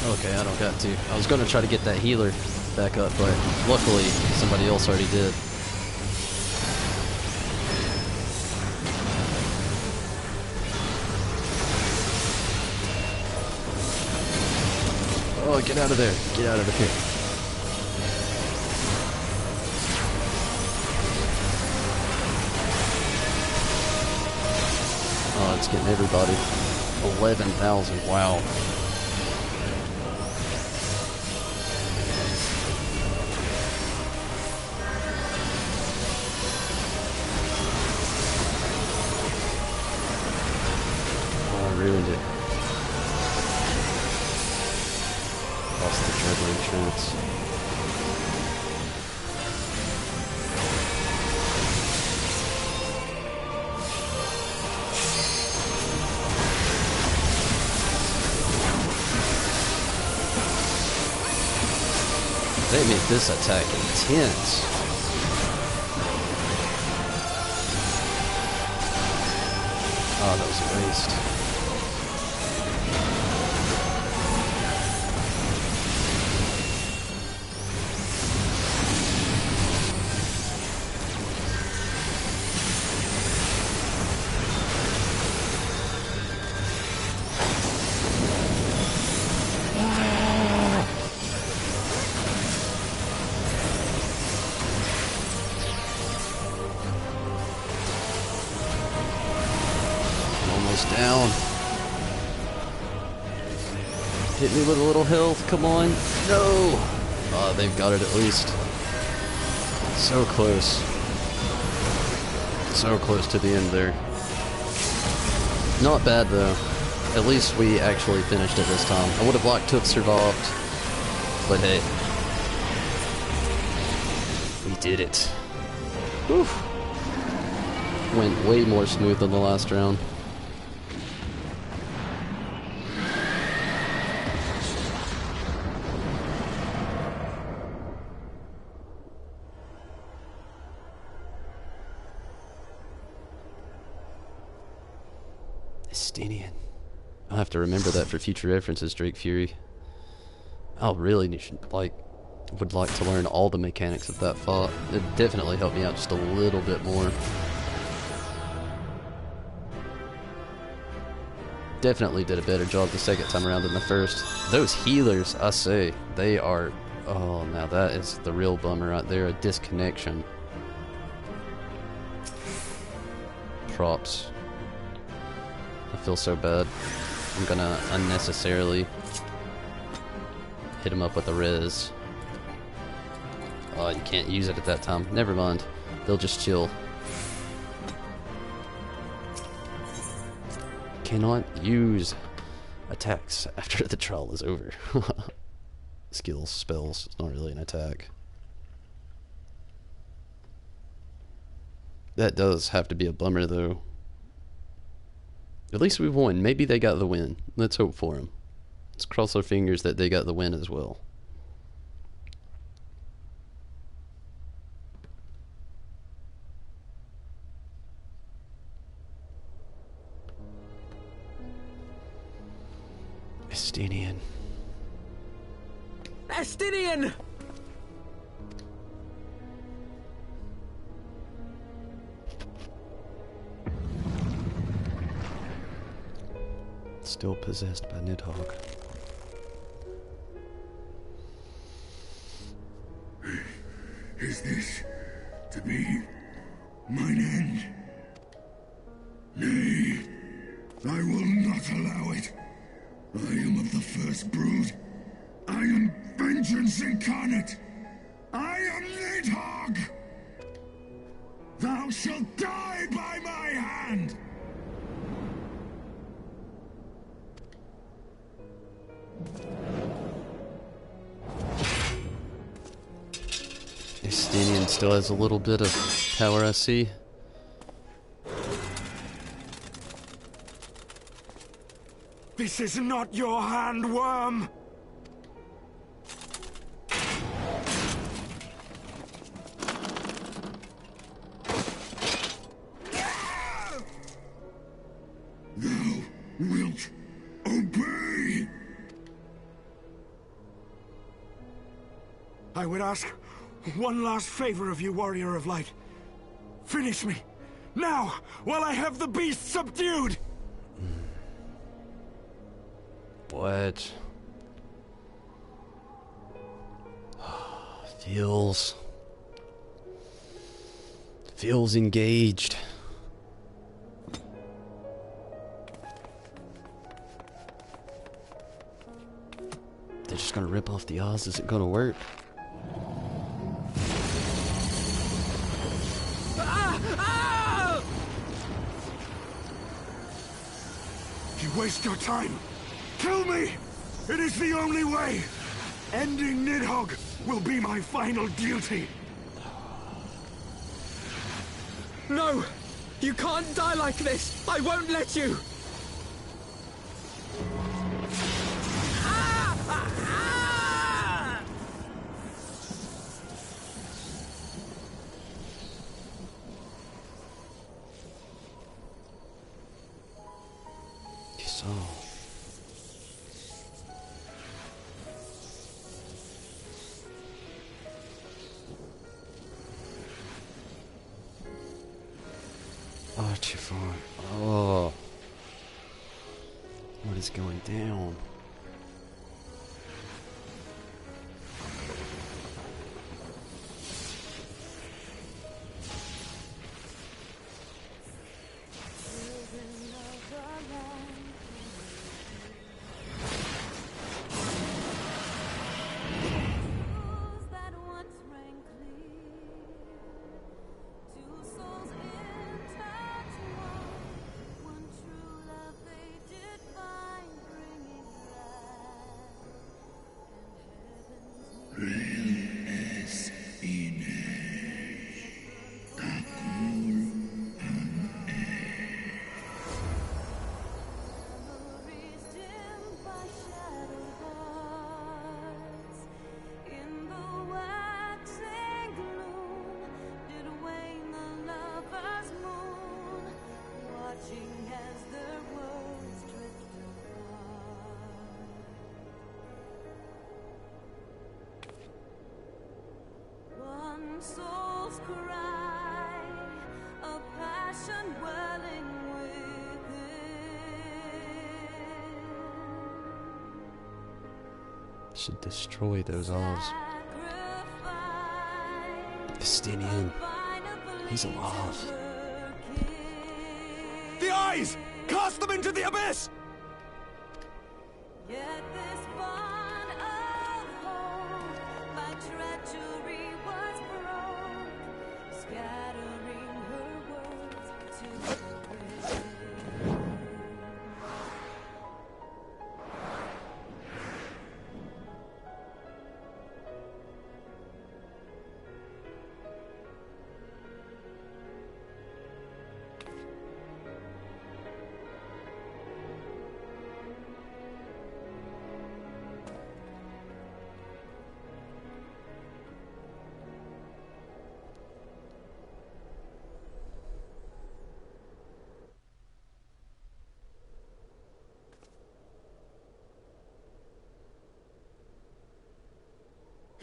[SPEAKER 1] Okay, I don't got to. I was going to try to get that healer back up, but luckily somebody else already did. Oh, get out of there. Get out of there. Oh, it's getting everybody. 11,000, wow. Ruined it. Lost the treasure insurance. They made this attack intense. Oh, that was a waste. Down. Hit me with a little health, come on. No! Oh, they've got it at least. So close. So close to the end there. Not bad though. At least we actually finished it this time. I would have liked to have survived, but hey. We did it. Whew. Went way more smooth than the last round. Estinian. I'll have to remember that for future references, Drake Fury. I really would like to learn all the mechanics of that fight. It definitely helped me out just a little bit more. Definitely did a better job the second time around than the first. Those healers, I say, they are... Oh, now that is the real bummer right there, a disconnection. Props. I feel so bad. I'm gonna unnecessarily hit him up with a res. Oh, you can't use it at that time. Never mind. They'll just chill. cannot use attacks after the trial is over. Skills, spells, it's not really an attack. That does have to be a bummer, though. At least we won. Maybe they got the win. Let's hope for them. Let's cross our fingers that they got the win as well. Estinian.
[SPEAKER 2] Estinian!
[SPEAKER 1] Still possessed by Nidhogg.
[SPEAKER 8] Is this to be mine end? Nay, I will not allow it. I am of the first brood. I am vengeance incarnate. I am Nidhogg. Thou shalt die by my hand.
[SPEAKER 1] Estinian still has a little bit of power, I see.
[SPEAKER 9] This is not your hand, worm!
[SPEAKER 8] Thou wilt obey.
[SPEAKER 9] I would ask one last favor of you, Warrior of Light. Finish me, now, while I have the beast subdued!
[SPEAKER 1] What? Feels engaged. They're just gonna rip off the Oz. Is it gonna work?
[SPEAKER 9] You waste your time. Kill me! It is the only way! Ending Nidhogg will be my final duty!
[SPEAKER 2] No! You can't die like this! I won't let you!
[SPEAKER 1] So... Archivon. Oh. What is going down?
[SPEAKER 12] Souls cry, a passion welling within.
[SPEAKER 1] Should destroy those Oz. Estinian. He's alive.
[SPEAKER 9] The eyes! Cast them into the abyss!
[SPEAKER 12] Yet this bond of hope by treachery was broke, scattering her words to the wind.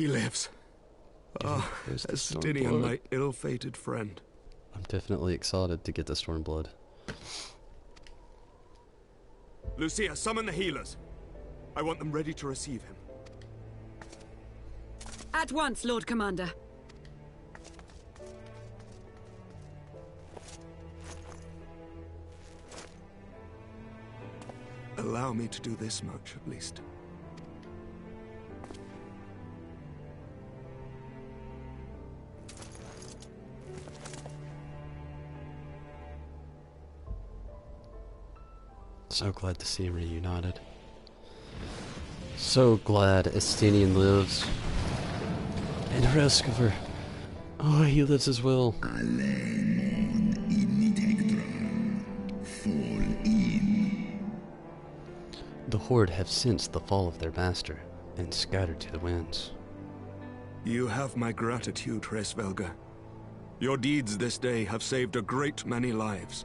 [SPEAKER 9] He lives. Ah,
[SPEAKER 1] There's the
[SPEAKER 9] Estinian,
[SPEAKER 1] Stormblood.
[SPEAKER 9] my ill-fated friend.
[SPEAKER 1] I'm definitely excited to get the Stormblood.
[SPEAKER 9] Lucia, summon the healers. I want them ready to receive him.
[SPEAKER 10] At once, Lord Commander.
[SPEAKER 9] Allow me to do this much, at least.
[SPEAKER 1] So glad to see him reunited. So glad Estinian lives. And Hreskover. Oh, he lives as well. The Horde have sensed the fall of their master, and scattered to the winds.
[SPEAKER 9] You have my gratitude, Hresvelga. Your deeds this day have saved a great many lives.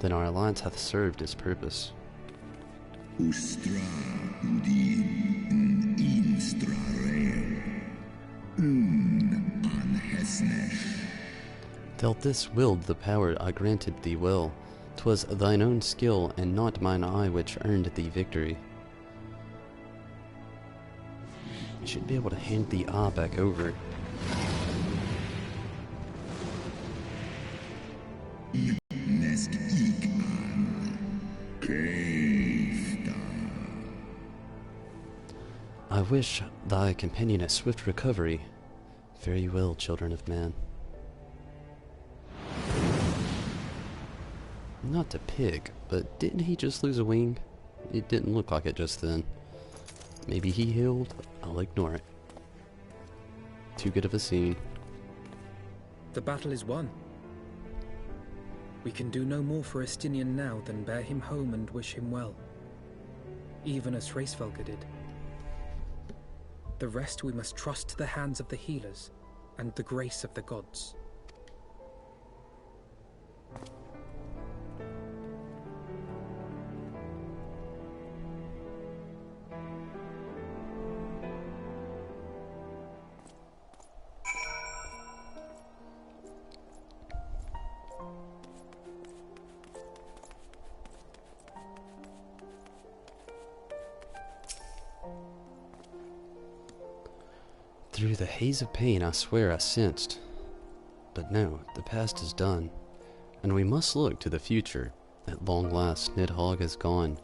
[SPEAKER 1] Then our alliance hath served its purpose. Thou this willed the power I granted thee well. 'Twas thine own skill, and not mine eye, which earned thee victory. You should be able to hand the eye back over. I wish thy companion a swift recovery. Fare you well, children of man. Not to pig, but didn't he just lose a wing? It didn't look like it just then. Maybe he healed? I'll ignore it. Too good of a scene.
[SPEAKER 2] The battle is won. We can do no more for Estinian now than bear him home and wish him well. Even as Hreisvelga did. The rest we must trust to the hands of the healers and the grace of the gods.
[SPEAKER 1] Through the haze of pain, I swear I sensed. But no, the past is done, and we must look to the future. At long last, Nidhogg is gone,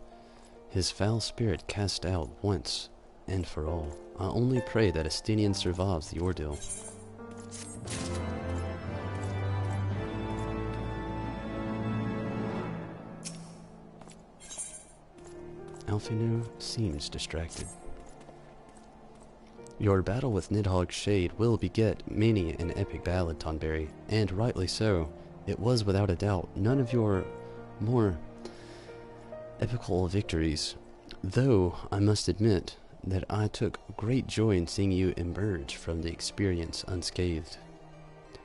[SPEAKER 1] his foul spirit cast out once and for all. I only pray that Estinian survives the ordeal. Alphinu seems distracted. Your battle with Nidhogg's Shade will beget many an epic ballad, Tonberry, and rightly so. It was without a doubt none of your more epical victories, though I must admit that I took great joy in seeing you emerge from the experience unscathed.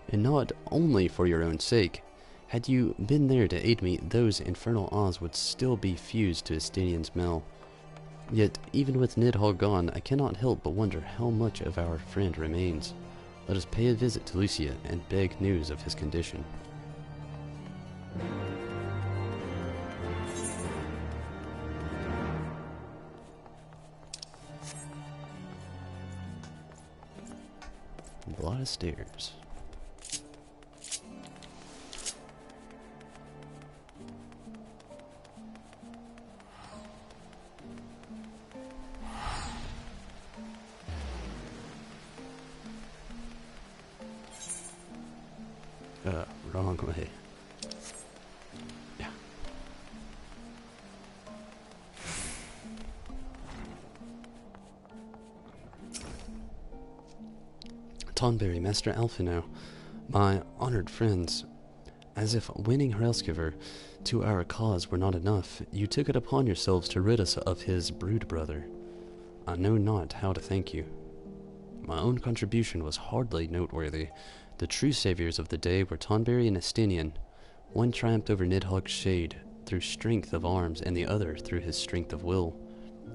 [SPEAKER 1] And not only for your own sake. Had you been there to aid me, those infernal eyes would still be fused to Estinian's mail. Yet, even with Nidhogg gone, I cannot help but wonder how much of our friend remains. Let us pay a visit to Lucia and beg news of his condition. A lot of stairs. Wrong way. Yeah. Tonberry, Master Alphino, my honored friends, as if winning Hreskover to our cause were not enough, you took it upon yourselves to rid us of his brood brother. I know not how to thank you. My own contribution was hardly noteworthy. The true saviors of the day were Tonberry and Estinian. One triumphed over Nidhogg's Shade, through strength of arms and the other through his strength of will.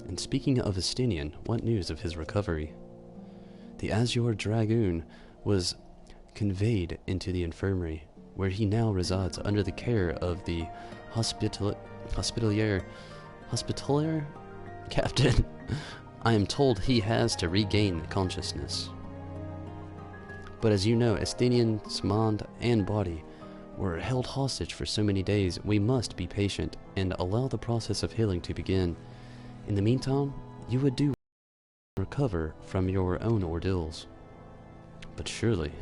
[SPEAKER 1] And speaking of Estinian, what news of his recovery? The Azure Dragoon was conveyed into the infirmary, where he now resides under the care of the hospitalier captain. I am told he has to regain consciousness. But as you know, Estinian's mind and body were held hostage for so many days. We must be patient and allow the process of healing to begin. In the meantime, you would do recover from your own ordeals. But surely,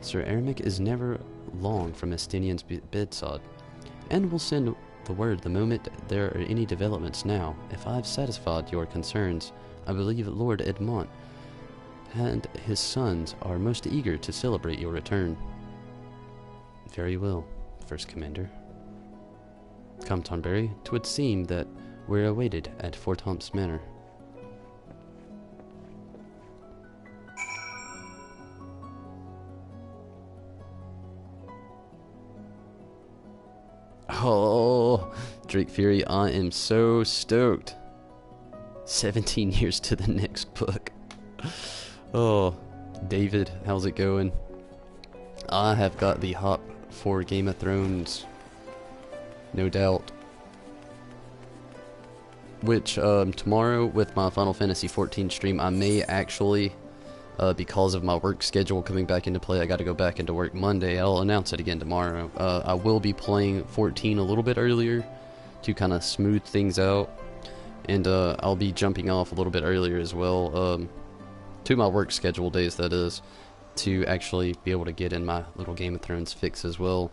[SPEAKER 1] Sir Ermic is never long from Estinian's bedside, and will send the word the moment there are any developments. Now, if I have satisfied your concerns, I believe Lord Edmont and his sons are most eager to celebrate your return. Very well, First Commander. Come, Tonberry, 'twould seem that we're awaited at Fortomps Manor. Oh, Drake Fury, I am so stoked. 17 years to the next book. Oh, David, how's it going? I have got the hop for Game of Thrones, no doubt. Which, tomorrow with my Final Fantasy XIV stream, I may actually, because of my work schedule coming back into play, I gotta go back into work Monday. I'll announce it again tomorrow. I will be playing 14 a little bit earlier to kind of smooth things out. And, I'll be jumping off a little bit earlier as well, to my work schedule days, that is, to actually be able to get in my little Game of Thrones fix as well.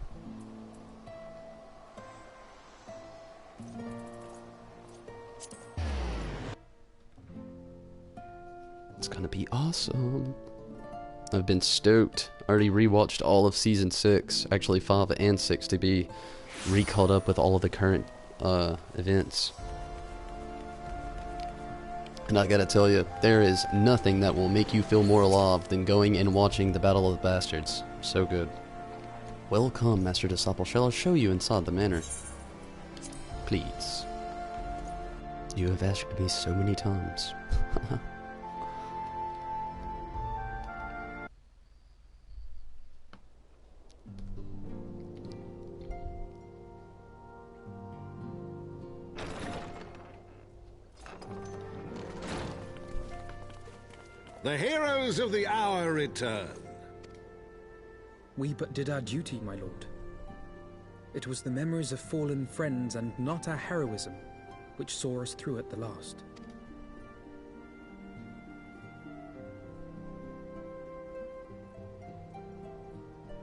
[SPEAKER 1] It's gonna be awesome. I've been stoked. Already rewatched all of Season 6, actually 5 and 6, to be re-caught up with all of the current events. And I gotta tell you, there is nothing that will make you feel more alive than going and watching the Battle of the Bastards. So good. Welcome, Master Disciple. Shall I show you inside the manor? Please. You have asked me so many times.
[SPEAKER 5] The heroes of the hour return.
[SPEAKER 2] We but did our duty, my lord. It was the memories of fallen friends and not our heroism which saw us through at the last.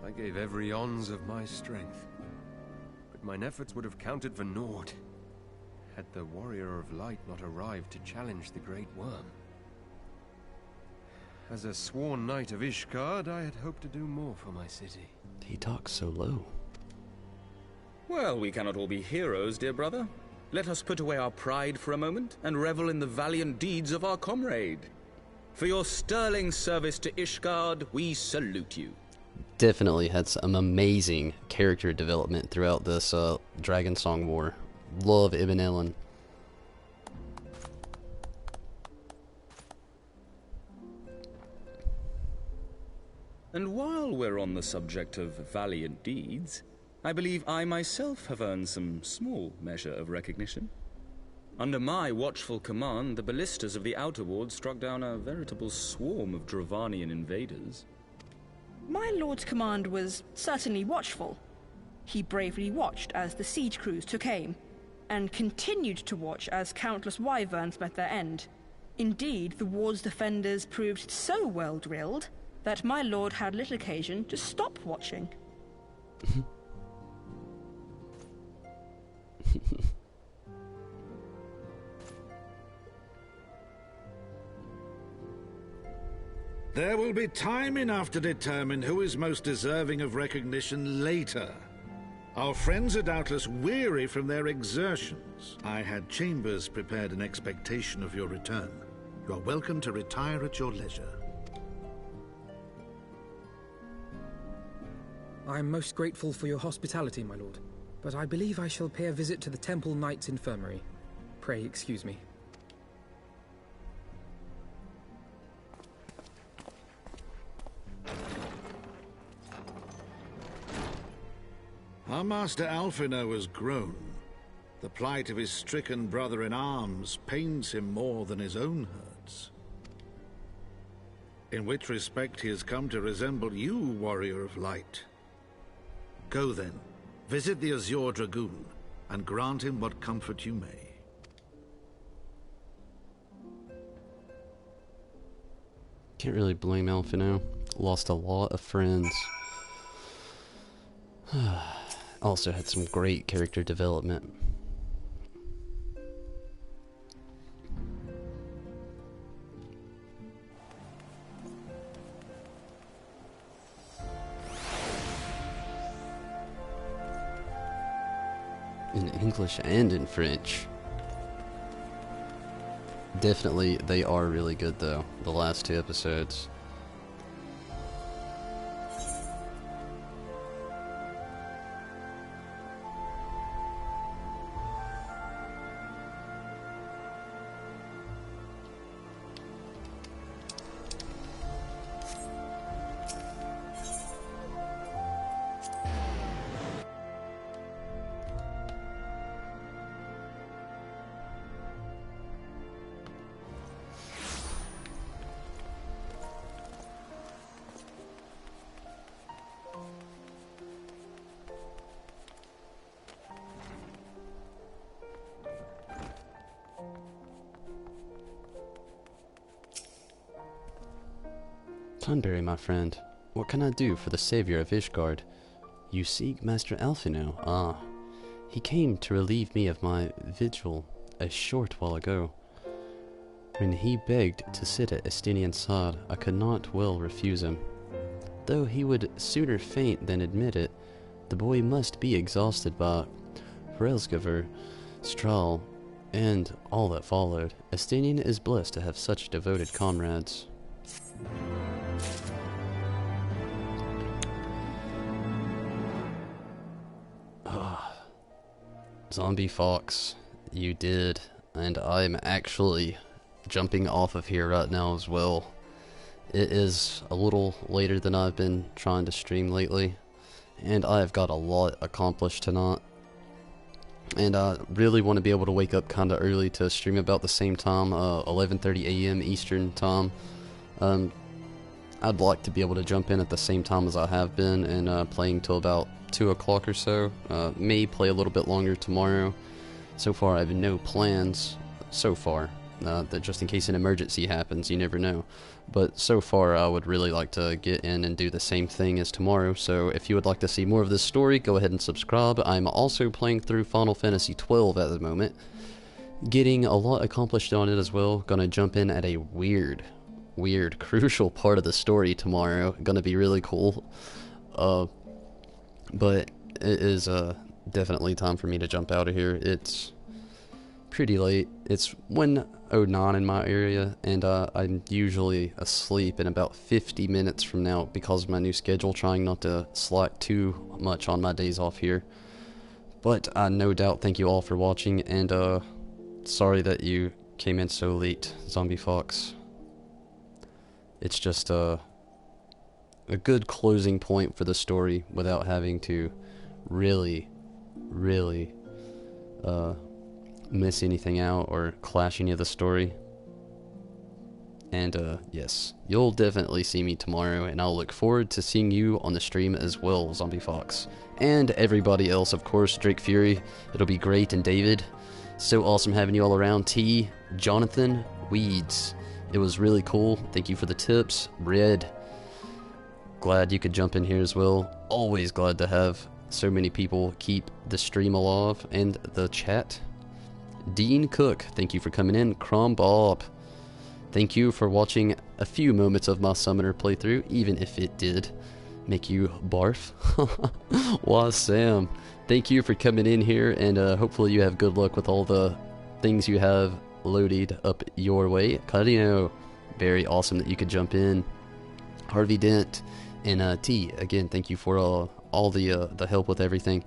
[SPEAKER 11] I gave every ounce of my strength, but mine efforts would have counted for naught had the Warrior of Light not arrived to challenge the Great Worm. As a sworn knight of Ishgard, I had hoped to do more for my city.
[SPEAKER 1] He talks so low.
[SPEAKER 13] Well, we cannot all be heroes, dear brother. Let us put away our pride for a moment and revel in the valiant deeds of our comrade. For your sterling service to Ishgard, we salute you.
[SPEAKER 1] Definitely had some amazing character development throughout this Dragon Song War. Love Ibn Ellen.
[SPEAKER 13] And while we're on the subject of valiant deeds, I believe I myself have earned some small measure of recognition. Under my watchful command, the ballistas of the Outer Ward struck down a veritable swarm of Dravanian invaders.
[SPEAKER 7] My lord's command was certainly watchful. He bravely watched as the siege crews took aim, and continued to watch as countless wyverns met their end. Indeed, the ward's defenders proved so well drilled that my lord had little occasion to stop watching.
[SPEAKER 5] There will be time enough to determine who is most deserving of recognition later. Our friends are doubtless weary from their exertions. I had chambers prepared in expectation of your return. You are welcome to retire at your leisure.
[SPEAKER 2] I am most grateful for your hospitality, my lord. but I believe I shall pay a visit to the Temple Knight's Infirmary. Pray excuse me.
[SPEAKER 5] Our master Alphino has grown. The plight of his stricken brother in arms pains him more than his own hurts. In which respect he has come to resemble you, warrior of light. Go then, visit the Azure Dragoon, and grant him what comfort you may.
[SPEAKER 1] Can't really blame Alphino. Lost a lot of friends. Also had some great character development. In English and in French. Definitely, they are really good though, the last 2 episodes. Sunbury, my friend, what can I do for the savior of Ishgard? You seek Master Alphino? Ah, he came to relieve me of my vigil a short while ago. When he begged to sit at Estinian sod, I could not well refuse him. Though he would sooner faint than admit it, the boy must be exhausted by Frelsgever, Strahl, and all that followed. Estinian is blessed to have such devoted comrades. Zombie Fox, you did, and I'm actually jumping off of here right now as well. It is a little later than I've been trying to stream lately, and I've got a lot accomplished tonight. And I really want to be able to wake up kinda early to stream about the same time, 11:30 AM Eastern time. I'd like to be able to jump in at the same time as I have been, and playing till about 2 o'clock or so. May play a little bit longer tomorrow. So far I have no plans, so far, that just in case an emergency happens, you never know. But so far I would really like to get in and do the same thing as tomorrow, so if you would like to see more of this story, go ahead and subscribe. I'm also playing through Final Fantasy XII at the moment, getting a lot accomplished on it as well. Gonna jump in at a weird, crucial part of the story tomorrow. Gonna be really cool. But it is definitely time for me to jump out of here. It's pretty late. It's 1:09 in my area, and I'm usually asleep in about 50 minutes from now because of my new schedule, trying not to slack too much on my days off here. But no doubt thank you all for watching, and sorry that you came in so late, Zombie Fox. It's just a good closing point for the story without having to really miss anything out or clash any of the story. And yes, you'll definitely see me tomorrow, and I'll look forward to seeing you on the stream as well, Zombie Fox. And everybody else, of course, Drake Fury, it'll be great, and David. So awesome having you all around. T, Jonathan, Weeds. It was really cool. Thank you for the tips. Red, glad you could jump in here as well. Always glad to have so many people keep the stream alive and the chat. Dean Cook, thank you for coming in. Crom Bob, thank you for watching a few moments of my Summoner playthrough, even if it did make you barf. Why, Sam, thank you for coming in here, and hopefully you have good luck with all the things you have loaded up your way. Cadino, very awesome that you could jump in. Harvey Dent, and T, again, thank you for all the help with everything.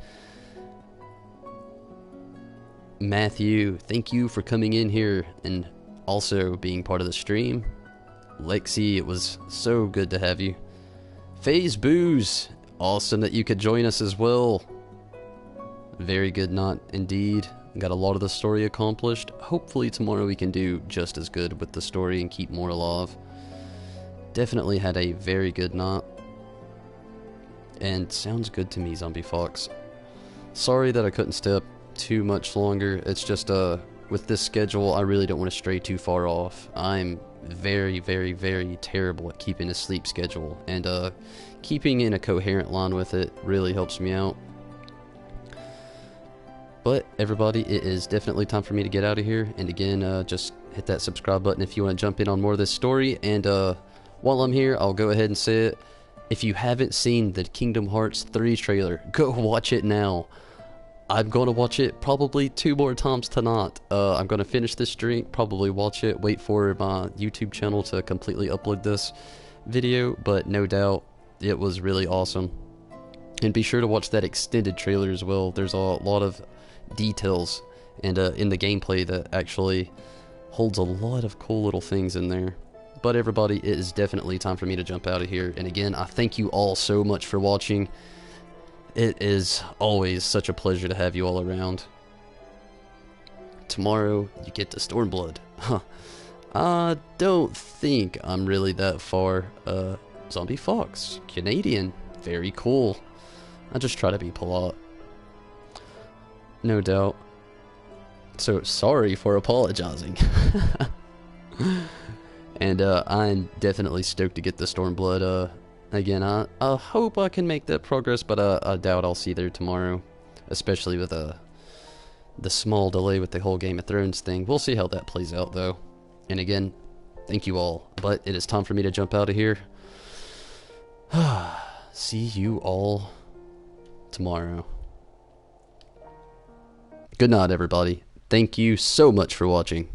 [SPEAKER 1] Matthew, thank you for coming in here and also being part of the stream. Lexi, it was so good to have you. FaZe Booze, awesome that you could join us as well. Very good knot indeed. Got a lot of the story accomplished. Hopefully tomorrow we can do just as good with the story and keep more alive. Definitely had a very good knot. And sounds good to me, Zombie Fox. Sorry that I couldn't stay up too much longer. It's just, with this schedule, I really don't want to stray too far off. I'm very, very, very terrible at keeping a sleep schedule. And, keeping in a coherent line with it really helps me out. But, everybody, it is definitely time for me to get out of here. And again, just hit that subscribe button if you want to jump in on more of this story. And, while I'm here, I'll go ahead and say it. If you haven't seen the Kingdom Hearts 3 trailer, go watch it now. I'm going to watch it probably 2 more times tonight. I'm going to finish this drink, probably watch it, wait for my YouTube channel to completely upload this video, but no doubt it was really awesome. And be sure to watch that extended trailer as well. There's a lot of details and in the gameplay that actually holds a lot of cool little things in there. But everybody, it is definitely time for me to jump out of here. And again, I thank you all so much for watching. It is always such a pleasure to have you all around. Tomorrow, you get to Stormblood. Huh. I don't think I'm really that far. Zombie Fox. Canadian. Very cool. I just try to be polite. No doubt. So, sorry for apologizing. And I'm definitely stoked to get the Stormblood. Again, I hope I can make that progress, but I doubt I'll see there tomorrow. Especially with the small delay with the whole Game of Thrones thing. We'll see how that plays out, though. And again, thank you all. But it is time for me to jump out of here. See you all tomorrow. Good night, everybody. Thank you so much for watching.